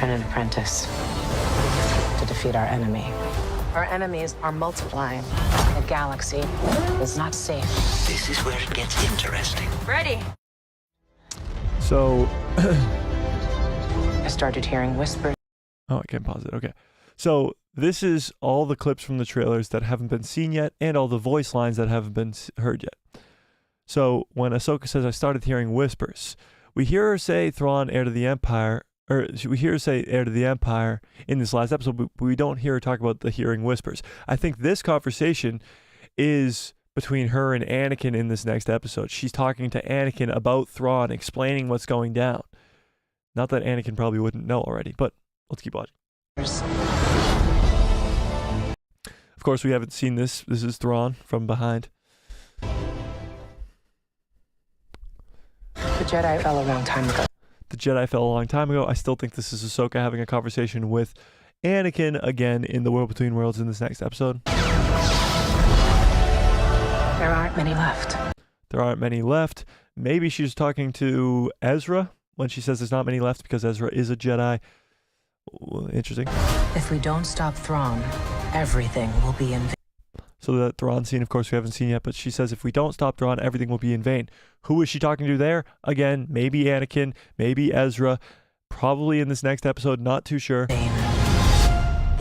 and an apprentice to defeat our enemy. Our enemies are multiplying. The galaxy is not safe. This is where it gets interesting. Ready. So I started hearing whispers. Oh, I can't pause it. Okay. So this is all the clips from the trailers that haven't been seen yet and all the voice lines that haven't been heard yet. So when Ahsoka says, I started hearing whispers, we hear her say Thrawn, heir to the Empire, or we hear her say heir to the Empire in this last episode, but we don't hear her talk about the hearing whispers. I think this conversation is between her and Anakin in this next episode. She's talking to Anakin about Thrawn, explaining what's going down. Not that Anakin probably wouldn't know already, but let's keep watching. Of course, we haven't seen this. This is Thrawn from behind. The Jedi fell a long time ago. The Jedi fell a long time ago. I still think this is Ahsoka having a conversation with Anakin again in the World Between Worlds in this next episode. There aren't many left. There aren't many left. Maybe she's talking to Ezra when she says there's not many left because Ezra is a Jedi. Interesting. If we don't stop Thrawn, everything will be in vain. So that Thrawn scene, of course, we haven't seen yet, but she says if we don't stop Thrawn, everything will be in vain. Who is she talking to there? Again, maybe Anakin, maybe Ezra, probably in this next episode, not too sure.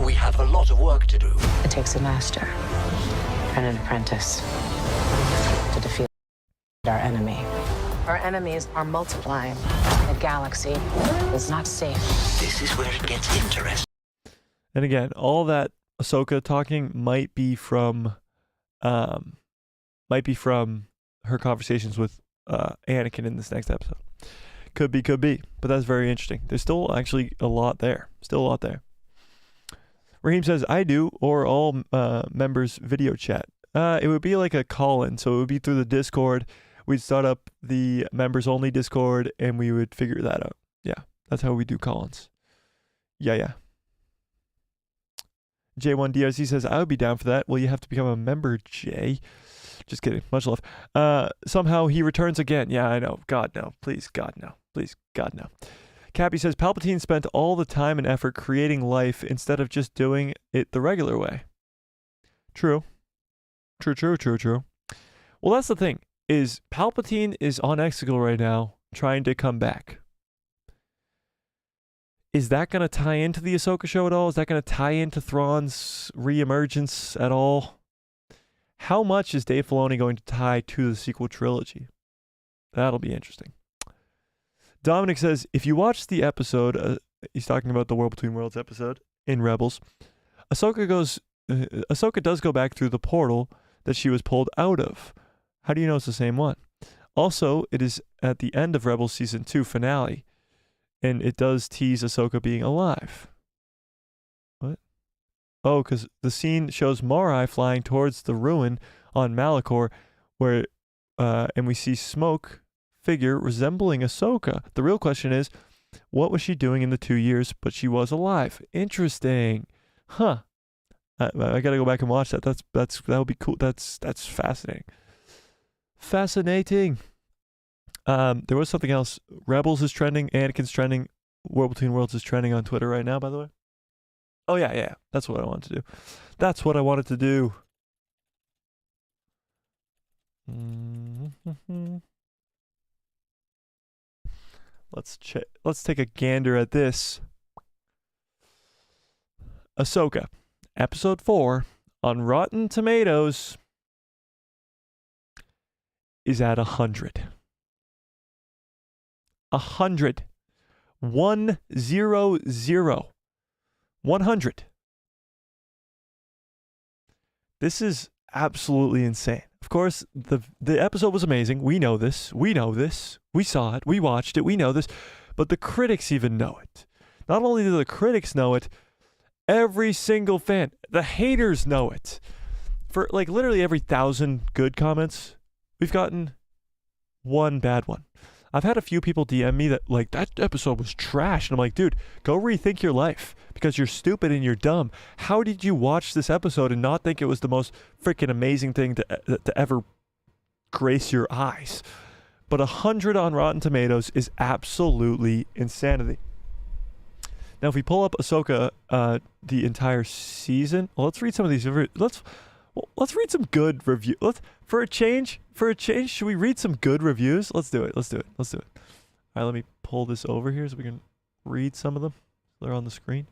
We have a lot of work to do. It takes a master and an apprentice to defeat our enemy. Our enemies are multiplying. The galaxy is not safe. This is where it gets interesting. And again, all that Ahsoka talking might be from her conversations with Anakin in this next episode. Could be, but that's very interesting. There's still actually a lot there. Raheem says, I do, or all members video chat. It would be like a call-in, so it would be through the Discord. We'd start up the members-only Discord, and we would figure that out. Yeah, that's how we do call-ins. Yeah. J1DRC says, I would be down for that. Well, you have to become a member, Jay. Just kidding. Much love. Somehow he returns again. Yeah, I know. God, no. Please, God, no. Please, God, no. Cappy says, Palpatine spent all the time and effort creating life instead of just doing it the regular way. True. True. Well, that's the thing, is Palpatine is on Exegol right now trying to come back. Is that going to tie into the Ahsoka show at all? Is that going to tie into Thrawn's reemergence at all? How much is Dave Filoni going to tie to the sequel trilogy? That'll be interesting. Dominic says, if you watch the episode, he's talking about the World Between Worlds episode in Rebels, Ahsoka does go back through the portal that she was pulled out of. How do you know it's the same one? Also, it is at the end of Rebels Season 2 finale, and it does tease Ahsoka being alive. What? Oh, because the scene shows Morai flying towards the ruin on Malachor, where, and we see smoke figure resembling Ahsoka. The real question is, what was she doing in the 2 years, but she was alive? Interesting. Huh. I gotta go back and watch that. That would be cool. That's fascinating. Fascinating. There was something else. Rebels is trending. Anakin's trending. World Between Worlds is trending on Twitter right now, by the way. Oh, yeah. That's what I wanted to do. Let's take a gander at this. Ahsoka, Episode 4 on Rotten Tomatoes is at 100. 100. 100. 100. This is absolutely insane. Of course, the episode was amazing. We know this. We saw it. We watched it. We know this. But the critics even know it. Not only do the critics know it, every single fan, the haters know it. For like literally every 1,000 good comments, we've gotten one bad one. I've had a few people DM me that like, that episode was trash. And I'm like, dude, go rethink your life because you're stupid and you're dumb. How did you watch this episode and not think it was the most freaking amazing thing to ever grace your eyes? But 100 on Rotten Tomatoes is absolutely insanity. Now, if we pull up Ahsoka, the entire season, well, let's read some of these. Let's read some good review. For a change, should we read some good reviews? Let's do it. All right, let me pull this over here so we can read some of them. They're on the screen.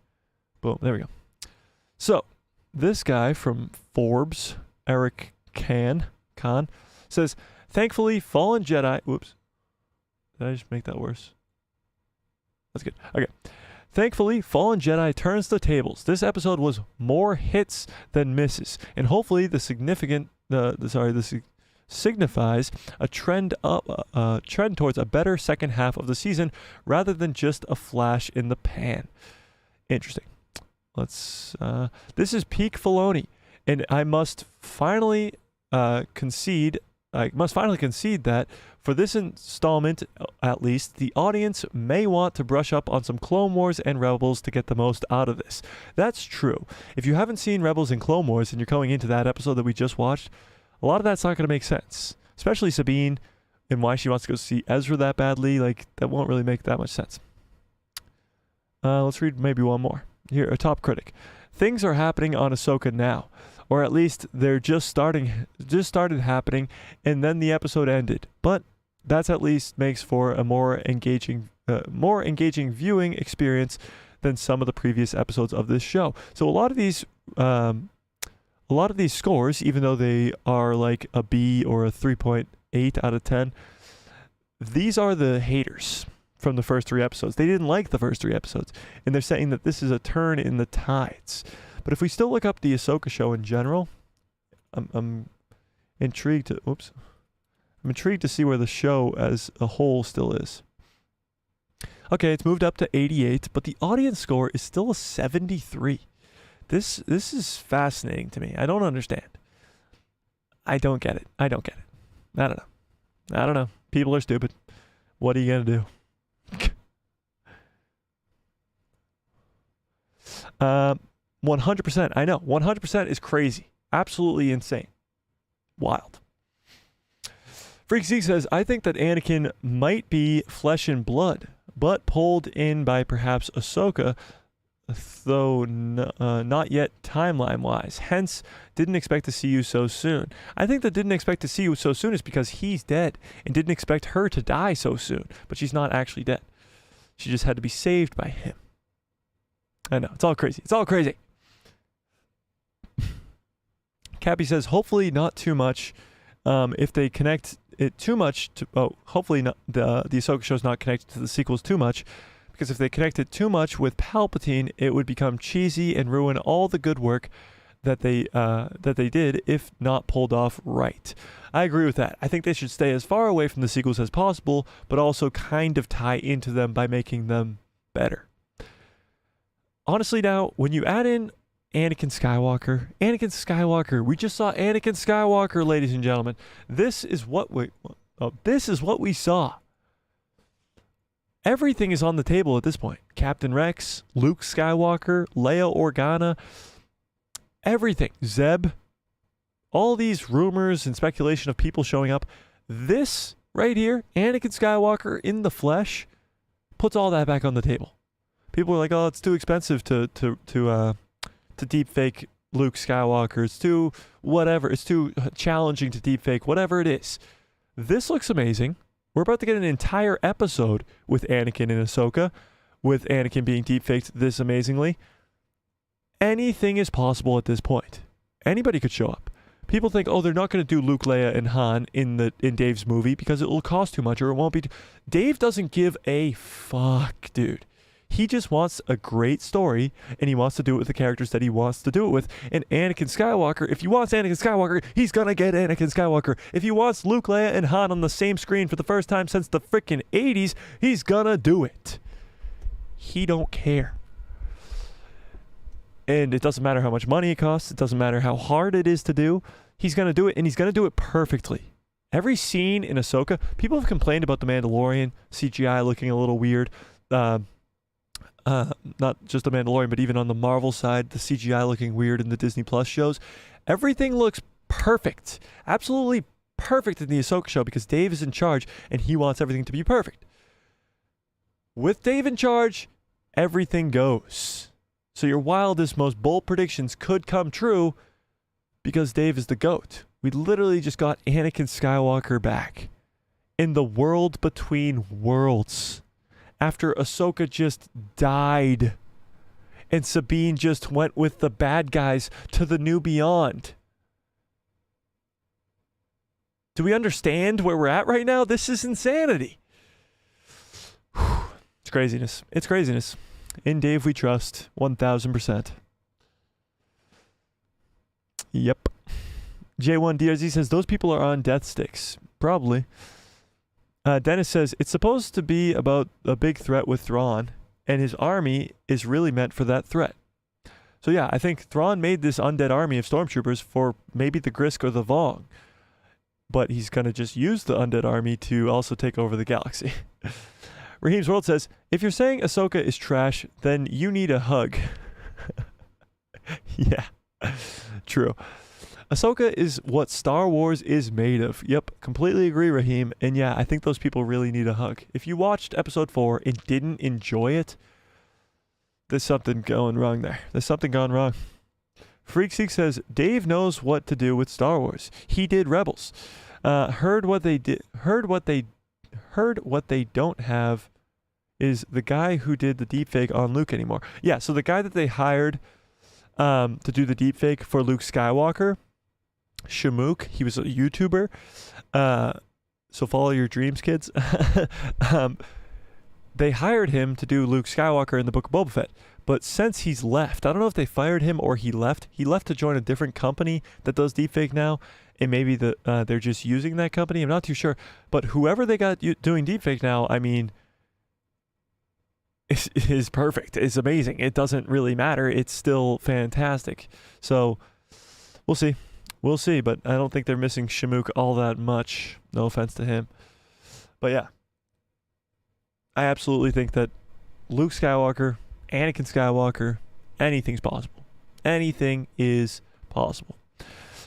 Boom, there we go. So, this guy from Forbes, Eric Khan, says, thankfully, Fallen Jedi... Whoops. Did I just make that worse? That's good. Okay. Thankfully, Fallen Jedi turns the tables. This episode was more hits than misses, and hopefully this signifies a trend towards a better second half of the season rather than just a flash in the pan. Interesting. This is peak Filoni, and I must finally concede that for this installment, at least, the audience may want to brush up on some Clone Wars and Rebels to get the most out of this. That's true. If you haven't seen Rebels and Clone Wars and you're going into that episode that we just watched, a lot of that's not going to make sense. Especially Sabine and why she wants to go see Ezra that badly. Like, that won't really make that much sense. Let's read maybe one more. Here, a top critic. Things are happening on Ahsoka now. Or at least they're just started happening, and then the episode ended. But that's at least makes for a more engaging viewing experience than some of the previous episodes of this show. So a lot of these scores, even though they are like a B or a 3.8 out of 10, these are the haters from the first 3 episodes. They didn't like the first 3 episodes, and they're saying that this is a turn in the tides. But if we still look up the Ahsoka show in general, I'm intrigued to see where the show as a whole still is. Okay, it's moved up to 88, but the audience score is still a 73. This is fascinating to me. I don't understand. I don't get it. I don't know. People are stupid. What are you going to do? 100%. I know. 100% is crazy. Absolutely insane. Wild. Freak Zeke says, I think that Anakin might be flesh and blood, but pulled in by perhaps Ahsoka, though not yet timeline-wise. Hence, didn't expect to see you so soon. I think that didn't expect to see you so soon is because he's dead and didn't expect her to die so soon. But she's not actually dead. She just had to be saved by him. I know. It's all crazy. It's all crazy. Cappy says, hopefully not too much. If they connect it too much to... Oh, hopefully not, the Ahsoka show's not connected to the sequels too much. Because if they connect it too much with Palpatine, it would become cheesy and ruin all the good work that they did if not pulled off right. I agree with that. I think they should stay as far away from the sequels as possible, but also kind of tie into them by making them better. Honestly now, when you add in Anakin Skywalker, we just saw Anakin Skywalker, ladies and gentlemen. This is what we saw. Everything is on the table at this point. Captain Rex, Luke Skywalker, Leia Organa, everything. Zeb, all these rumors and speculation of people showing up. This right here, Anakin Skywalker in the flesh, puts all that back on the table. People are like, oh, it's too expensive to deep fake Luke Skywalker. It's too whatever. It's too challenging to deep fake, whatever it is. This looks amazing. We're about to get an entire episode with Anakin and Ahsoka, with Anakin being deepfaked this amazingly. Anything is possible at this point. Anybody could show up. People think, oh, they're not going to do Luke, Leia, and Han in Dave's movie because it will cost too much or it won't be. Dave doesn't give a fuck, dude. He just wants a great story, and he wants to do it with the characters that he wants to do it with. And Anakin Skywalker, if he wants Anakin Skywalker, he's going to get Anakin Skywalker. If he wants Luke, Leia, and Han on the same screen for the first time since the freaking 80s, he's going to do it. He don't care. And it doesn't matter how much money it costs. It doesn't matter how hard it is to do. He's going to do it, and he's going to do it perfectly. Every scene in Ahsoka, people have complained about The Mandalorian, CGI looking a little weird. Not just The Mandalorian, but even on the Marvel side, the CGI looking weird in the Disney Plus shows. Everything looks perfect. Absolutely perfect in the Ahsoka show because Dave is in charge and he wants everything to be perfect. With Dave in charge, everything goes. So your wildest, most bold predictions could come true because Dave is the GOAT. We literally just got Anakin Skywalker back in the world between worlds. After Ahsoka just died and Sabine just went with the bad guys to the new beyond. Do we understand where we're at right now? This is insanity. It's craziness. It's craziness. In Dave we trust, 1000%. Yep. J1DRZ says, those people are on death sticks. Probably. Dennis says, it's supposed to be about a big threat with Thrawn, and his army is really meant for that threat. So yeah, I think Thrawn made this undead army of stormtroopers for maybe the Grisk or the Vong. But he's going to just use the undead army to also take over the galaxy. Raheem's World says, if you're saying Ahsoka is trash, then you need a hug. Yeah, true. Ahsoka is what Star Wars is made of. Yep, completely agree, Raheem. And yeah, I think those people really need a hug. If you watched episode 4 and didn't enjoy it, there's something going wrong there. There's something gone wrong. Freakseek says, Dave knows what to do with Star Wars. He did Rebels. Heard what they don't have is the guy who did the deepfake on Luke anymore. Yeah, so the guy that they hired to do the deepfake for Luke Skywalker, Shamook, he was a YouTuber. So follow your dreams, kids. They hired him to do Luke Skywalker in the Book of Boba Fett. But since he's left, I don't know if they fired him or he left. He left to join a different company that does deepfake now. And maybe they're just using that company. I'm not too sure. But whoever they got doing deepfake now, I mean, is perfect. It's amazing. It doesn't really matter. It's still fantastic. So we'll see. We'll see. But I don't think they're missing Shamook all that much. No offense to him. But yeah. I absolutely think that Luke Skywalker, Anakin Skywalker, anything's possible. Anything is possible.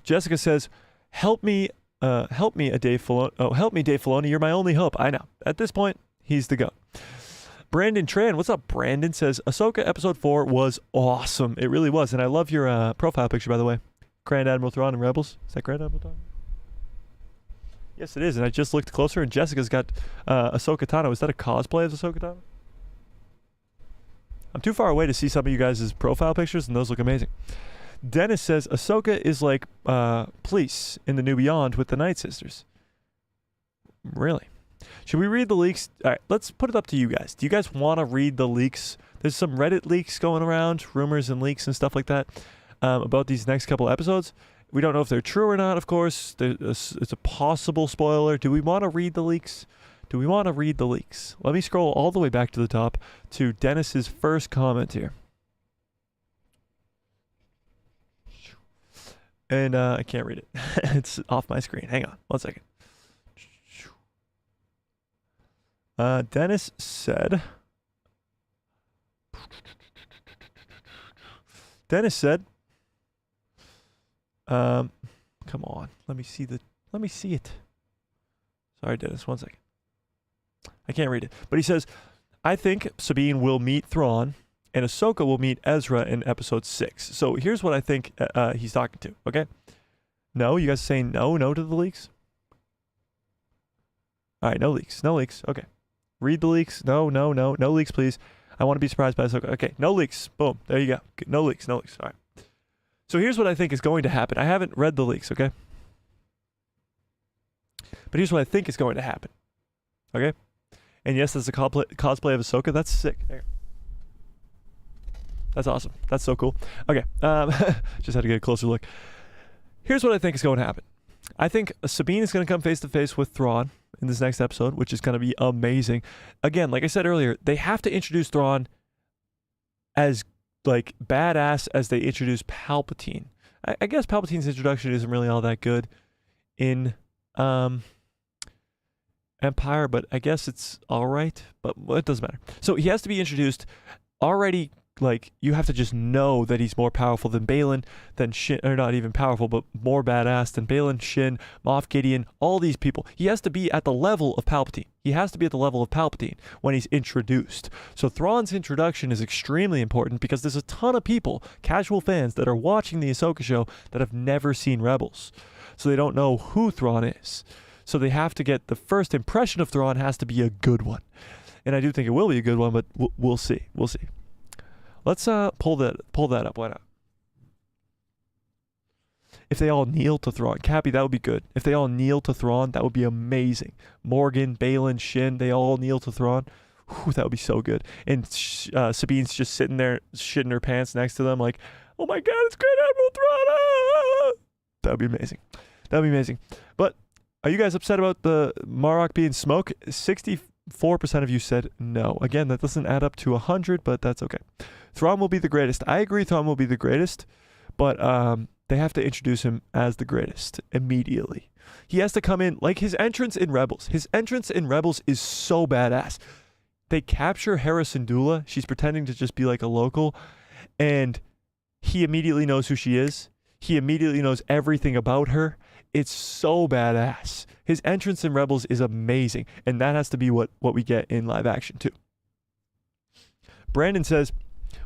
Jessica says, help me, Dave Filoni. Oh, help me, Dave Filoni. You're my only hope. I know. At this point, he's the GOAT. Brandon Tran, what's up, Brandon? Says, Ahsoka episode 4 was awesome. It really was. And I love your profile picture, by the way. Grand Admiral Thrawn and Rebels. Is that Grand Admiral Thrawn? Yes, it is. And I just looked closer, and Jessica's got Ahsoka Tano. Is that a cosplay of Ahsoka Tano? I'm too far away to see some of you guys' profile pictures, and those look amazing. Dennis says, Ahsoka is like Police in the New Beyond with the Night Sisters. Really? Should we read the leaks? All right, let's put it up to you guys. Do you guys want to read the leaks? There's some Reddit leaks going around, rumors and leaks and stuff like that about these next couple episodes. We don't know if they're true or not, of course. It's a possible spoiler. Do we want to read the leaks? Do we want to read the leaks? Let me scroll all the way back to the top to Dennis's first comment here. And I can't read it. It's off my screen. Hang on. 1 second. Dennis said... come on. Let me see it. Sorry, Dennis. 1 second. I can't read it. But he says, I think Sabine will meet Thrawn and Ahsoka will meet Ezra in episode 6. So here's what I think he's talking to, okay? No? You guys are saying no to the leaks? All right, no leaks. Okay. Read the leaks. No leaks, please. I want to be surprised by Ahsoka. Okay, no leaks. Boom. There you go. No leaks. All right. So here's what I think is going to happen. I haven't read the leaks, okay? But here's what I think is going to happen, okay? And yes, there's a cosplay of Ahsoka. That's sick. There. That's awesome. That's so cool. Okay, just had to get a closer look. Here's what I think is going to happen. I think Sabine is going to come face to face with Thrawn in this next episode, which is going to be amazing. Again, like I said earlier, they have to introduce Thrawn as like badass as they introduce Palpatine. I guess Palpatine's introduction isn't really all that good in Empire, but I guess it's all right. But it doesn't matter. So he has to be introduced already. Like, you have to just know that he's more powerful than Baylan, than Shin, or not even powerful, but more badass than Baylan, Shin, Moff Gideon, all these people. He has to be at the level of Palpatine. He has to be at the level of Palpatine when he's introduced. So Thrawn's introduction is extremely important because there's a ton of people, casual fans, that are watching the Ahsoka show that have never seen Rebels. So they don't know who Thrawn is. So they have to get, the first impression of Thrawn has to be a good one. And I do think it will be a good one, but we'll see. We'll see. Let's pull that up. Why not? If they all kneel to Thrawn, Cappy, that would be good. If they all kneel to Thrawn, that would be amazing. Morgan, Baylan, Shin, they all kneel to Thrawn. Whew, that would be so good. And Sabine's just sitting there shitting her pants next to them, like, oh my God, it's Grand Admiral Thrawn! Ah! That would be amazing. That would be amazing. But are you guys upset about the Marrok being smoke? 64% of you said no. Again, that doesn't add up to 100, but that's okay. Thrawn will be the greatest. I agree Thrawn will be the greatest, but they have to introduce him as the greatest immediately. He has to come in, like his entrance in Rebels. His entrance in Rebels is so badass. They capture Hera Syndulla. She's pretending to just be like a local, and he immediately knows who she is. He immediately knows everything about her. It's so badass. His entrance in Rebels is amazing, and that has to be what we get in live action too. Brandon says,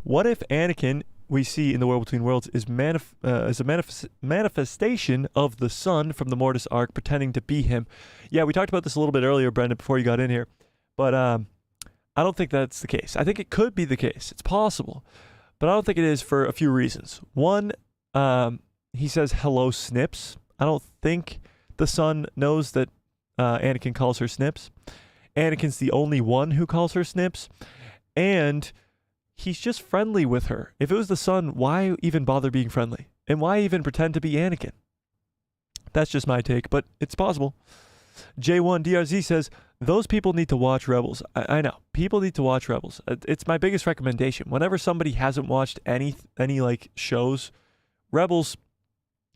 what if Anakin we see in the World Between Worlds is a manifestation of the Son from the Mortis arc pretending to be him? Yeah, we talked about this a little bit earlier, Brendan, before you got in here, but I don't think that's the case. I think it could be the case. It's possible, but I don't think it is for a few reasons. One, he says, hello, Snips. I don't think the Son knows that Anakin calls her Snips. Anakin's the only one who calls her Snips, and he's just friendly with her. If it was the Son, why even bother being friendly? And why even pretend to be Anakin? That's just my take, but it's possible. J1DRZ says, those people need to watch Rebels. I know. People need to watch Rebels. It's my biggest recommendation. Whenever somebody hasn't watched any like shows, Rebels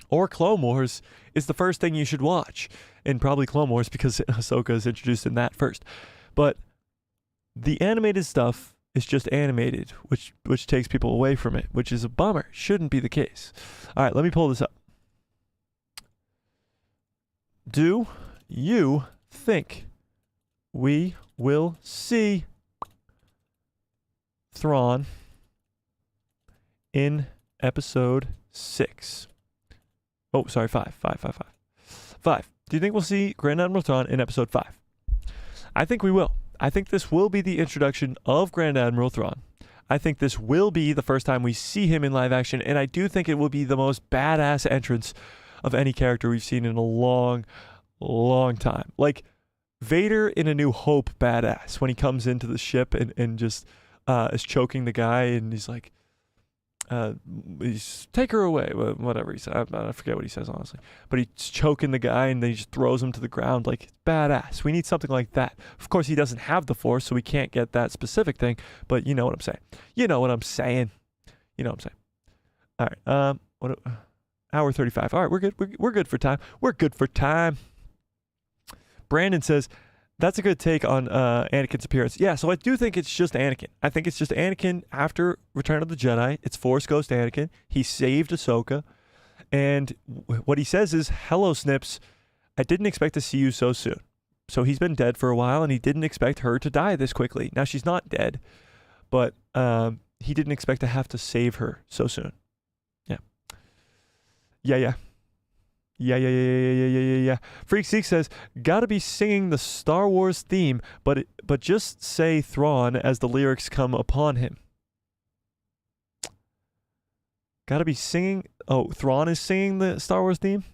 or Clone Wars is the first thing you should watch. And probably Clone Wars because Ahsoka is introduced in that first. But the animated stuff it's just animated, which takes people away from it, which is a bummer. Shouldn't be the case. All right, let me pull this up. Do you think we will see Thrawn in episode 6? Oh, sorry, 5. 5. Do you think we'll see Grand Admiral Thrawn in episode 5? I think we will. I think this will be the introduction of Grand Admiral Thrawn. I think this will be the first time we see him in live action, and I do think it will be the most badass entrance of any character we've seen in a long, long time. Like Vader in A New Hope badass when he comes into the ship and just is choking the guy, and he's like, he's take her away, whatever he said. I forget what he says, honestly, but he's choking the guy and then he just throws him to the ground. Like, badass. We need something like that. Of course, he doesn't have the Force, so we can't get that specific thing, but you know what I'm saying. All right, hour 35. All right, we're good. We're good for time. We're good for time. Brandon says, that's a good take on Anakin's appearance. Yeah, so I do think it's just Anakin. I think it's just Anakin after Return of the Jedi. It's Force Ghost Anakin. He saved Ahsoka. And what he says is, hello, Snips. I didn't expect to see you so soon. So he's been dead for a while, and he didn't expect her to die this quickly. Now, she's not dead, but he didn't expect to have to save her so soon. Yeah. Freak Seek says, gotta be singing the Star Wars theme, but just say Thrawn as the lyrics come upon him. Gotta be singing. Oh, Thrawn is singing the Star Wars theme?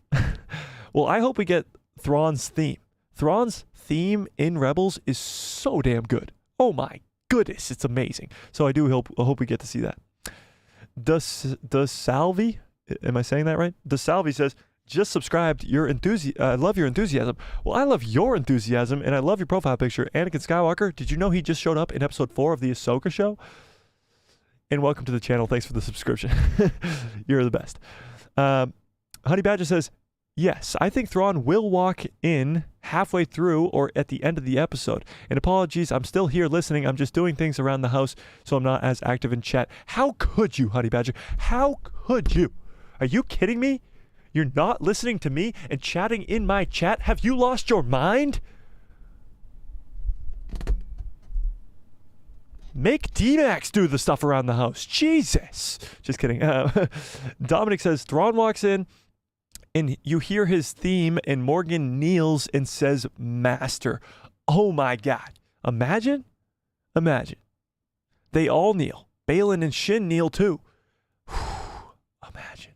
Well, I hope we get Thrawn's theme. Thrawn's theme in Rebels is so damn good. Oh my goodness, it's amazing. So I hope we get to see that. Does Salvi, am I saying that right? Does Salvi says, just subscribed. I love your enthusiasm. Well, I love your enthusiasm, and I love your profile picture. Anakin Skywalker, did you know he just showed up in episode 4 of the Ahsoka show? And welcome to the channel. Thanks for the subscription. You're the best. Honey Badger says, yes, I think Thrawn will walk in halfway through or at the end of the episode. And apologies, I'm still here listening. I'm just doing things around the house, so I'm not as active in chat. How could you, Honey Badger? How could you? Are you kidding me? You're not listening to me and chatting in my chat? Have you lost your mind? Make D-Max do the stuff around the house. Jesus. Just kidding. Dominic says, Thrawn walks in and you hear his theme and Morgan kneels and says, Master. Oh my God. Imagine. They all kneel. Baylan and Shin kneel too. Imagine.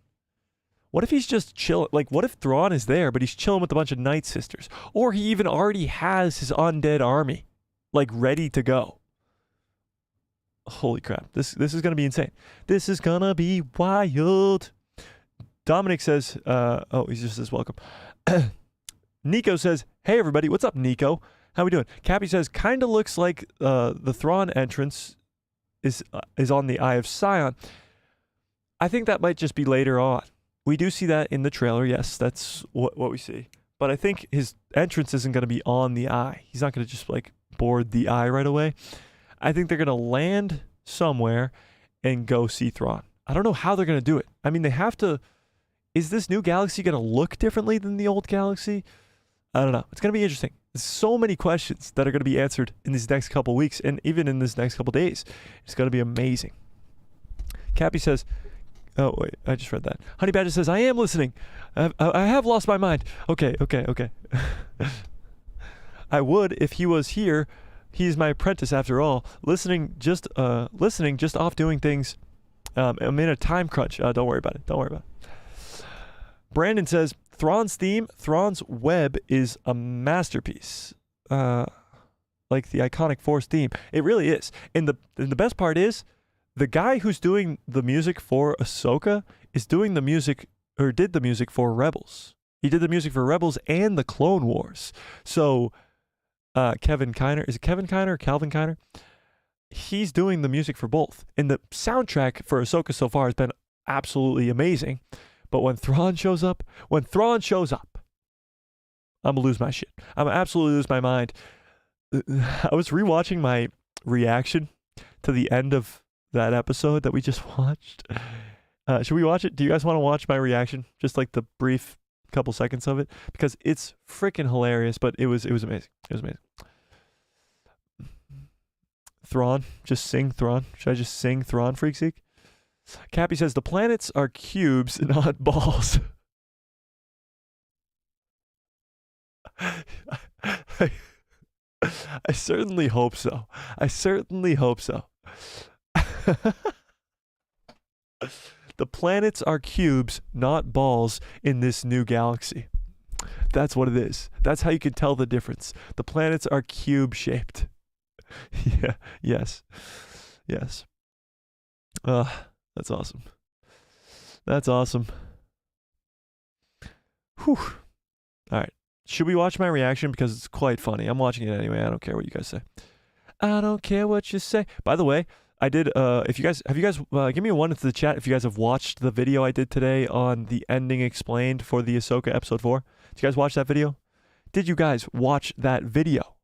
What if he's just chilling? Like, what if Thrawn is there, but he's chilling with a bunch of Night Sisters? Or he even already has his undead army, like, ready to go. Holy crap. This is going to be insane. This is going to be wild. Dominic says, he just says, welcome. Nico says, hey, everybody. What's up, Nico? How we doing? Cappy says, kind of looks like the Thrawn entrance is on the Eye of Sion. I think that might just be later on. We do see that in the trailer. Yes, that's what we see. But I think his entrance isn't going to be on the eye. He's not going to just like board the eye right away. I think they're going to land somewhere and go see Thrawn. I don't know how they're going to do it. I mean, they have to. Is this new galaxy going to look differently than the old galaxy? I don't know. It's going to be interesting. There's so many questions that are going to be answered in these next couple weeks and even in this next couple days. It's going to be amazing. Cappy says, oh, wait, I just read that. Honey Badger says, I am listening. I have lost my mind. Okay. I would if he was here. He's my apprentice after all. Listening, just off doing things. I'm in a time crunch. Don't worry about it. Brandon says, Thrawn's theme, Thrawn's web is a masterpiece. Like the iconic Force theme. It really is. And the best part is, the guy who's doing the music for Ahsoka is doing the music, or did the music for Rebels. He did the music for Rebels and the Clone Wars. So, Kevin Kiner, is it Kevin Kiner or Calvin Kiner? He's doing the music for both. And the soundtrack for Ahsoka so far has been absolutely amazing. But when Thrawn shows up, I'm going to lose my shit. I'm going to absolutely lose my mind. I was rewatching my reaction to the end of that episode that we just watched. Should we watch it? Do you guys want to watch my reaction? Just like the brief couple seconds of it, because it's freaking hilarious. But it was amazing. It was amazing. Thrawn, just sing Thrawn. Should I just sing Thrawn, Freakseek? Cappy says the planets are cubes, not balls. I certainly hope so. I certainly hope so. The planets are cubes, not balls in this new galaxy. That's what it is. That's how you can tell the difference. The planets are cube-shaped. Yeah, yes. Yes. That's awesome. That's awesome. Whew. All right. Should we watch my reaction? Because it's quite funny. I'm watching it anyway. I don't care what you guys say. I don't care what you say. By the way, I did, if you guys, have you guys, give me a 1 into the chat if you guys have watched the video I did today on the ending explained for the Ahsoka episode 4. Did you guys watch that video? Did you guys watch that video?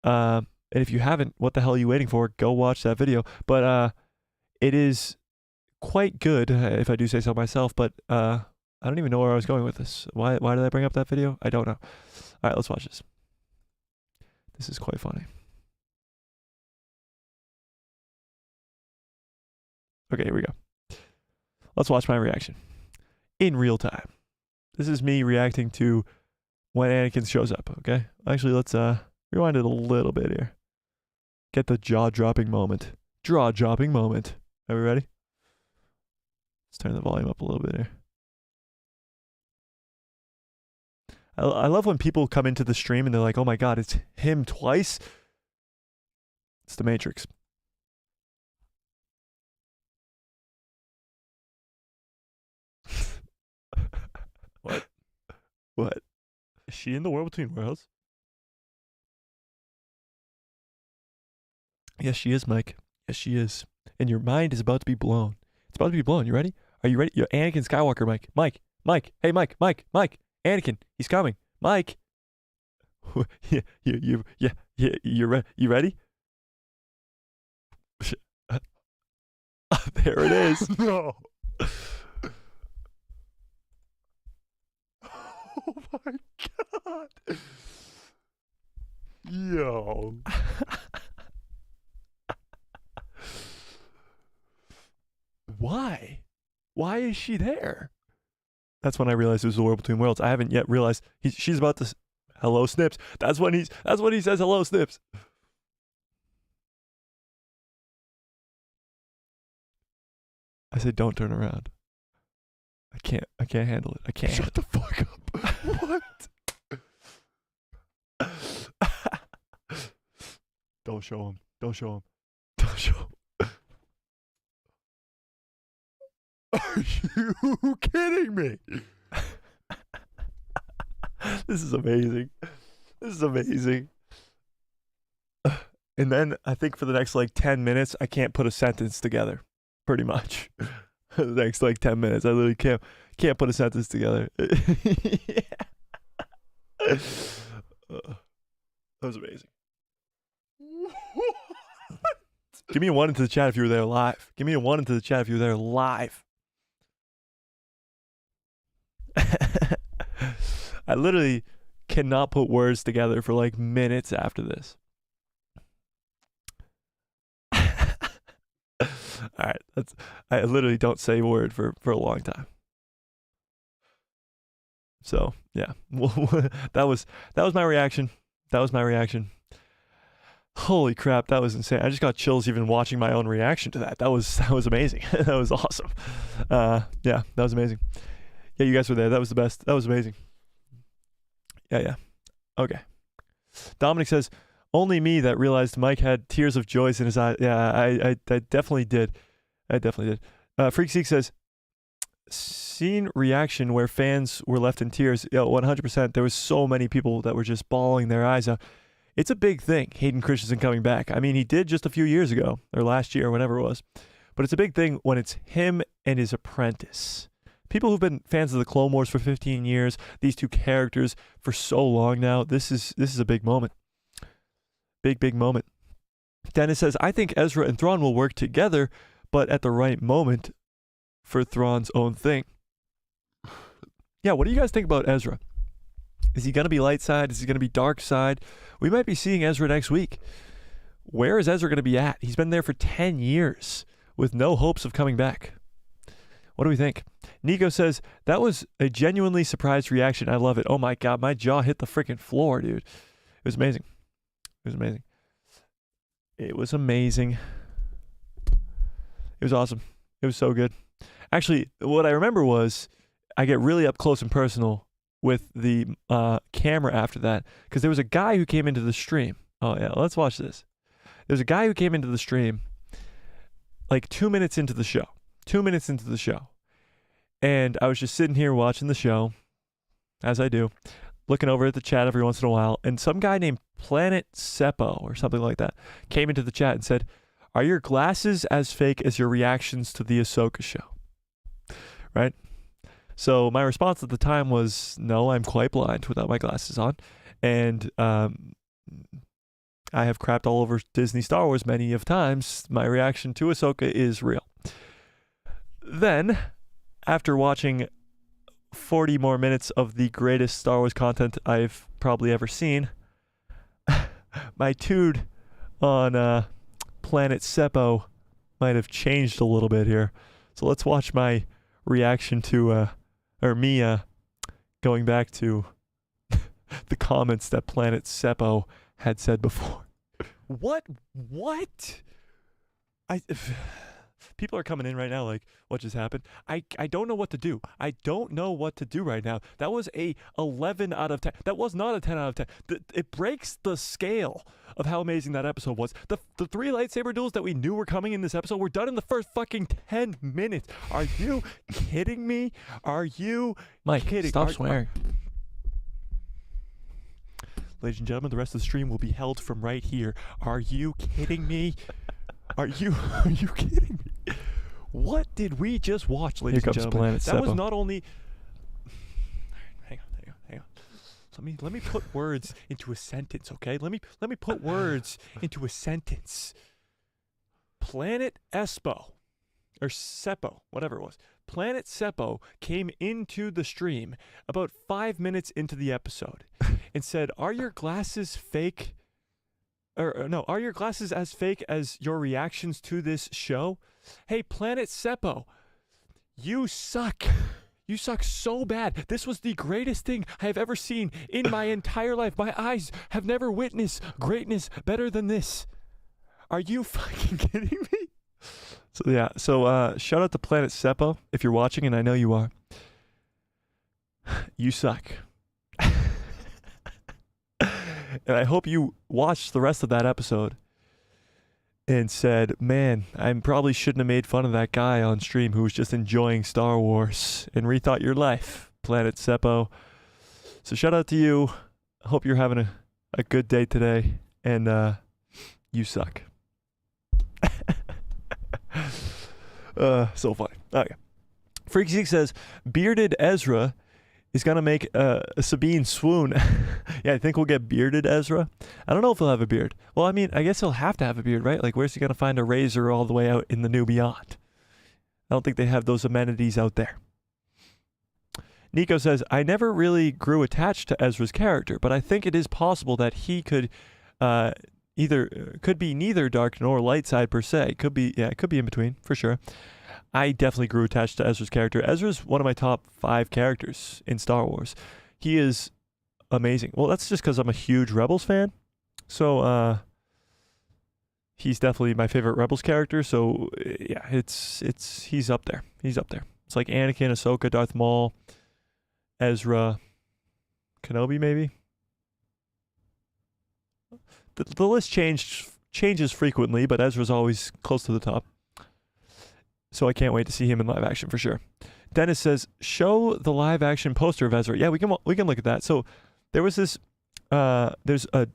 And if you haven't, what the hell are you waiting for? Go watch that video. But, it is quite good, if I do say so myself, but, I don't even know where I was going with this. Why did I bring up that video? I don't know. All right, let's watch this. This is quite funny. Okay, here we go. Let's watch my reaction in real time. This is me reacting to when Anakin shows up, okay? Actually, let's rewind it a little bit here. Get the jaw-dropping moment. Jaw-dropping moment. Are we ready? Let's turn the volume up a little bit here. I love when people come into the stream and they're like, oh my god, it's him twice? It's the Matrix. What? What? Is she in the world between worlds? Yes, she is, Mike. Yes, she is. And your mind is about to be blown. It's about to be blown. You ready? Are you ready? You're Anakin Skywalker, Mike. Mike. Hey, Mike. Anakin, he's coming. Mike. You ready? There it is. No. Oh my god. Yo. Why? Why is she there? That's when I realized it was the world between worlds. I haven't yet realized she's about to hello Snips. That's when he says hello Snips. I said don't turn around. I can't handle it. I can't. Shut the fuck up. What? Don't show him. Don't show him. Don't show him. Are you kidding me? This is amazing. This is amazing. And then I think for the next like 10 minutes, I can't put a sentence together. Pretty much. The next like 10 minutes, I literally can't put a sentence together. That was amazing. Give me a 1 into the chat if you were there live. Give me a 1 into the chat if you were there live. I literally cannot put words together for like minutes after this. All right, I literally don't say a word for a long time. So yeah, that was my reaction. That was my reaction. Holy crap, that was insane. I just got chills even watching my own reaction to that. That was amazing. That was awesome. Yeah, that was amazing. Yeah, you guys were there. That was the best. That was amazing. Yeah. Okay. Dominic says, only me that realized Mike had tears of joy in his eyes. Yeah, I definitely did. I definitely did. Freakseek says, scene reaction where fans were left in tears. Yeah, 100%. There was so many people that were just bawling their eyes out. It's a big thing, Hayden Christensen coming back. I mean, he did just a few years ago, or last year, whenever it was. But it's a big thing when it's him and his apprentice. People who've been fans of the Clone Wars for 15 years, these two characters for so long now, this is a big moment. Big moment. Dennis says, I think Ezra and Thrawn will work together, but at the right moment for Thrawn's own thing. Yeah, what do you guys think about Ezra? Is he going to be light side? Is he going to be dark side? We might be seeing Ezra next week. Where is Ezra going to be at? He's been there for 10 years with no hopes of coming back. What do we think? Nico says, that was a genuinely surprised reaction. I love it. Oh my God, my jaw hit the freaking floor, dude. It was amazing. It was amazing. It was amazing. It was awesome. It was so good. Actually, what I remember was I get really up close and personal with the camera after that, because there was a guy who came into the stream. Oh yeah, let's watch this. There's a guy who came into the stream like 2 minutes into the show. 2 minutes into the show. And I was just sitting here watching the show, as I do, looking over at the chat every once in a while, and some guy named Planet Seppo or something like that came into the chat and said, are your glasses as fake as your reactions to the Ahsoka show? Right? So my response at the time was, no, I'm quite blind without my glasses on. And I have crapped all over Disney Star Wars many of times. My reaction to Ahsoka is real. Then, after watching 40 more minutes of the greatest Star Wars content I've probably ever seen, my tude on Planet Seppo might have changed a little bit here. So let's watch my reaction to, going back to the comments that Planet Seppo had said before. What? People are coming in right now like, what just happened? I don't know what to do. I don't know what to do right now. That was a 11 out of 10. That was not a 10 out of 10. It breaks the scale of how amazing that episode was. The 3 lightsaber duels that we knew were coming in this episode were done in the first fucking 10 minutes. Are you kidding me? Are you kidding? Stop swearing. Ladies and gentlemen, the rest of the stream will be held from right here. Are you kidding me? Are you kidding me? What did we just watch, ladies and gentlemen? Planet That was Seppo. not only... Hang on. Let me put words into a sentence, okay? Let me put words into a sentence. Planet Espo, or Seppo, whatever it was. Planet Seppo came into the stream about 5 minutes into the episode and said, are your glasses fake? Or no, are your glasses as fake as your reactions to this show? Hey, Planet Seppo, you suck. You suck so bad. This was the greatest thing I have ever seen in my entire life. My eyes have never witnessed greatness better than this. Are you fucking kidding me? So yeah, shout out to Planet Seppo if you're watching, and I know you are. You suck. And I hope you watched the rest of that episode and said, man, I probably shouldn't have made fun of that guy on stream who was just enjoying Star Wars, and rethought your life, Planet Seppo. So shout out to you. I hope you're having a good day today, and you suck. So funny. Okay. Freaky says, bearded Ezra is going to make Sabine swoon. Yeah, I think we'll get bearded Ezra. I don't know if he'll have a beard. Well, I mean, I guess he'll have to have a beard, right? Like, where's he going to find a razor all the way out in the new beyond? I don't think they have those amenities out there. Nico says, I never really grew attached to Ezra's character, but I think it is possible that he could could be neither dark nor light side per se. Could be in between, for sure. I definitely grew attached to Ezra's character. Ezra's one of my top 5 characters in Star Wars. He is amazing. Well, that's just because I'm a huge Rebels fan. So, he's definitely my favorite Rebels character. So, yeah, he's up there. He's up there. It's like Anakin, Ahsoka, Darth Maul, Ezra, Kenobi, maybe. The list changes frequently, but Ezra's always close to the top. So I can't wait to see him in live action for sure. Dennis says, show the live action poster of Ezra. Yeah, we can look at that. So there was this there's a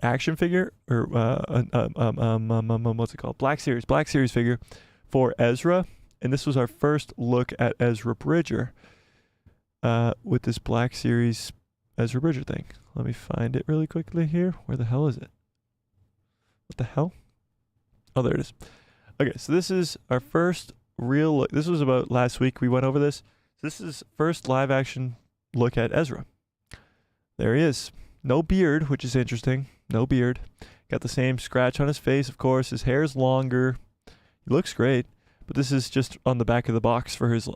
action figure, or what's it called? Black Series figure for Ezra, and this was our first look at Ezra Bridger with this Black Series Ezra Bridger thing. Let me find it really quickly here. Where the hell is it? What the hell? Oh, there it is. Okay, so this is our first real look. This was about last week. We went over this. So this is first live action look at Ezra. There he is. No beard, which is interesting. No beard. Got the same scratch on his face, of course. His hair is longer. He looks great. But this is just on the back of the box for his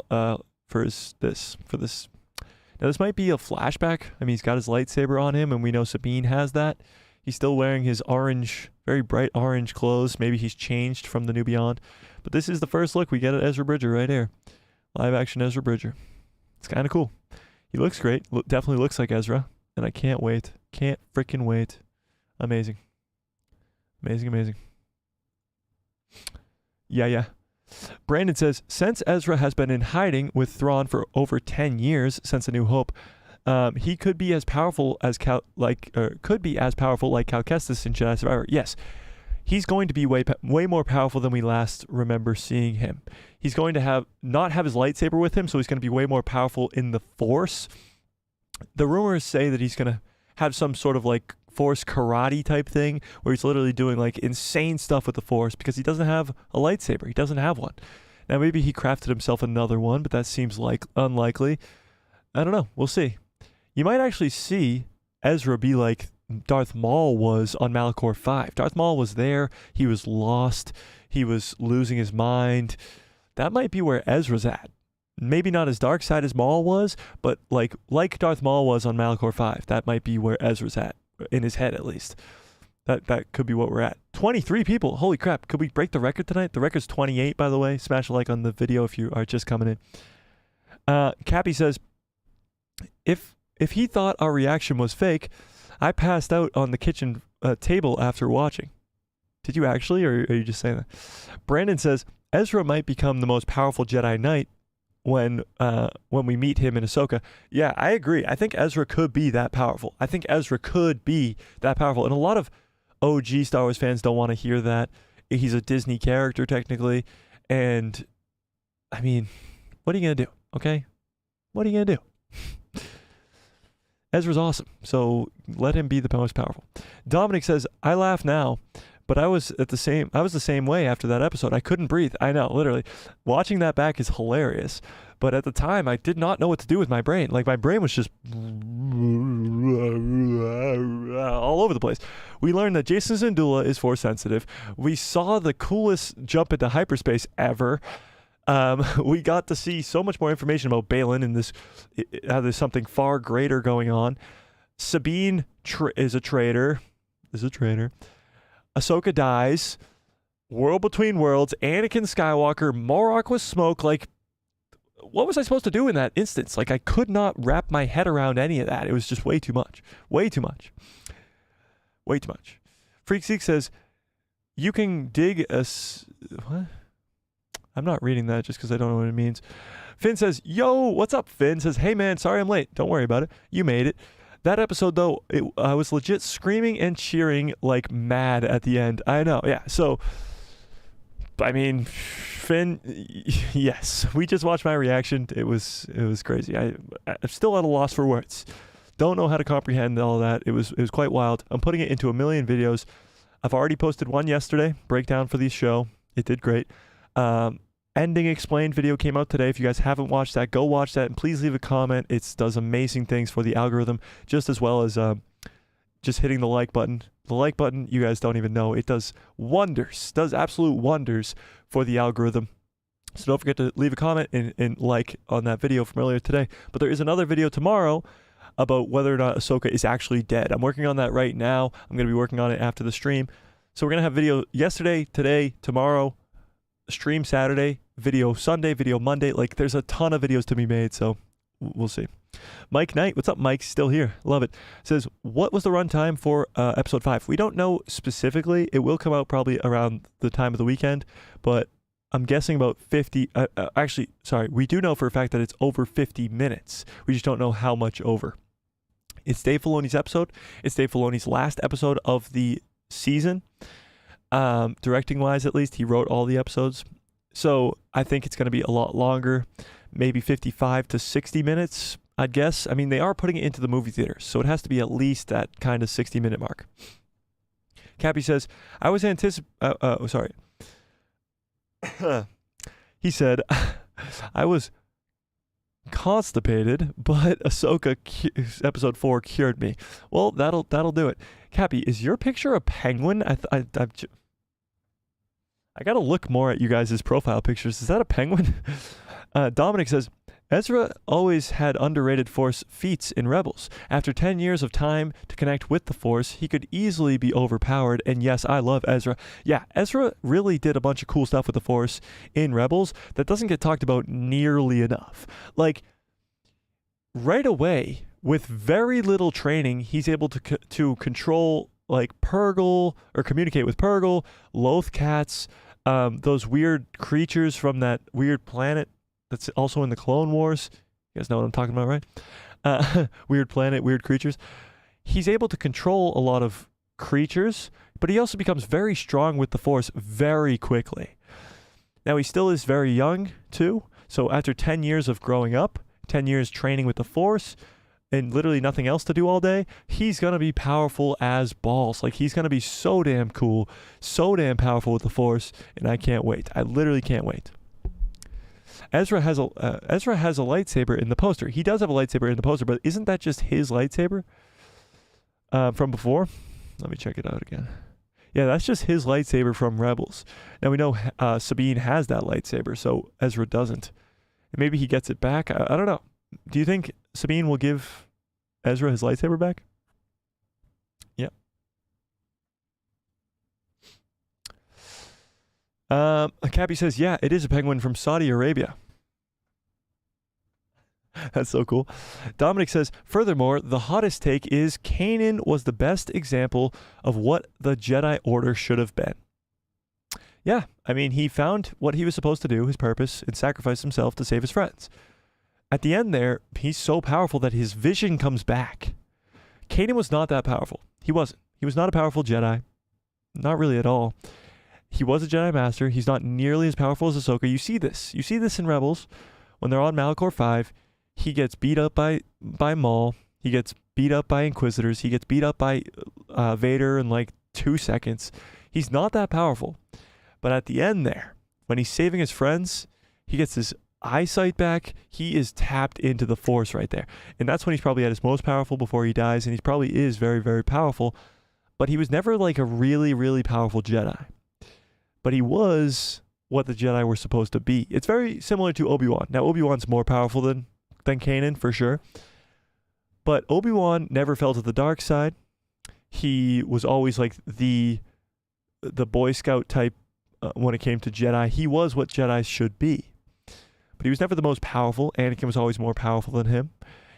this. Now this might be a flashback. I mean, he's got his lightsaber on him, and we know Sabine has that. He's still wearing his orange, very bright orange clothes. Maybe he's changed from the New Beyond. But this is the first look we get at Ezra Bridger right here. Live action Ezra Bridger. It's kind of cool. He looks great. Definitely looks like Ezra. And I can't wait. Can't freaking wait. Amazing. Amazing. Yeah. Brandon says, since Ezra has been in hiding with Thrawn for over 10 years since A New Hope, he could be as powerful as Cal Kestis in Jedi Survivor. Yes, he's going to be way more powerful than we last remember seeing him. He's going to not have his lightsaber with him, so he's going to be way more powerful in the Force. The rumors say that he's going to have some sort of like Force karate type thing where he's literally doing like insane stuff with the Force because he doesn't have a lightsaber. He doesn't have one. Now maybe he crafted himself another one, but that seems like unlikely. I don't know. We'll see. You might actually see Ezra be like Darth Maul was on Malachor 5. Darth Maul was there. He was lost. He was losing his mind. That might be where Ezra's at. Maybe not as dark side as Maul was, but like Darth Maul was on Malachor 5. That might be where Ezra's at, in his head at least. That could be what we're at. 23 people. Holy crap. Could we break the record tonight? The record's 28, by the way. Smash a like on the video if you are just coming in. Cappy says, if he thought our reaction was fake, I passed out on the kitchen table after watching. Did you actually, or are you just saying that? Brandon says, Ezra might become the most powerful Jedi Knight when we meet him in Ahsoka. Yeah, I agree. I think Ezra could be that powerful. And a lot of OG Star Wars fans don't want to hear that. He's a Disney character, technically. And, I mean, what are you going to do? Okay? What are you going to do? Ezra's awesome, so let him be the most powerful. Dominic says, I laugh now, but I was the same way after that episode. I couldn't breathe. I know, literally. Watching that back is hilarious. But at the time, I did not know what to do with my brain. Like, my brain was just all over the place. We learned that Jason Zandula is Force sensitive. We saw the coolest jump into hyperspace ever. We got to see so much more information about Baylan and how there's something far greater going on. Sabine is a traitor. Ahsoka dies. World Between Worlds. Anakin Skywalker. Marrok with smoke. Like, what was I supposed to do in that instance? Like, I could not wrap my head around any of that. It was just way too much. Freak Seek says, you can dig what? I'm not reading that just because I don't know what it means. Finn says, yo, what's up, Finn? Says, hey, man, sorry I'm late. Don't worry about it. You made it. That episode, though, I was legit screaming and cheering like mad at the end. I know, yeah. So, I mean, Finn, yes. We just watched my reaction. It was crazy. I'm still at a loss for words. Don't know how to comprehend all that. It was quite wild. I'm putting it into a million videos. I've already posted one yesterday, breakdown for the show. It did great. Ending Explained video came out today. If you guys haven't watched that, go watch that and please leave a comment. It does amazing things for the algorithm, just as well as just hitting the like button. The like button, you guys don't even know. It does wonders, does absolute wonders for the algorithm. So don't forget to leave a comment and like on that video from earlier today. But there is another video tomorrow about whether or not Ahsoka is actually dead. I'm working on that right now. I'm going to be working on it after the stream. So we're going to have video yesterday, today, tomorrow, stream Saturday, video Sunday, video Monday. Like, there's a ton of videos to be made, so we'll see. Mike Knight, what's up, Mike? Still here. Love it. Says, what was the runtime for episode 5? We don't know specifically. It will come out probably around the time of the weekend, but I'm guessing about 50. Actually, sorry. We do know for a fact that it's over 50 minutes. We just don't know how much over. It's Dave Filoni's episode. It's Dave Filoni's last episode of the season. Directing wise, at least, he wrote all the episodes. So I think it's going to be a lot longer, maybe 55 to 60 minutes, I'd guess. I mean, they are putting it into the movie theaters, so it has to be at least that kind of 60-minute mark. Cappy says, I was He said, I was constipated, but Ahsoka episode 4 cured me. Well, that'll do it. Cappy, is your picture a penguin? I gotta look more at you guys' profile pictures. Is that a penguin? Dominic says, Ezra always had underrated Force feats in Rebels. After 10 years of time to connect with the Force, he could easily be overpowered. And yes, I love Ezra. Yeah, Ezra really did a bunch of cool stuff with the Force in Rebels that doesn't get talked about nearly enough. Like, right away, with very little training, he's able to control, like, Purrgil, or communicate with Purrgil, Loth cats, those weird creatures from that weird planet that's also in the Clone Wars. You guys know what I'm talking about, right? Weird planet, weird creatures. He's able to control a lot of creatures, but he also becomes very strong with the Force very quickly. Now, he still is very young, too. So after 10 years of growing up, 10 years training with the Force, and literally nothing else to do all day, he's going to be powerful as balls. Like, he's going to be so damn cool, so damn powerful with the Force, and I can't wait. I literally can't wait. Ezra has a lightsaber in the poster. He does have a lightsaber in the poster, but isn't that just his lightsaber from before? Let me check it out again. Yeah, that's just his lightsaber from Rebels. Now we know Sabine has that lightsaber, so Ezra doesn't. And maybe he gets it back. I don't know. Do you think Sabine will give Ezra his lightsaber back? Yeah. Cappy says, yeah, it is a penguin from Saudi Arabia. That's so cool. Dominic says, furthermore, the hottest take is Kanan was the best example of what the Jedi Order should have been. Yeah, I mean, he found what he was supposed to do, his purpose, and sacrificed himself to save his friends. At the end there, he's so powerful that his vision comes back. Kanan was not that powerful. He wasn't. He was not a powerful Jedi. Not really at all. He was a Jedi Master. He's not nearly as powerful as Ahsoka. You see this. You see this in Rebels. When they're on Malachor 5, he gets beat up by Maul. He gets beat up by Inquisitors. He gets beat up by Vader in like 2 seconds. He's not that powerful. But at the end there, when he's saving his friends, he gets his eyesight back. He is tapped into the Force right there. And that's when he's probably at his most powerful before he dies. And he probably is very, very powerful. But he was never like a really, really powerful Jedi. But he was what the Jedi were supposed to be. It's very similar to Obi-Wan. Now, Obi-Wan's more powerful than Kanan, for sure. But Obi-Wan never fell to the dark side. He was always like the Boy Scout type when it came to Jedi. He was what Jedi should be. But he was never the most powerful. Anakin was always more powerful than him.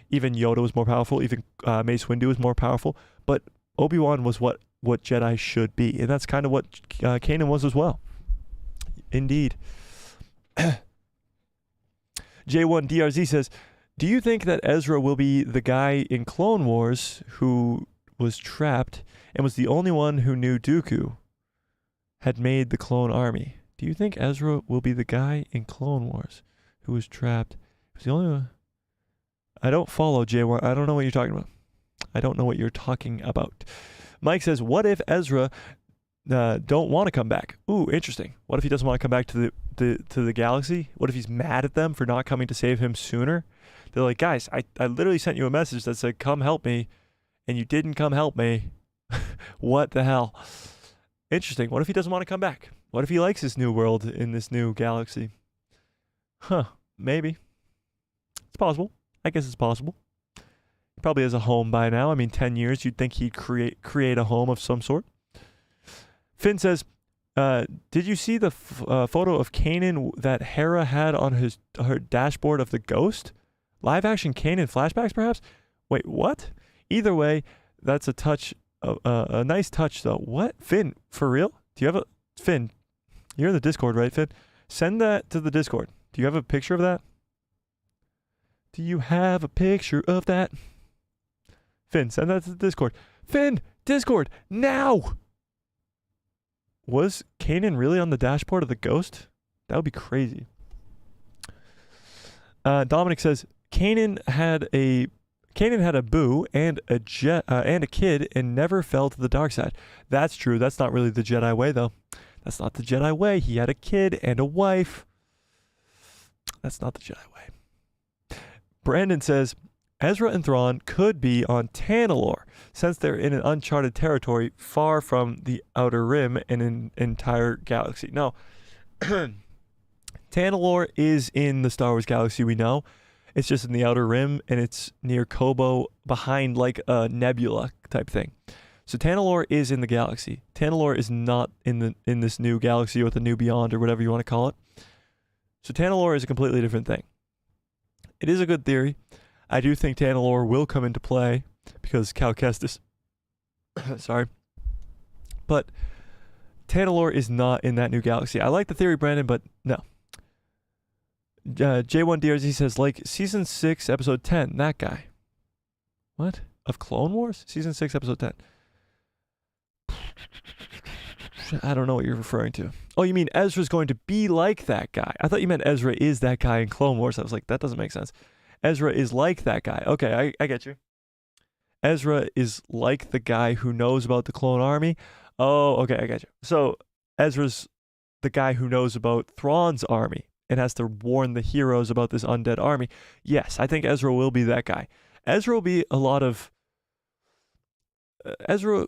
Even Yoda was more powerful. Even Mace Windu was more powerful. But Obi-Wan was what Jedi should be. And that's kind of what Kanan was as well. Indeed. J1DRZ says, do you think that Ezra will be the guy in Clone Wars who was trapped and was the only one who knew Dooku had made the clone army? Do you think Ezra will be the guy in Clone Wars who was trapped? He was the only one. I don't follow J1. I don't know what you're talking about. I don't know what you're talking about. Mike says, what if Ezra don't want to come back? Ooh, interesting. What if he doesn't want to come back to the galaxy? What if he's mad at them for not coming to save him sooner? They're like, guys, I literally sent you a message that said, come help me, and you didn't come help me. What the hell? Interesting. What if he doesn't want to come back? What if he likes this new world in this new galaxy? Huh, maybe. It's possible. I guess it's possible. He probably has a home by now. I mean, 10 years, you'd think he'd create a home of some sort. Finn says, did you see the photo of Kanan that Hera had on her dashboard of the Ghost? Live action Kanan flashbacks, perhaps? Wait, what? Either way, that's a nice touch, though. What? Finn, for real? Do you have Finn, you're in the Discord, right, Finn? Send that to the Discord. Do you have a picture of that? Do you have a picture of that? Finn, send that to the Discord. Finn, Discord, now! Was Kanan really on the dashboard of the Ghost? That would be crazy. Dominic says, Kanan had a boo and a kid and never fell to the dark side. That's true. That's not really the Jedi way, though. That's not the Jedi way. He had a kid and a wife. That's not the Jedi way. Brandon says, Ezra and Thrawn could be on Tanalorr, since they're in an uncharted territory far from the Outer Rim and an entire galaxy. No, Tanalorr is in the Star Wars galaxy, we know. It's just in the Outer Rim, and it's near Kobo, behind like a nebula type thing. So Tanalorr is in the galaxy. Tanalorr is not in this new galaxy or the new beyond or whatever you want to call it. So Tanalorr is a completely different thing. It is a good theory. I do think Tanalorr will come into play because Cal Kestis. Sorry. But Tanalorr is not in that new galaxy. I like the theory, Brandon, but no. J1DRZ says, like Season 6, Episode 10. That guy. What? Of Clone Wars? Season 6, Episode 10. I don't know what you're referring to. Oh, you mean Ezra's going to be like that guy? I thought you meant Ezra is that guy in Clone Wars. I was like, that doesn't make sense. Ezra is like that guy. Okay, I get you. Ezra is like the guy who knows about the clone army. Oh, okay, I get you. So Ezra's the guy who knows about Thrawn's army and has to warn the heroes about this undead army. Yes, I think Ezra will be that guy. Ezra will be a lot of... Ezra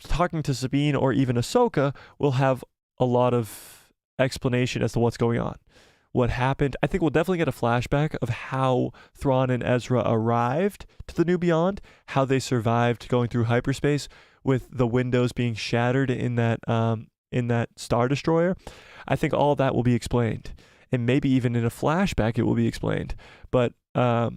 talking to Sabine or even Ahsoka will have a lot of explanation as to what's going on. What happened. I think we'll definitely get a flashback of how Thrawn and Ezra arrived to the New Beyond, how they survived going through hyperspace with the windows being shattered in that Star Destroyer. I think all that will be explained. And maybe even in a flashback it will be explained. But I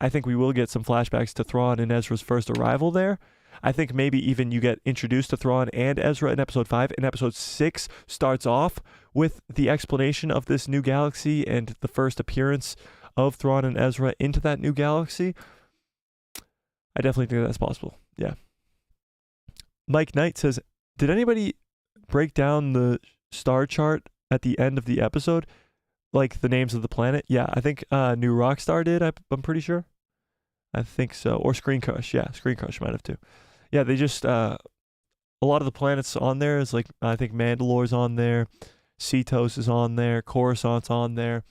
think we will get some flashbacks to Thrawn and Ezra's first arrival there. I think maybe even you get introduced to Thrawn and Ezra in Episode 5, and Episode 6 starts off with the explanation of this new galaxy and the first appearance of Thrawn and Ezra into that new galaxy. I definitely think that's possible. Yeah. Mike Knight says, did anybody break down the star chart at the end of the episode? Like the names of the planet? Yeah, I think New Rockstar did, I'm pretty sure. I think so. Or Screen Crush. Yeah, Screen Crush might have too. Yeah, they just, a lot of the planets on there is like, I think Mandalore's on there, Cetos is on there, Coruscant's on there,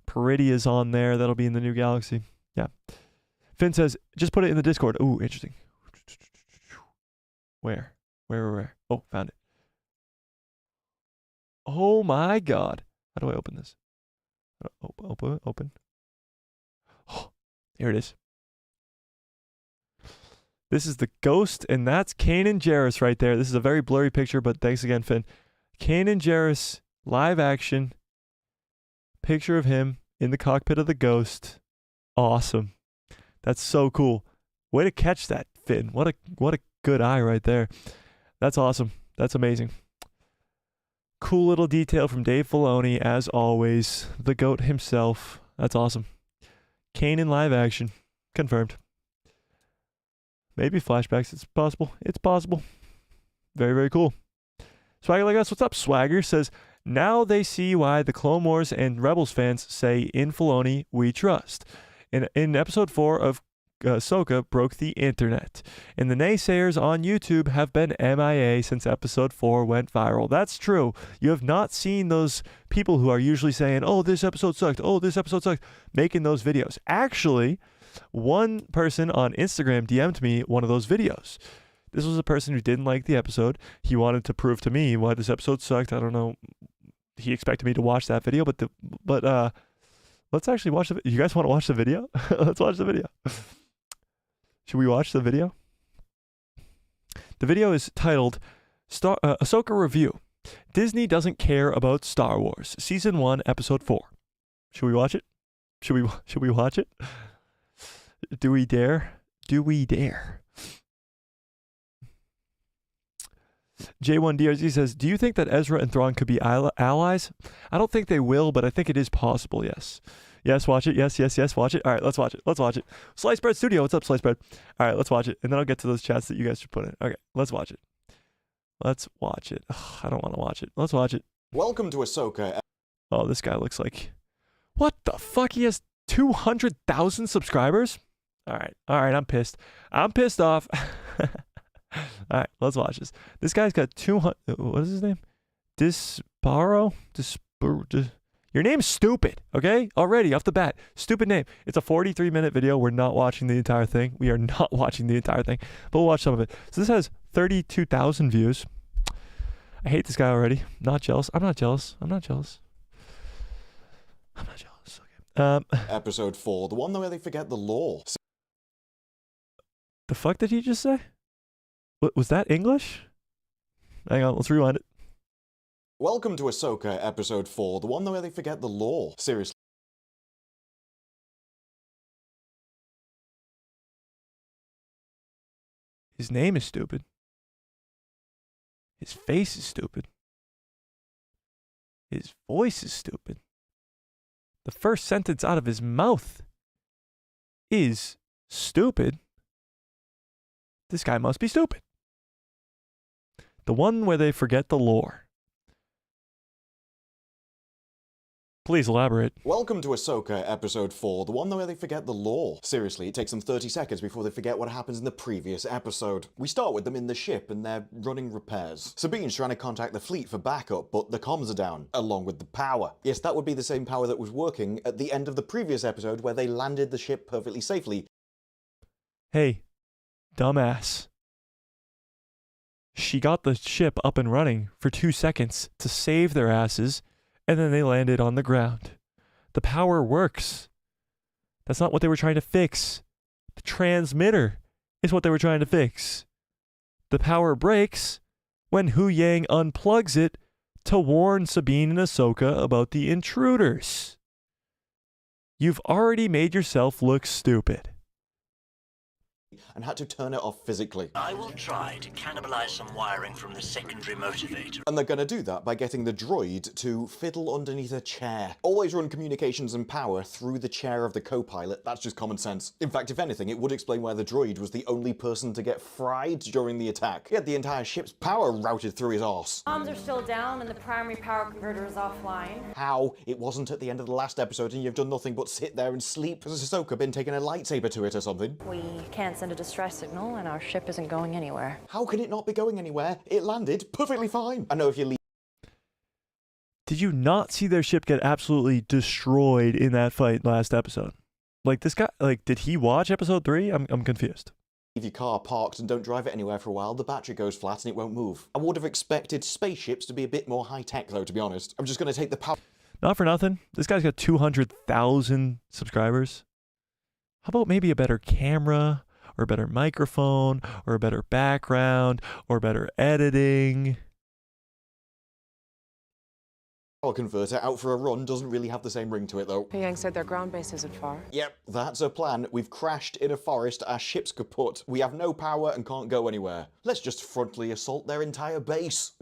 Peridia's on there. That'll be in the new galaxy. Yeah. Finn says, just put it in the Discord. Ooh, interesting. Where? Oh, found it. Oh my God. How do I open this? Open. Oh, here it is. This is the Ghost, and that's Kanan Jarrus right there. This is a very blurry picture, but thanks again, Finn. Kanan Jarrus, live action. Picture of him in the cockpit of the Ghost. Awesome. That's so cool. Way to catch that, Finn. What a good eye right there. That's awesome. That's amazing. Cool little detail from Dave Filoni, as always. The GOAT himself. That's awesome. Kanan live action. Confirmed. Maybe flashbacks. It's possible. It's possible. Very, very cool. Swagger like us. What's up? Swagger says, now they see why the Clone Wars and Rebels fans say in Filoni we trust. In episode 4 of Ahsoka broke the internet. And the naysayers on YouTube have been MIA since episode 4 went viral. That's true. You have not seen those people who are usually saying, oh, this episode sucked. Oh, this episode sucked. Making those videos. Actually, one person on Instagram DM'd me one of those videos. This was a person who didn't like the episode. He wanted to prove to me why this episode sucked. I don't know. He expected me to watch that video, but let's actually watch the. You guys want to watch the video? Let's watch the video. Should we watch the video? The video is titled Ahsoka Review. Disney doesn't care about Star Wars. Season 1, Episode 4. Should we watch it? Should we watch it? Do we dare? Do we dare? J1DRZ says, do you think that Ezra and Thrawn could be allies? I don't think they will, but I think it is possible, yes. Yes, watch it. Yes, watch it. All right, let's watch it. Slice Bread Studio, what's up, Slice Bread? All right, let's watch it. And then I'll get to those chats that you guys should put in. Okay, let's watch it. Ugh, I don't want to watch it. Let's watch it. Welcome to Ahsoka. Oh, this guy looks like... What the fuck? He has 200,000 subscribers? All right, I'm pissed. I'm pissed off. All right, let's watch this. This guy's got 200. What is his name? Disparo? Your name's stupid, okay? Already, off the bat. Stupid name. It's a 43-minute video. We're not watching the entire thing. We are not watching the entire thing, but we'll watch some of it. So this has 32,000 views. I hate this guy already. Not jealous. I'm not jealous. I'm not jealous. I'm not jealous. Okay. Episode 4, the one where they forget the law. The fuck did he just say? Was that English? Hang on, let's rewind it. Welcome to Ahsoka, episode 4, the one where they forget the law. Seriously. His name is stupid. His face is stupid. His voice is stupid. The first sentence out of his mouth is stupid. This guy must be stupid. The one where they forget the lore. Please elaborate. Welcome to Ahsoka, episode 4, the one where they forget the law. Seriously, it takes them 30 seconds before they forget what happens in the previous episode. We start with them in the ship and they're running repairs. Sabine's trying to contact the fleet for backup, but the comms are down, along with the power. Yes, that would be the same power that was working at the end of the previous episode where they landed the ship perfectly safely. Hey, dumbass. She got the ship up and running for 2 seconds to save their asses, and then they landed on the ground. The power works. That's not what they were trying to fix. The transmitter is what they were trying to fix. The power breaks when Hu Yang unplugs it to warn Sabine and Ahsoka about the intruders. You've already made yourself look stupid. And had to turn it off physically. I will try to cannibalize some wiring from the secondary motivator. And they're gonna do that by getting the droid to fiddle underneath a chair. Always run communications and power through the chair of the co-pilot. That's just common sense. In fact, if anything, it would explain why the droid was the only person to get fried during the attack. He had the entire ship's power routed through his arse. Comms are still down and the primary power converter is offline. How? It wasn't at the end of the last episode and you've done nothing but sit there and sleep. Has Ahsoka been taking a lightsaber to it or something? We can't send a distress signal and our ship isn't going anywhere. How can it not be going anywhere? It landed perfectly fine. I know if you leave. Did you not see their ship get absolutely destroyed in that fight last episode? Like, this guy, like, did he watch episode 3? I'm confused. Leave your car parked and don't drive it anywhere for a while, the battery goes flat and it won't move. I would have expected spaceships to be a bit more high-tech though, to be honest. I'm just going to take the power. Not for nothing. This guy's got 200,000 subscribers. How about maybe a better camera, or a better microphone, or a better background, or better editing? Power converter out for a run doesn't really have the same ring to it though. Yang said their ground base isn't far. Yep, that's a plan. We've crashed in a forest, our ship's kaput. We have no power and can't go anywhere. Let's just frontally assault their entire base.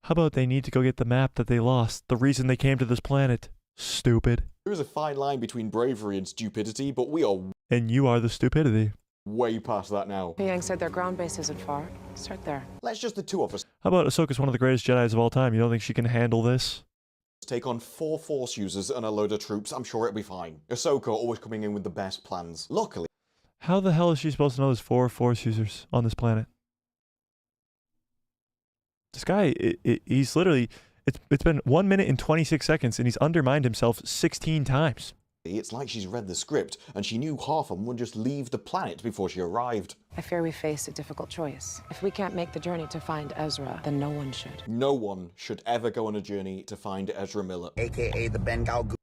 How about they need to go get the map that they lost? The reason they came to this planet. Stupid. There is a fine line between bravery and stupidity, but we are And you are the stupidity. way past that now. Yang said their ground base isn't far. Start there. Let's just the two of us How about Ahsoka's one of the greatest Jedis of all time? You don't think she can handle this? take on 4 Force users and a load of troops. I'm sure it'll be fine. Ahsoka always coming in with the best plans. Luckily, How the hell is she supposed to know there's 4 Force users on this planet? This guy, he's literally... It's been 1 minute and 26 seconds, and he's undermined himself 16 times. it's like she's read the script and she knew half of them would just leave the planet before she arrived. I fear we face a difficult choice. If we can't make the journey to find Ezra, then no one should. No one should ever go on a journey to find Ezra Miller. AKA the Bengal Goose.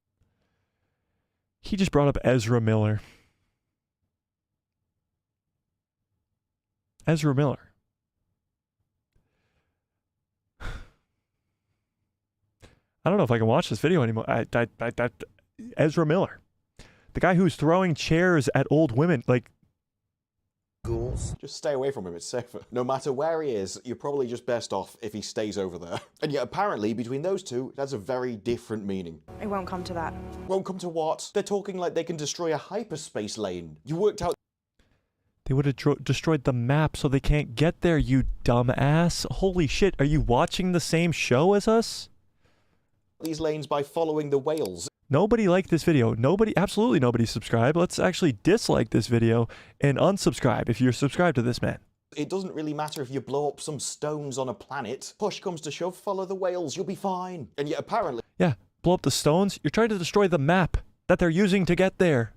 He just brought up Ezra Miller. Ezra Miller. I don't know if I can watch this video anymore. Ezra Miller. The guy who's throwing chairs at old women. Like, Ghouls. Just stay away from him, it's safer. No matter where he is, you're probably just best off if he stays over there. And yet apparently, between those two, that's a very different meaning. It won't come to that. Won't come to what? They're talking like they can destroy a hyperspace lane. You worked out they would have destroyed the map so they can't get there, you dumbass. Holy shit, are you watching the same show as us? these lanes by following the whales. Nobody liked this video. Absolutely nobody subscribe. Let's actually dislike this video and unsubscribe if you're subscribed to this man. It doesn't really matter if you blow up some stones on a planet. Push comes to shove, follow the whales, you'll be fine. And yet apparently... Yeah, blow up the stones? You're trying to destroy the map that they're using to get there.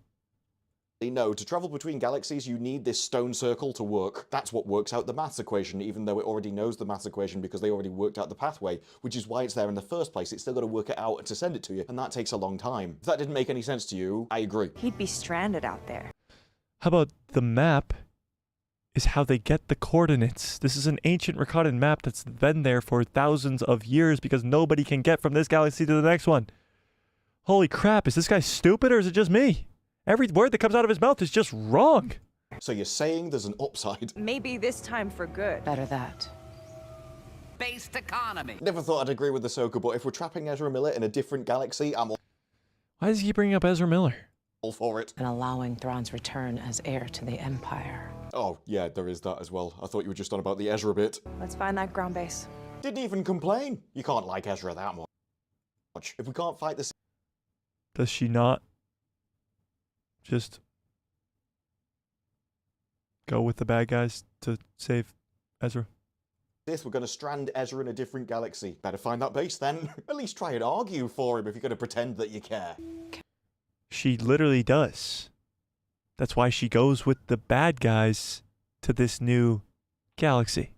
No, to travel between galaxies, you need this stone circle to work. That's what works out the maths equation, even though it already knows the maths equation because they already worked out the pathway, which is why it's there in the first place. It's still got to work it out to send it to you, and that takes a long time. If that didn't make any sense to you, I agree. He'd be stranded out there. How about the map is how they get the coordinates? This is an ancient recorded map that's been there for thousands of years because nobody can get from this galaxy to the next one. Holy crap, is this guy stupid or is it just me? Every word that comes out of his mouth is just wrong. So you're saying there's an upside? Maybe this time for good. Better that. Based economy. Never thought I'd agree with Ahsoka, but if we're trapping Ezra Miller in a different galaxy, I'm Why does he keep bringing up Ezra Miller? all for it. And allowing Thrawn's return as heir to the Empire. Oh, yeah, there is that as well. I thought you were just on about the Ezra bit. Let's find that ground base. Didn't even complain. You can't like Ezra that much. If we can't fight this... Does she not just go with the bad guys to save Ezra? We're going to strand Ezra in a different galaxy. Better find that base then. At least try and argue for him if you're going to pretend that you care. She literally does. That's why she goes with the bad guys to this new galaxy.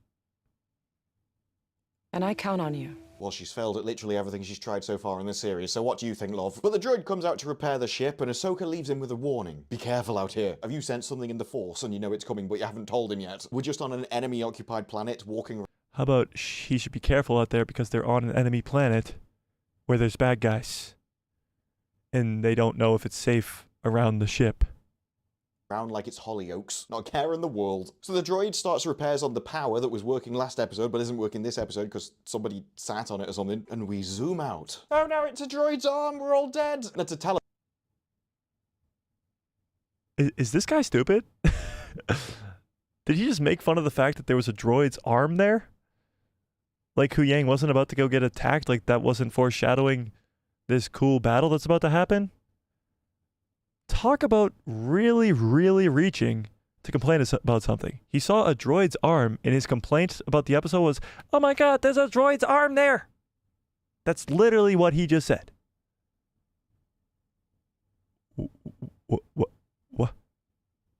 And I count on you. Well, she's failed at literally everything she's tried so far in this series, so what do you think, love? But the droid comes out to repair the ship, and Ahsoka leaves him with a warning. Be careful out here. Have you sensed something in the Force, and you know it's coming, but you haven't told him yet? We're just on an enemy-occupied planet, walking... How about he should be careful out there because they're on an enemy planet where there's bad guys. And they don't know if it's safe around the ship. around like it's Hollyoaks, not a care in the world. So the droid starts repairs on the power that was working last episode but isn't working this episode because somebody sat on it or something, and we zoom out. Oh no, it's a droid's arm, we're all dead! And it's a tele- Is this guy stupid? Did he just make fun of the fact that there was a droid's arm there? Like Hu Yang wasn't about to go get attacked? Like that wasn't foreshadowing this cool battle that's about to happen? Talk about really, really reaching to complain about something. He saw a droid's arm, and his complaint about the episode was, oh my god, there's a droid's arm there! That's literally what he just said.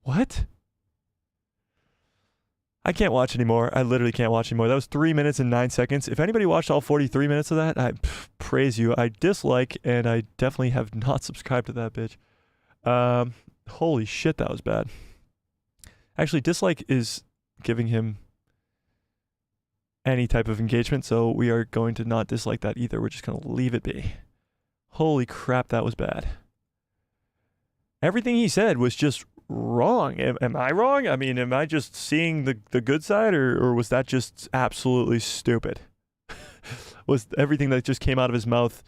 What? I can't watch anymore. I literally can't watch anymore. That was 3 minutes and 9 seconds. If anybody watched all 43 minutes of that, I praise you. I dislike, and I definitely have not subscribed to that bitch. Holy shit, that was bad. Actually, dislike is giving him any type of engagement, so we are going to not dislike that either. We're just going to leave it be. Holy crap, that was bad. Everything he said was just wrong. Am I wrong? I mean, am I just seeing the good side, or was that just absolutely stupid? Was everything that just came out of his mouth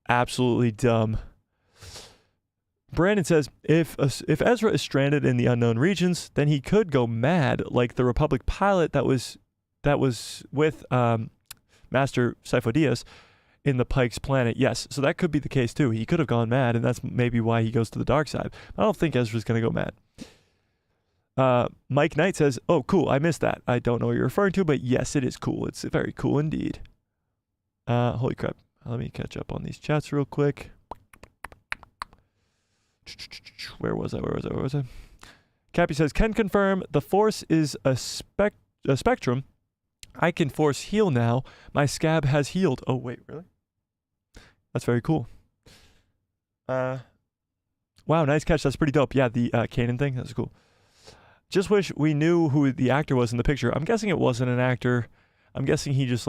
absolutely dumb? Brandon says, if Ezra is stranded in the unknown regions, then he could go mad like the Republic pilot that was with Master Sifo Dyas in the Pike's planet. Yes, so that could be the case too. He could have gone mad, and that's maybe why he goes to the dark side. I don't think Ezra's going to go mad. Mike Knight says, oh, cool, I missed that. I don't know what you're referring to, but yes, it is cool. It's very cool indeed. Holy crap. Let me catch up on these chats real quick. Where was I? Cappy says, can confirm the Force is a spectrum. I can Force heal now. My scab has healed. Oh, wait, really? That's very cool. Wow, nice catch. That's pretty dope. Yeah, the Kanan thing. That's cool. Just wish we knew who the actor was in the picture. I'm guessing it wasn't an actor. I'm guessing he just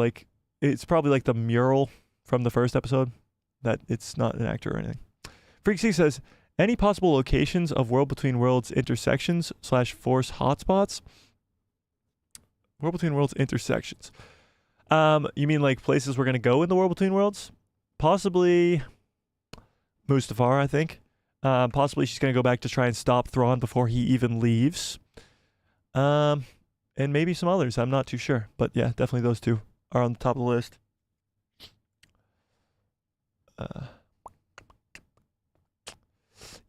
it's probably like the mural from the first episode. That it's not an actor or anything. Freak C says, any possible locations of World Between Worlds intersections / Force hotspots? World Between Worlds intersections. You mean like places we're going to go in the World Between Worlds? Possibly Mustafar, I think. Possibly she's going to go back to try and stop Thrawn before he even leaves. And maybe some others. I'm not too sure. But yeah, definitely those two are on the top of the list.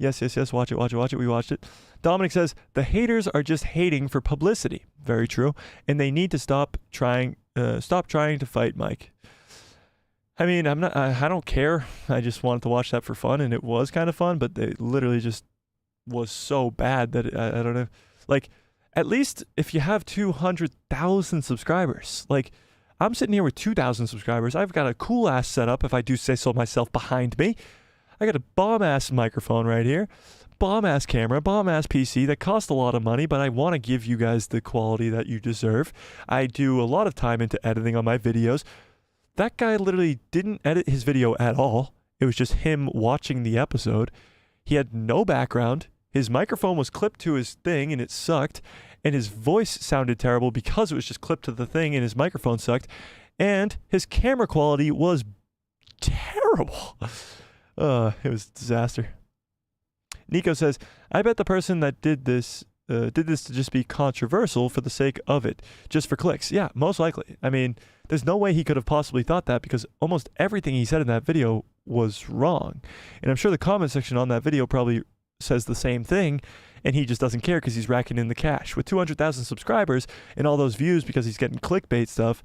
Yes. Watch it. We watched it. Dominic says the haters are just hating for publicity. Very true. And they need to stop trying to fight Mike. I mean, I don't care. I just wanted to watch that for fun, and it was kind of fun, but they literally just was so bad that I don't know. Like, at least if you have 200,000 subscribers, like, I'm sitting here with 2,000 subscribers. I've got a cool ass setup, if I do say so myself, behind me. I got a bomb ass microphone right here, bomb ass camera, bomb ass PC that cost a lot of money, but I want to give you guys the quality that you deserve. I do a lot of time into editing on my videos. That guy literally didn't edit his video at all. It was just him watching the episode. He had no background. His microphone was clipped to his thing and it sucked. And his voice sounded terrible because it was just clipped to the thing and his microphone sucked. And his camera quality was terrible. It was a disaster. Nico says, I bet the person that did this to just be controversial for the sake of it, just for clicks. Yeah, most likely. I mean, there's no way he could have possibly thought that because almost everything he said in that video was wrong. And I'm sure the comment section on that video probably says the same thing, and he just doesn't care because he's racking in the cash. With 200,000 subscribers and all those views because he's getting clickbait stuff,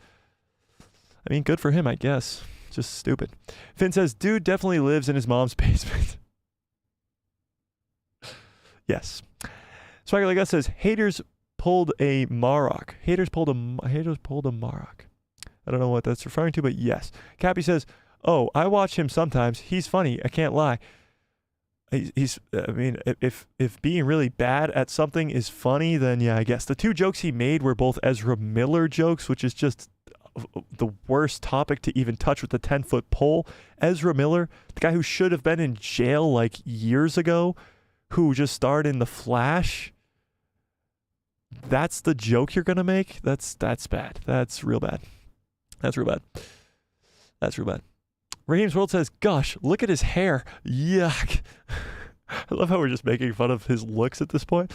I mean, good for him, I guess. Just stupid. Finn says, dude definitely lives in his mom's basement. Yes. Swagger Like Us says, haters pulled a Marrok. Haters pulled a Marrok. I don't know what that's referring to, but yes. Cappy says, oh, I watch him sometimes. He's funny. I can't lie. I mean, if being really bad at something is funny, then yeah, I guess. The two jokes he made were both Ezra Miller jokes, which is just the worst topic to even touch with the 10-foot pole. Ezra Miller, the guy who should have been in jail like years ago, who just starred in The Flash. That's the joke you're going to make? That's bad. That's real bad. That's real bad. That's real bad. Raheem's World says, gosh, look at his hair. Yuck. I love how we're just making fun of his looks at this point.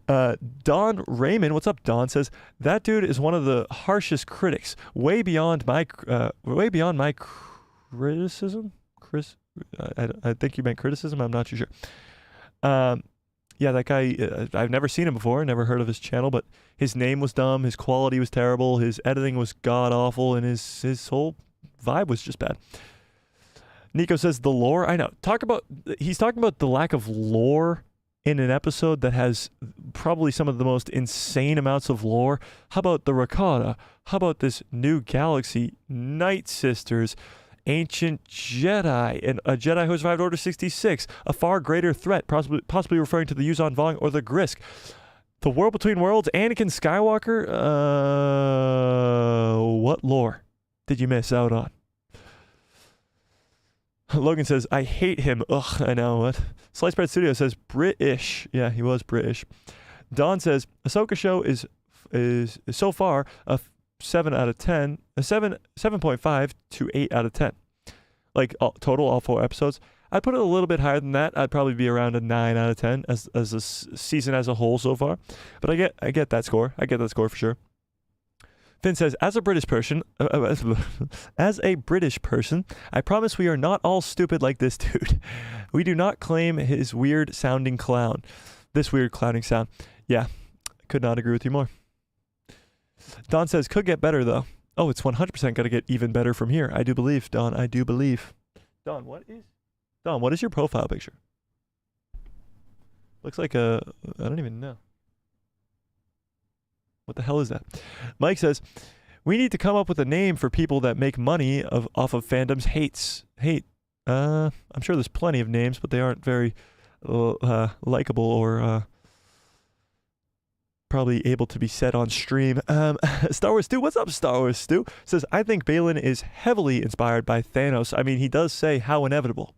Don Raymond, what's up, Don, says, that dude is one of the harshest critics. Way beyond my criticism? I think you meant criticism. I'm not too sure. Yeah, that guy, I've never seen him before, never heard of his channel, but his name was dumb, his quality was terrible, his editing was god-awful, and his whole vibe was just bad. Nico says, the lore, I know. He's talking about the lack of lore in an episode that has probably some of the most insane amounts of lore. How about the Rakata? How about this new galaxy, Night Sisters, ancient Jedi, and a Jedi who survived Order 66, a far greater threat, possibly referring to the Yuzon Vong or the Grisk. The World Between Worlds, Anakin Skywalker, what lore did you miss out on? Logan says, I hate him. Ugh, I know, what? Slice Bread Studio says, British. Yeah, he was British. Don says, Ahsoka show is so far a 7 out of 10, a 7.5 to 8 out of 10. Like, total, all 4 episodes. I'd put it a little bit higher than that. I'd probably be around a 9 out of 10 as a season as a whole so far. But I get that score. I get that score for sure. Finn says, as a British person, I promise we are not all stupid like this dude. We do not claim his weird sounding clown. This weird clowning sound. Yeah, could not agree with you more. Don says, could get better though. Oh, it's 100% got to get even better from here. I do believe, Don. I do believe. Don, what is your profile picture? Looks like I don't even know. What the hell is that? Mike says, we need to come up with a name for people that make money off of fandom's hate. I'm sure there's plenty of names, but they aren't very likable or probably able to be said on stream. Star Wars Stu, what's up, Star Wars Stu? Says, I think Baylan is heavily inspired by Thanos. I mean, he does say how inevitable.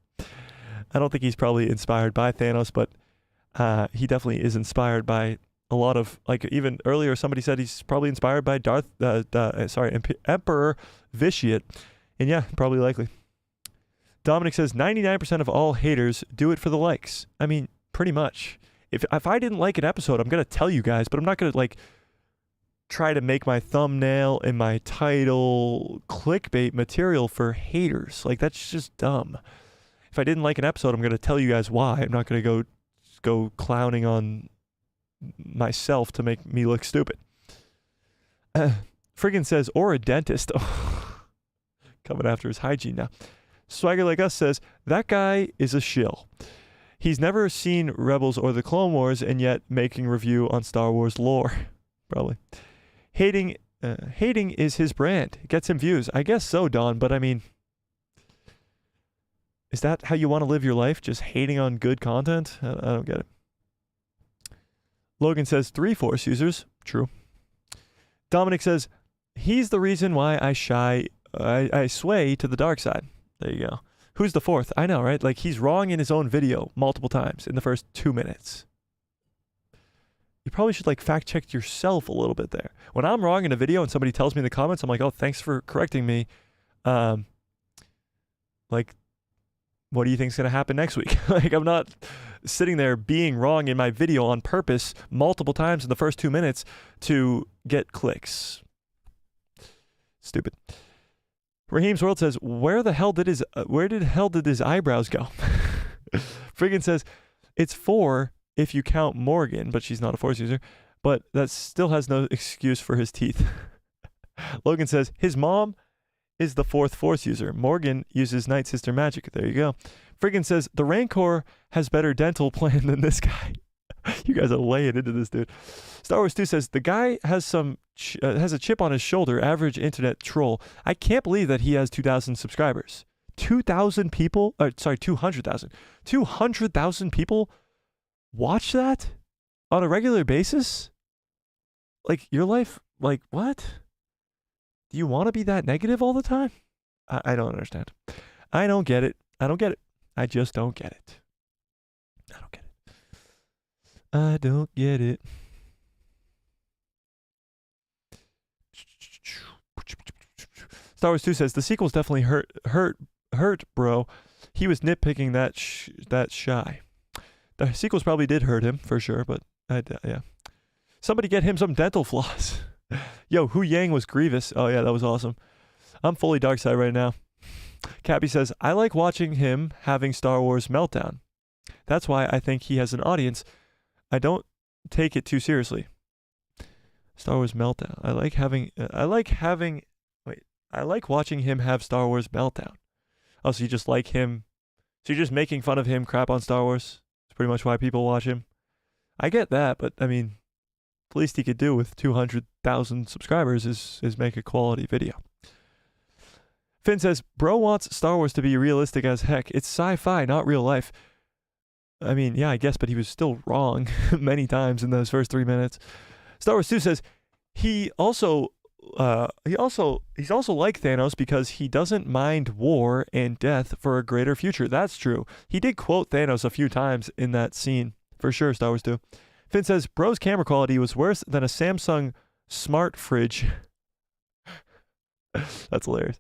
I don't think he's probably inspired by Thanos, but he definitely is inspired by a lot of, like, even earlier somebody said he's probably inspired by Emperor Vitiate. And yeah, probably likely. Dominic says 99% of all haters do it for the likes. I mean, pretty much. If I didn't like an episode, I'm going to tell you guys, but I'm not going to, like, try to make my thumbnail and my title clickbait material for haters. Like, that's just dumb. If I didn't like an episode, I'm going to tell you guys why. I'm not going to go clowning on myself to make me look stupid. Friggin' says, or a dentist. Coming after his hygiene now. Swagger Like Us says, that guy is a shill. He's never seen Rebels or the Clone Wars and yet making review on Star Wars lore. Probably. Hating is his brand. It gets him views. I guess so, Don, but I mean, is that how you want to live your life? Just hating on good content? I don't get it. Logan says, 3 Force users. True. Dominic says, he's the reason why I sway to the dark side. There you go. Who's the 4th? I know, right? Like, he's wrong in his own video multiple times in the first 2 minutes. You probably should, like, fact check yourself a little bit there. When I'm wrong in a video and somebody tells me in the comments, I'm like, oh, thanks for correcting me. Like, what do you think's going to happen next week? Like, I'm not sitting there being wrong in my video on purpose multiple times in the first 2 minutes to get clicks. Stupid. Raheem's World says, where the hell did his eyebrows go? Friggin says, it's 4 if you count Morgan, but she's not a Force user, but that still has no excuse for his teeth. Logan says, his mom is the 4th Force user. Morgan uses Night Sister magic. There you go. Friggin says, the Rancor has better dental plan than this guy. You guys are laying into this, dude. Star Wars 2 says, the guy has has a chip on his shoulder, average internet troll. I can't believe that he has 2,000 subscribers. 2,000 people? 200,000. 200,000 people watch that on a regular basis? Like, your life, like, what? Do you want to be that negative all the time? I don't understand. I don't get it. I don't get it. I just don't get it. I don't get it. I don't get it. Star Wars 2 says, the sequels definitely hurt, bro. He was nitpicking that shy. The sequels probably did hurt him, for sure, but yeah. Somebody get him some dental floss. Yo, Hu Yang was Grievous. Oh, yeah, that was awesome. I'm fully dark side right now. Cappy says, I like watching him having Star Wars meltdown. That's why I think he has an audience. I don't take it too seriously. Star Wars meltdown. I like watching him have Star Wars meltdown. Oh, so you just like him. So you're just making fun of him crap on Star Wars. It's pretty much why people watch him. I get that, but I mean, the least he could do with 200,000 subscribers is make a quality video. Finn says, bro wants Star Wars to be realistic as heck. It's sci-fi, not real life. I mean, yeah, I guess, but he was still wrong many times in those first 3 minutes. Star Wars 2 says he's also like Thanos because he doesn't mind war and death for a greater future. That's true. He did quote Thanos a few times in that scene. For sure, Star Wars 2. Finn says, bro's camera quality was worse than a Samsung smart fridge. That's hilarious.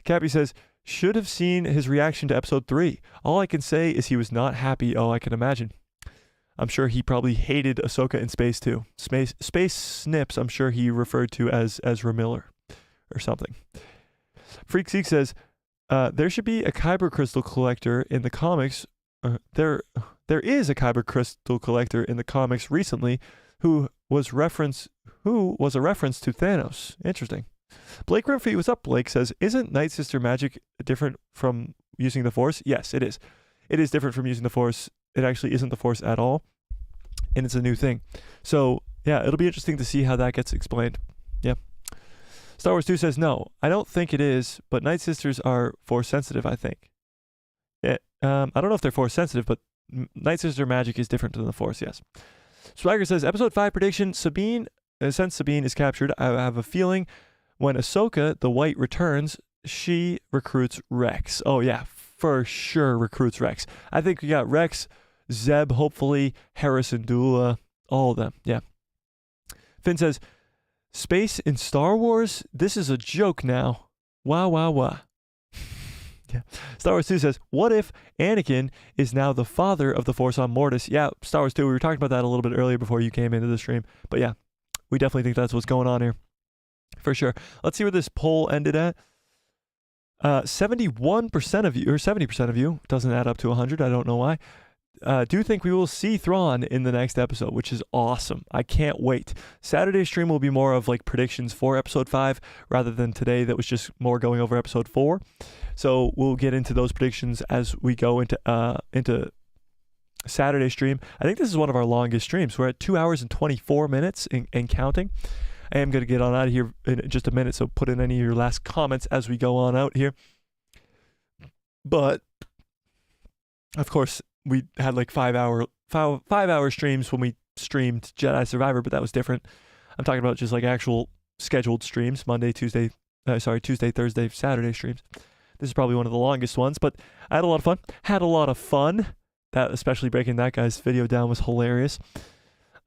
Cappy says, should have seen his reaction to episode 3. All I can say is he was not happy. Oh, I can imagine. I'm sure he probably hated Ahsoka in space too. Space Snips, I'm sure he referred to as Ezra Miller or something. Freak Seek says, there should be a Kyber crystal collector in the comics. There is a Kyber crystal collector in the comics recently who was a reference to Thanos. Interesting. Blake Rimfrey, what's up, Blake, says, isn't Night Sister magic different from using the Force? Yes, it is. It is different from using the Force. It actually isn't the Force at all, and it's a new thing. So, yeah, it'll be interesting to see how that gets explained. Yeah. Star Wars 2 says, no, I don't think it is, but Night Sisters are Force sensitive, I think. Yeah, I don't know if they're Force sensitive, but Night Sister magic is different than the Force, yes. Swagger says, episode 5 prediction, since Sabine is captured, I have a feeling when Ahsoka, the White, returns, she recruits Rex. Oh, yeah, for sure recruits Rex. I think we got Rex, Zeb, hopefully, Harrison Dula, all of them. Yeah. Finn says, space in Star Wars? This is a joke now. Wow. Yeah. Star Wars 2 says, what if Anakin is now the father of the Force on Mortis? Yeah, Star Wars 2, we were talking about that a little bit earlier before you came into the stream. But yeah, we definitely think that's what's going on here. For sure. Let's see where this poll ended at. 71% of you, or 70% of you, doesn't add up to 100, I don't know why, do think we will see Thrawn in the next episode, which is awesome. I can't wait. Saturday stream will be more of like predictions for episode 5 rather than today that was just more going over episode 4. So we'll get into those predictions as we go into Saturday stream. I think this is one of our longest streams. We're at 2 hours and 24 minutes and counting. I am going to get on out of here in just a minute, so put in any of your last comments as we go on out here. But of course, we had like 5 hour streams when we streamed Jedi Survivor, but that was different. I'm talking about just like actual scheduled streams, Tuesday, Thursday, Saturday streams. This is probably one of the longest ones, but I had a lot of fun. That, especially breaking that guy's video down, was hilarious.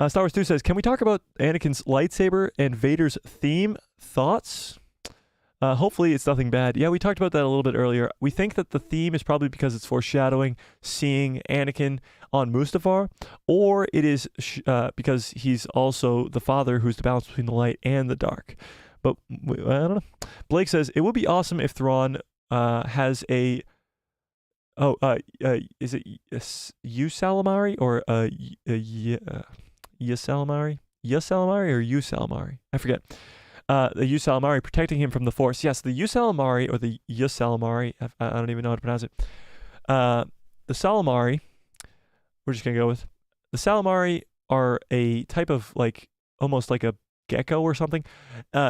Star Wars 2 says, can we talk about Anakin's lightsaber and Vader's theme? Thoughts? Hopefully it's nothing bad. Yeah, we talked about that a little bit earlier. We think that the theme is probably because it's foreshadowing seeing Anakin on Mustafar, or it is because he's also the father who's the balance between the light and the dark. But I don't know. Blake says, it would be awesome if Thrawn has a... is it Usalamari or Yasalamari? Yasalamari or Usalamari? I forget. The Usalamari protecting him from the Force. Yes, the Usalamari or the Yasalamari. I don't even know how to pronounce it. The Salamari, we're just going to go with. The Salamari are a type of like, almost like a gecko or something.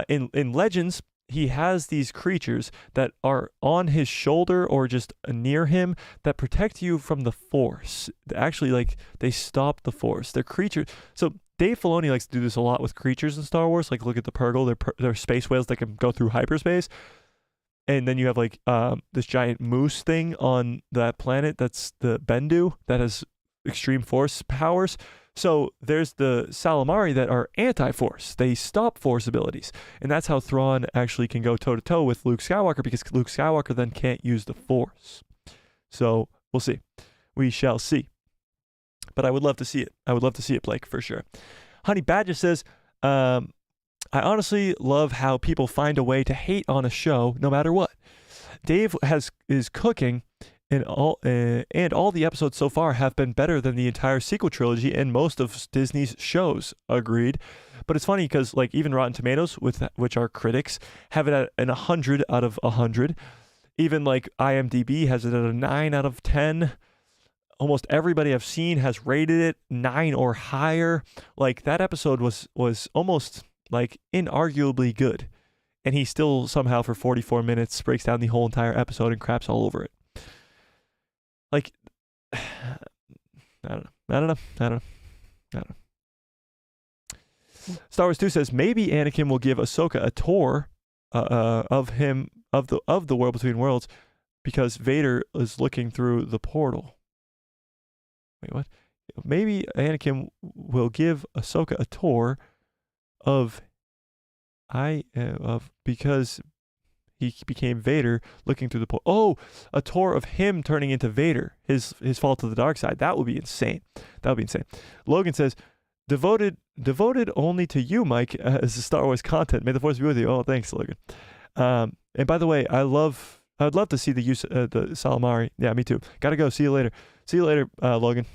In Legends, he has these creatures that are on his shoulder or just near him that protect you from the Force. Actually, like, they stop the Force. They're creatures. So Dave Filoni likes to do this a lot with creatures in Star Wars. Like, look at the Purrgil. They're space whales that can go through hyperspace. And then you have, like, this giant moose thing on that planet that's the Bendu that has extreme Force powers. So there's the Salamari that are anti-Force. They stop Force abilities. And that's how Thrawn actually can go toe-to-toe with Luke Skywalker, because Luke Skywalker then can't use the Force. So we'll see. We shall see. But I would love to see it. I would love to see it, Blake, for sure. Honey Badger says, I honestly love how people find a way to hate on a show no matter what. Dave is cooking, and all the episodes so far have been better than the entire sequel trilogy and most of Disney's shows. Agreed. But it's funny because, like, even Rotten Tomatoes, which are critics, have it at an 100 out of 100. Even like IMDb has it at a 9 out of 10. Almost everybody I've seen has rated it 9 or higher. Like, that episode was almost like inarguably good, and he still somehow for 44 minutes breaks down the whole entire episode and craps all over it. Like, I don't know. Star Wars 2 says maybe Anakin will give Ahsoka a tour of the world between worlds because Vader is looking through the portal. Wait, what? Maybe Anakin will give Ahsoka a tour because he became Vader looking through the portal. Oh, a tour of him turning into Vader, his fall to the dark side. That would be insane. That would be insane. Logan says, devoted only to you, Mike, as the Star Wars content. May the Force be with you. Oh, thanks, Logan. And by the way, I would love to see the Salamari. Yeah, me too. Gotta go. See you later. See you later, Logan.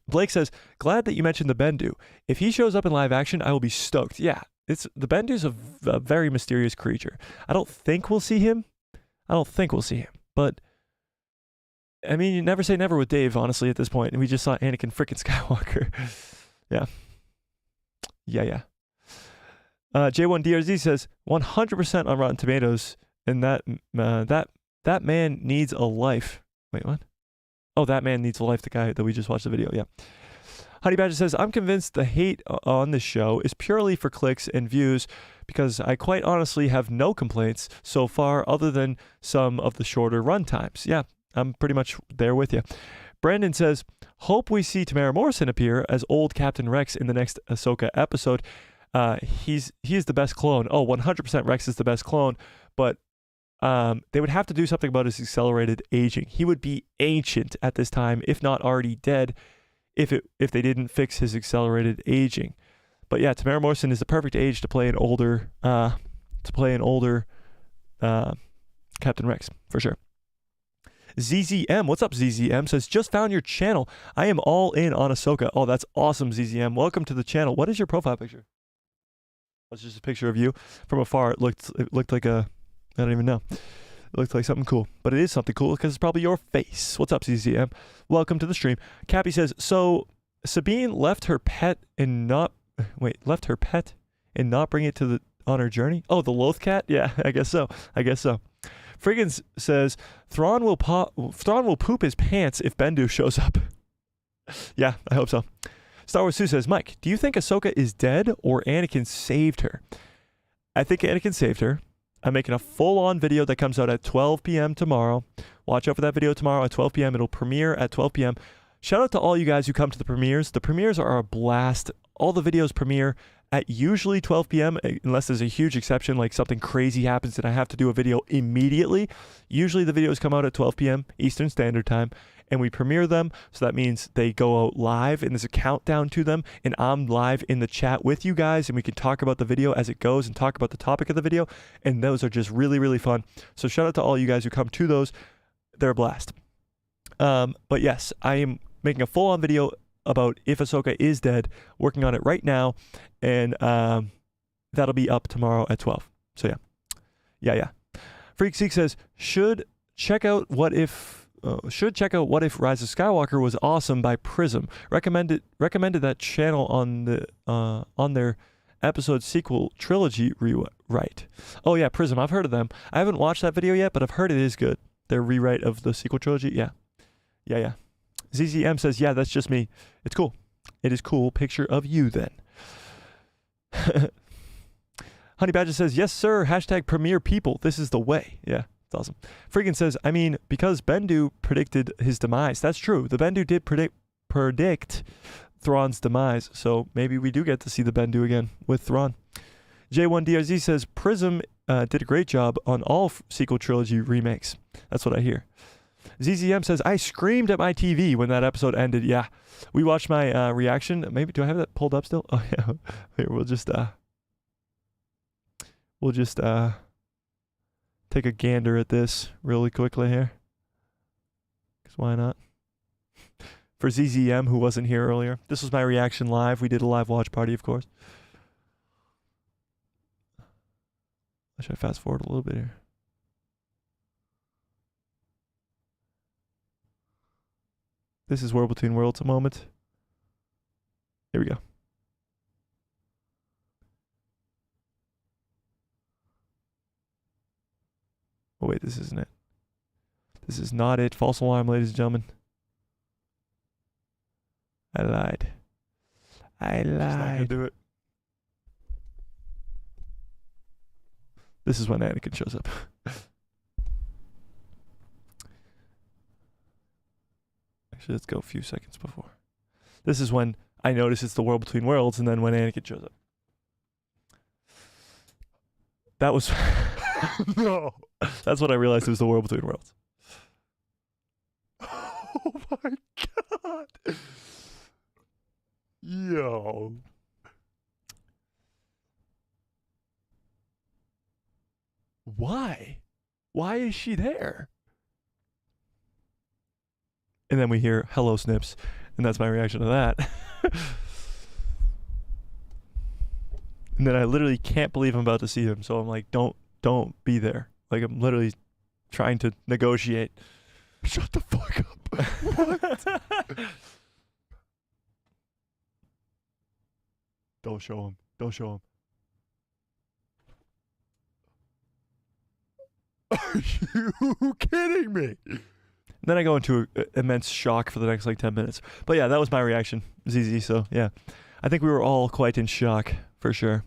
Blake says, glad that you mentioned the Bendu. If he shows up in live action, I will be stoked. Yeah, the Bendu's a very mysterious creature. I don't think we'll see him. But, I mean, you never say never with Dave, honestly, at this point. And we just saw Anakin frickin' Skywalker. Yeah. J1DRZ says, 100% on Rotten Tomatoes, and that man needs a life. Wait, what? Oh, that man needs a life, the guy that we just watched the video, yeah. Honey Badger says, I'm convinced the hate on this show is purely for clicks and views because I quite honestly have no complaints so far other than some of the shorter run times. Yeah, I'm pretty much there with you. Brandon says, hope we see Tamara Morrison appear as old Captain Rex in the next Ahsoka episode. He is the best clone. Oh, 100% Rex is the best clone, but they would have to do something about his accelerated aging. He would be ancient at this time, if not already dead, if they didn't fix his accelerated aging. But yeah, Tamara Morrison is the perfect age to play an older Captain Rex, for sure. ZZM, what's up, ZZM? Says, just found your channel. I am all in on Ahsoka. Oh, that's awesome, ZZM. Welcome to the channel. What is your profile picture? It's just a picture of you. From afar, it looked like a, I don't even know. It looked like something cool. But it is something cool because it's probably your face. What's up, ZZM? Welcome to the stream. Cappy says, so Sabine left her pet and not bring it to on her journey? Oh, the Loth cat? Yeah, I guess so. Friggins says, Thrawn will poop his pants if Bendu shows up. Yeah, I hope so. Star Wars Sue says, Mike, do you think Ahsoka is dead or Anakin saved her? I think Anakin saved her. I'm making a full-on video that comes out at 12 p.m. tomorrow. Watch out for that video tomorrow at 12 p.m. It'll premiere at 12 p.m. Shout out to all you guys who come to the premieres. The premieres are a blast. All the videos premiere at usually 12 p.m. unless there's a huge exception, like something crazy happens and I have to do a video immediately. Usually the videos come out at 12 p.m. Eastern Standard Time, and we premiere them. So that means they go out live, and there's a countdown to them, and I'm live in the chat with you guys, and we can talk about the video as it goes and talk about the topic of the video, and those are just really, really fun. So shout out to all you guys who come to those. They're a blast. But yes, I am making a full-on video about if Ahsoka is dead, working on it right now, and that'll be up tomorrow at 12. So yeah. Freak Seek says, should check out What If Rise of Skywalker was awesome by Prism. Recommended that channel on their episode sequel trilogy rewrite. Oh yeah, Prism. I've heard of them. I haven't watched that video yet, but I've heard it is good. Their rewrite of the sequel trilogy. Yeah. ZZM says, yeah, that's just me. It's cool. It is cool. Picture of you then. Honey Badger says, yes, sir. # premiere people. This is the way. Yeah, it's awesome. Freakin says, I mean, because Bendu predicted his demise. That's true. The Bendu did predict Thrawn's demise. So maybe we do get to see the Bendu again with Thrawn. J1DRZ says, Prism did a great job on all sequel trilogy remakes. That's what I hear. ZZM says, I screamed at my TV when that episode ended. Yeah, we watched my reaction. Maybe, do I have that pulled up still? Oh, yeah. Here, we'll just take a gander at this really quickly here. Because why not? For ZZM, who wasn't here earlier. This was my reaction live. We did a live watch party, of course. Should I fast forward a little bit here? This is World Between Worlds a moment. Here we go. Oh wait, this isn't it. This is not it. False alarm, ladies and gentlemen. I lied. Just not gonna do it. This is when Anakin shows up. Actually, let's go a few seconds before. This is when I notice it's the World Between Worlds, and then when Anakin shows up. That was... No. That's when I realized it was the World Between Worlds. Oh my god. Yo. Why? Why is she there? And then we hear, hello, Snips. And that's my reaction to that. And then I literally can't believe I'm about to see him. So I'm like, don't be there. Like, I'm literally trying to negotiate. Shut the fuck up. What? Don't show him. Don't show him. Are you kidding me? And then I go into immense shock for the next like 10 minutes. But yeah, that was my reaction, ZZ. So yeah, I think we were all quite in shock for sure.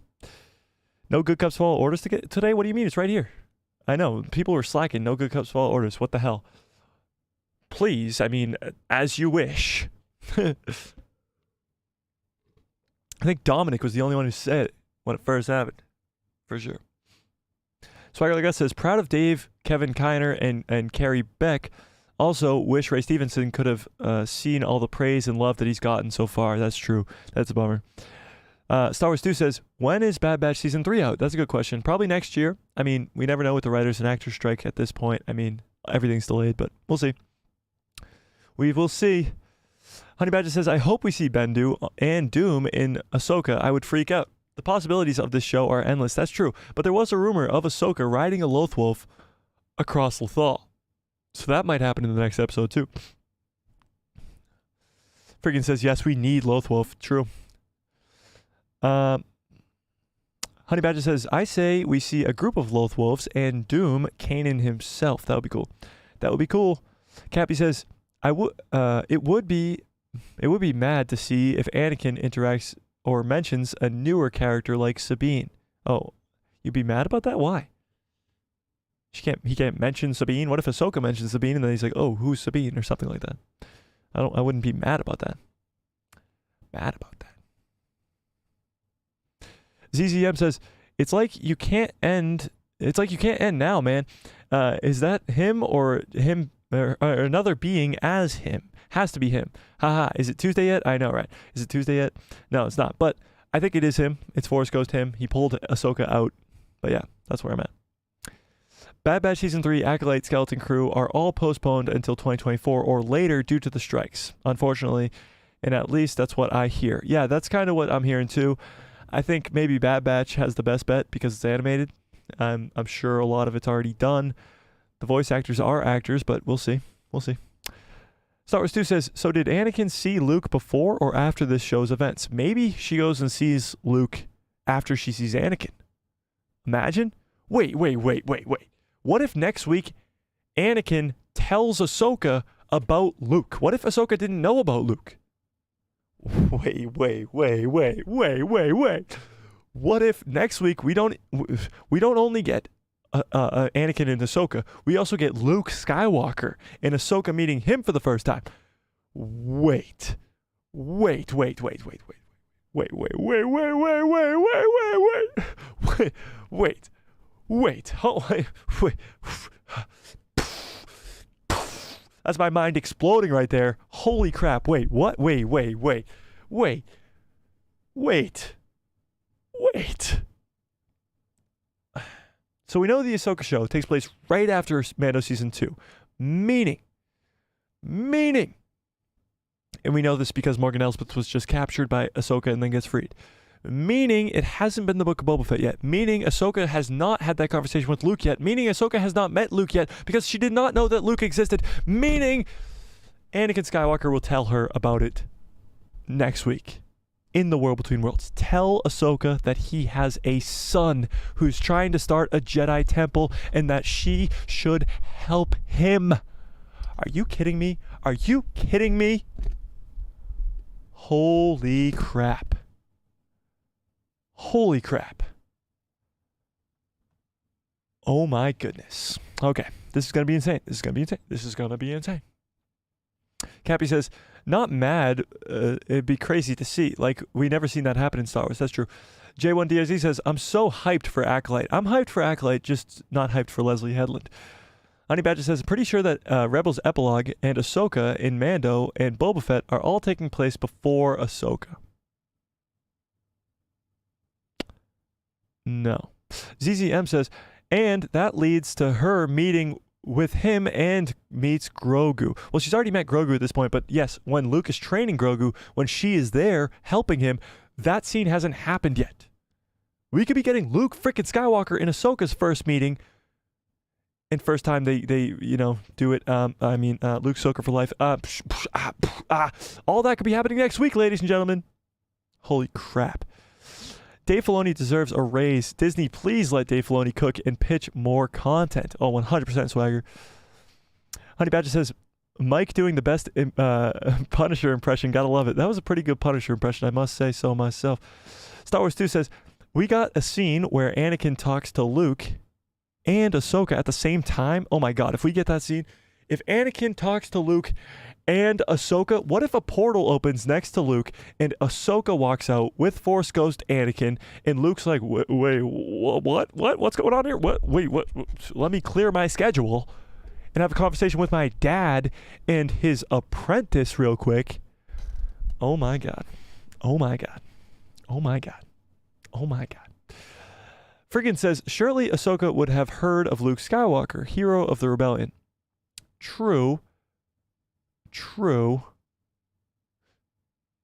No good cups fall orders to get today. What do you mean? It's right here. I know people were slacking. No good cups fall orders. What the hell? Please, I mean, as you wish. I think Dominic was the only one who said it when it first happened, for sure. Swagger Gus says, proud of Dave, Kevin Kiner, and Carrie Beck. Also, wish Ray Stevenson could have seen all the praise and love that he's gotten so far. That's true. That's a bummer. Star Wars 2 says, when is Bad Batch Season 3 out? That's a good question. Probably next year. I mean, we never know with the writers and actors strike at this point. I mean, everything's delayed, but we'll see. We will see. Honey Badger says, I hope we see Bendu and Doom in Ahsoka. I would freak out. The possibilities of this show are endless. That's true. But there was a rumor of Ahsoka riding a Lothwolf across Lothal. So that might happen in the next episode too. Freaking says, yes, we need Lothwolf. True. Honey Badger says, I say we see a group of Lothwolves and Doom Kanan himself. That would be cool. That would be cool. Cappy says, it would be mad to see if Anakin interacts or mentions a newer character like Sabine. Oh, you'd be mad about that? Why? He can't mention Sabine. What if Ahsoka mentions Sabine and then he's like, oh, who's Sabine or something like that? I wouldn't be mad about that. Mad about that. ZZM says, it's like you can't end now, man. Is that him or him or another being as him? Has to be him. Haha. Is it Tuesday yet? I know, right? Is it Tuesday yet? No, it's not. But I think it is him. It's Force Ghost him. He pulled Ahsoka out. But yeah, that's where I'm at. Bad Batch Season 3, Acolyte, Skeleton Crew are all postponed until 2024 or later due to the strikes, unfortunately. And at least that's what I hear. Yeah, that's kind of what I'm hearing too. I think maybe Bad Batch has the best bet because it's animated. I'm sure a lot of it's already done. The voice actors are actors, but we'll see. We'll see. Star Wars 2 says, so did Anakin see Luke before or after this show's events? Maybe she goes and sees Luke after she sees Anakin. Imagine. Wait. What if next week Anakin tells Ahsoka about Luke? What if Ahsoka didn't know about Luke? Wait. What if next week we don't only get Anakin and Ahsoka, we also get Luke Skywalker and Ahsoka meeting him for the first time? Wait. That's my mind exploding right there. Holy crap. Wait, what? Wait. So we know the Ahsoka show takes place right after Mando Season 2. Meaning, and we know this because Morgan Elsbeth was just captured by Ahsoka and then gets freed. Meaning it hasn't been the Book of Boba Fett yet. Meaning Ahsoka has not had that conversation with Luke yet. Meaning Ahsoka has not met Luke yet because she did not know that Luke existed. Meaning Anakin Skywalker will tell her about it next week in the World Between Worlds. Tell Ahsoka that he has a son who's trying to start a Jedi temple and that she should help him. Are you kidding me? Are you kidding me? Holy crap. Holy crap. Oh my goodness. Okay, this is going to be insane. This is going to be insane. Cappy says, not mad, it'd be crazy to see. Like, we never seen that happen in Star Wars. That's true. J1DRZ says, I'm so hyped for Acolyte. I'm hyped for Acolyte, just not hyped for Leslie Headland. Honey Badger says, pretty sure that Rebels Epilogue and Ahsoka in Mando and Boba Fett are all taking place before Ahsoka. No. ZZM says, and that leads to her meeting with him and meets Grogu. Well, she's already met Grogu at this point, but yes, when Luke is training Grogu, when she is there helping him, that scene hasn't happened yet. We could be getting Luke frickin' Skywalker in Ahsoka's first meeting, and first time they do it. Luke Ahsoka for life. All that could be happening next week, ladies and gentlemen. Holy crap. Dave Filoni deserves a raise. Disney, please let Dave Filoni cook and pitch more content. Oh, 100% Swagger. Honey Badger says, Mike doing the best Punisher impression. Gotta love it. That was a pretty good Punisher impression, I must say so myself. Star Wars 2 says, we got a scene where Anakin talks to Luke and Ahsoka at the same time. Oh my God, if we get that scene, if Anakin talks to Luke and Ahsoka, what if a portal opens next to Luke and Ahsoka walks out with Force Ghost Anakin and Luke's like, wait, what's going on here? What? Let me clear my schedule and have a conversation with my dad and his apprentice real quick. Oh my God. Oh my god. Oh my god. Friggin says, surely Ahsoka would have heard of Luke Skywalker, hero of the rebellion. True. True.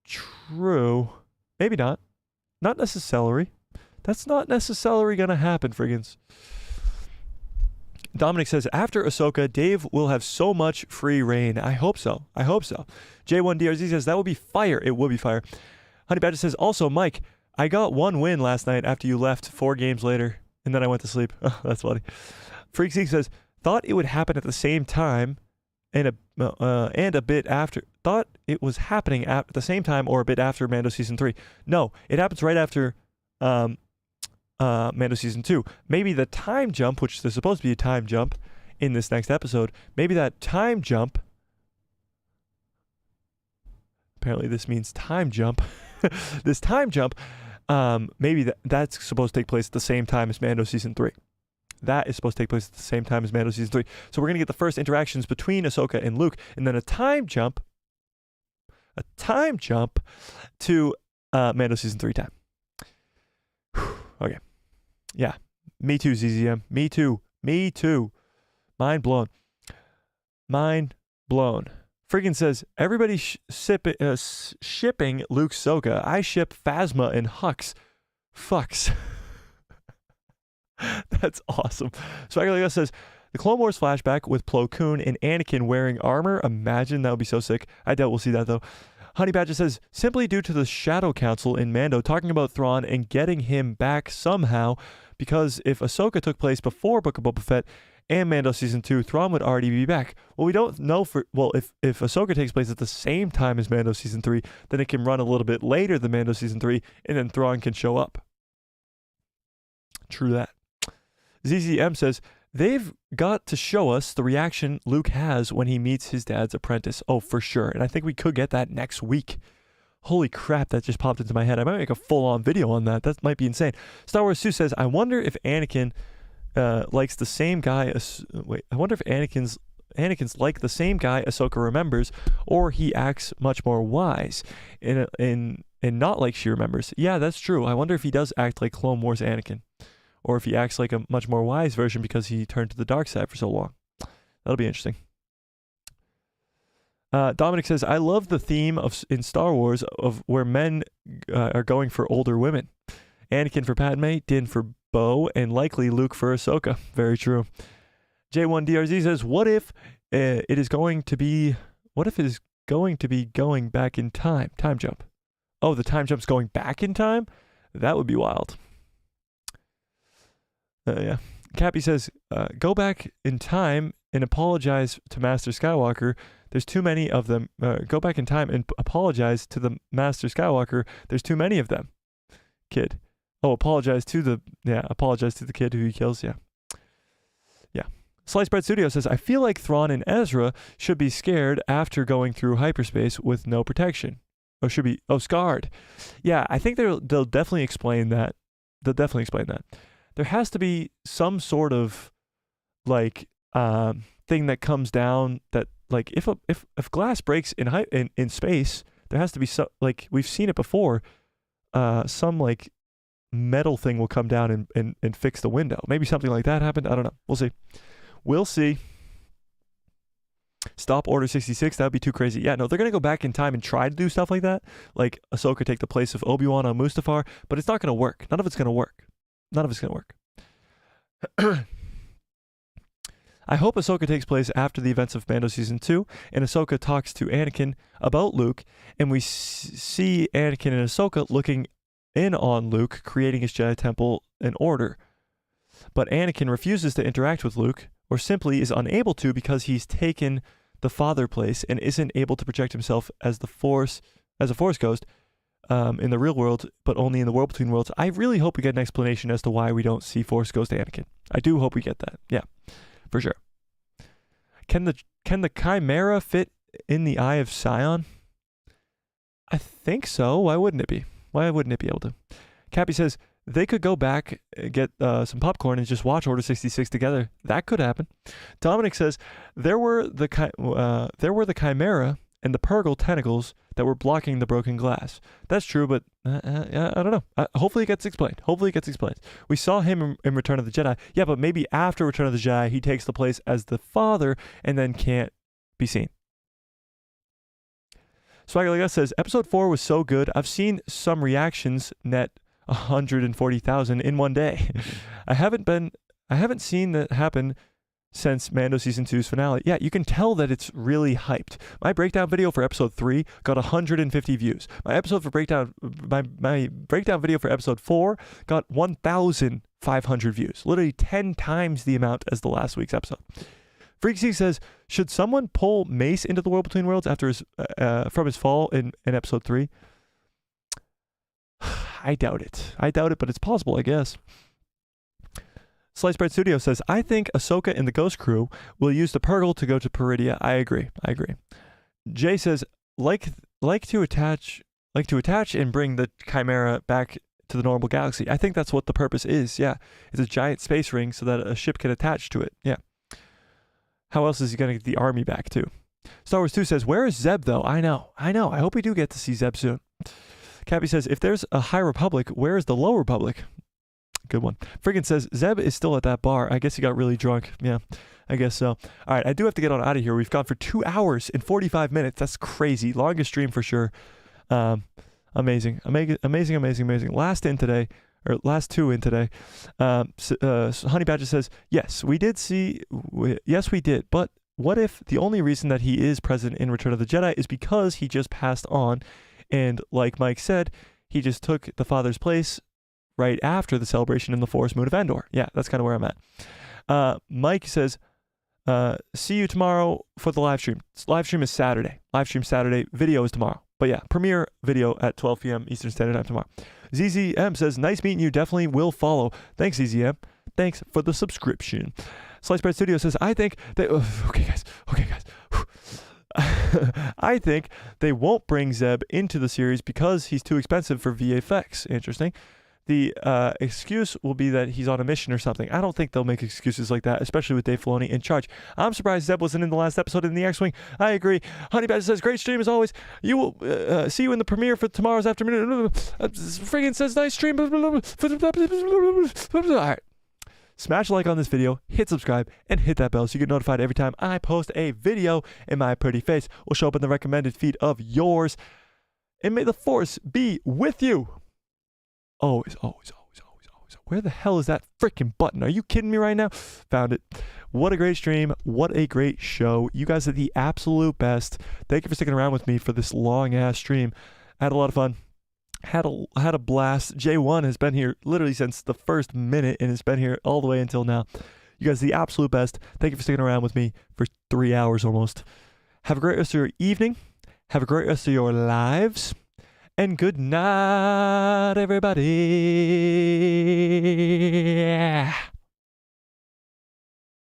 True. Maybe not. Not necessarily. That's not necessarily gonna happen, friggins. Dominic says, after Ahsoka, Dave will have so much free reign. I hope so. I hope so. J1DRZ says, that would be fire. It would be fire. Honey Badger says, also, Mike, I got one win last night after you left 4 games later, and then I went to sleep. Oh, that's funny. Freak Zeke says, thought it would happen at the same time and a bit after. Thought it was happening at the same time or a bit after Mando Season 3. No, it happens right after Mando Season 2. Maybe the time jump, which there's supposed to be a time jump in this next episode, maybe that time jump, apparently this means time jump, this time jump, maybe that's supposed to take place at the same time as Mando Season 3. That is supposed to take place at the same time as Mando Season 3. So we're going to get the first interactions between Ahsoka and Luke, and then a time jump to Mando Season 3 time. Okay. Yeah. Me too, ZZM. Me too. Me too. Mind blown. Mind blown. Friggin says, everybody shipping Luke Ahsoka. I ship Phasma and Hux. Fucks. That's awesome. Swagger says, the Clone Wars flashback with Plo Koon and Anakin wearing armor. Imagine, that would be so sick. I doubt we'll see that though. Honey Badger says, simply due to the Shadow Council in Mando talking about Thrawn and getting him back somehow, because if Ahsoka took place before Book of Boba Fett and Mando Season 2, Thrawn would already be back. Well, we don't know if Ahsoka takes place at the same time as Mando Season 3, then it can run a little bit later than Mando Season 3, and then Thrawn can show up. True that. ZZM says, they've got to show us the reaction Luke has when he meets his dad's apprentice. Oh, for sure. And I think we could get that next week. Holy crap, that just popped into my head. I might make a full-on video on that. That might be insane. Star Wars Sue says, I wonder if Anakin likes the same guy. I wonder if Anakin's like the same guy Ahsoka remembers, or he acts much more wise and not like she remembers. Yeah, that's true. I wonder if he does act like Clone Wars Anakin, or if he acts like a much more wise version because he turned to the dark side for so long. That'll be interesting. Dominic says, I love the theme in Star Wars of where men are going for older women. Anakin for Padme, Din for Bo, and likely Luke for Ahsoka. Very true. J1DRZ says, what if it is going to be going back in time? Time jump. Oh, the time jump's going back in time? That would be wild. Yeah. Cappy says, go back in time and apologize to Master Skywalker. There's too many of them. Go back in time and apologize to the Master Skywalker. There's too many of them. Kid. Oh, apologize to the kid who he kills. Yeah. Yeah. Sliced Bread Studio says, I feel like Thrawn and Ezra should be scared after going through hyperspace with no protection. Or should be, scarred. Yeah, I think they'll definitely explain that. They'll definitely explain that. There has to be some sort of like thing that comes down that, like, if glass breaks in space, there has to be like, we've seen it before, some like metal thing will come down and fix the window. Maybe something like that happened. I don't know. We'll see. Stop Order 66. That would be too crazy. Yeah, no, they're gonna go back in time and try to do stuff like that, like Ahsoka take the place of Obi-Wan on Mustafar, but it's not gonna work. None of it's gonna work. I hope Ahsoka takes place after the events of Mando Season 2, and Ahsoka talks to Anakin about Luke, and we see Anakin and Ahsoka looking in on Luke, creating his Jedi Temple and Order. But Anakin refuses to interact with Luke, or simply is unable to because he's taken the father place and isn't able to project himself as a Force ghost in the real world, but only in the world between worlds. I really hope we get an explanation as to why we don't see Force Ghost Anakin. I do hope we get that. Yeah, for sure. Can the Chimera fit in the Eye of Sion? I think so. Why wouldn't it be? Why wouldn't it be able to? Cappy says they could go back, get some popcorn, and just watch Order 66 together. That could happen. Dominic says there were the Chimera and the Purgle tentacles that were blocking the broken glass. That's true, but I don't know. Hopefully it gets explained. We saw him in Return of the Jedi. Yeah, but maybe after Return of the Jedi, he takes the place as the father and then can't be seen. Swagger Like Us says, episode 4 was so good. I've seen some reactions net 140,000 in one day. I haven't seen that happen since Mando Season 2's finale. Yeah, you can tell that it's really hyped. My breakdown video for episode 3 got 150 views. My breakdown video for episode 4 got 1,500 views. Literally 10 times the amount as the last week's episode. Freaksy says, should someone pull Mace into the World Between Worlds after his from his fall in episode 3? I doubt it, but it's possible, I guess. Slice Bread Studio says, I think Ahsoka and the Ghost Crew will use the Purgle to go to Peridia. I agree. Jay says, like to attach and bring the Chimera back to the normal galaxy. I think that's what the purpose is. Yeah, it's a giant space ring so that a ship can attach to it. Yeah. How else is he gonna get the army back too? Star Wars 2 says, where is Zeb though? I know. I hope we do get to see Zeb soon. Cappy says, if there's a High Republic, where is the Low Republic? Good one. Friggin says, Zeb is still at that bar. I guess he got really drunk. Yeah, I guess so. All right, I do have to get on out of here. We've gone for 2 hours and 45 minutes. That's crazy. Longest stream for sure. Amazing. Last two in today. Honey Badger says, yes, we did. But what if the only reason that he is present in Return of the Jedi is because he just passed on? And like Mike said, he just took the father's place right after the celebration in the Forest Moon of Endor. Yeah, that's kind of where I'm at. Mike says, see you tomorrow for the live stream. Live stream is Saturday. Video is tomorrow. But yeah, premiere video at 12 p.m. Eastern Standard Time tomorrow. ZZM says, nice meeting you. Definitely will follow. Thanks, ZZM. Thanks for the subscription. Slice Bread Studio says, I think they... Okay, guys. I think they won't bring Zeb into the series because he's too expensive for VFX. Interesting. The excuse will be that he's on a mission or something. I don't think they'll make excuses like that, especially with Dave Filoni in charge. I'm surprised Zeb wasn't in the last episode in the X-Wing. I agree. Honey Badger says, great stream as always. You will see you in the premiere for tomorrow's afternoon. Friggin says, nice stream. All right. Smash a like on this video, hit subscribe, and hit that bell so you get notified every time I post a video, and my pretty face will show up in the recommended feed of yours. And may the Force be with you. Always. Where the hell is that freaking button? Are you kidding me right now? Found it. What a great stream. What a great show. You guys are the absolute best. Thank you for sticking around with me for this long-ass stream. I had a lot of fun. Had a blast. J1 has been here literally since the first minute and has been here all the way until now. You guys are the absolute best. Thank you for sticking around with me for 3 hours almost. Have a great rest of your evening. Have a great rest of your lives. And good night, everybody.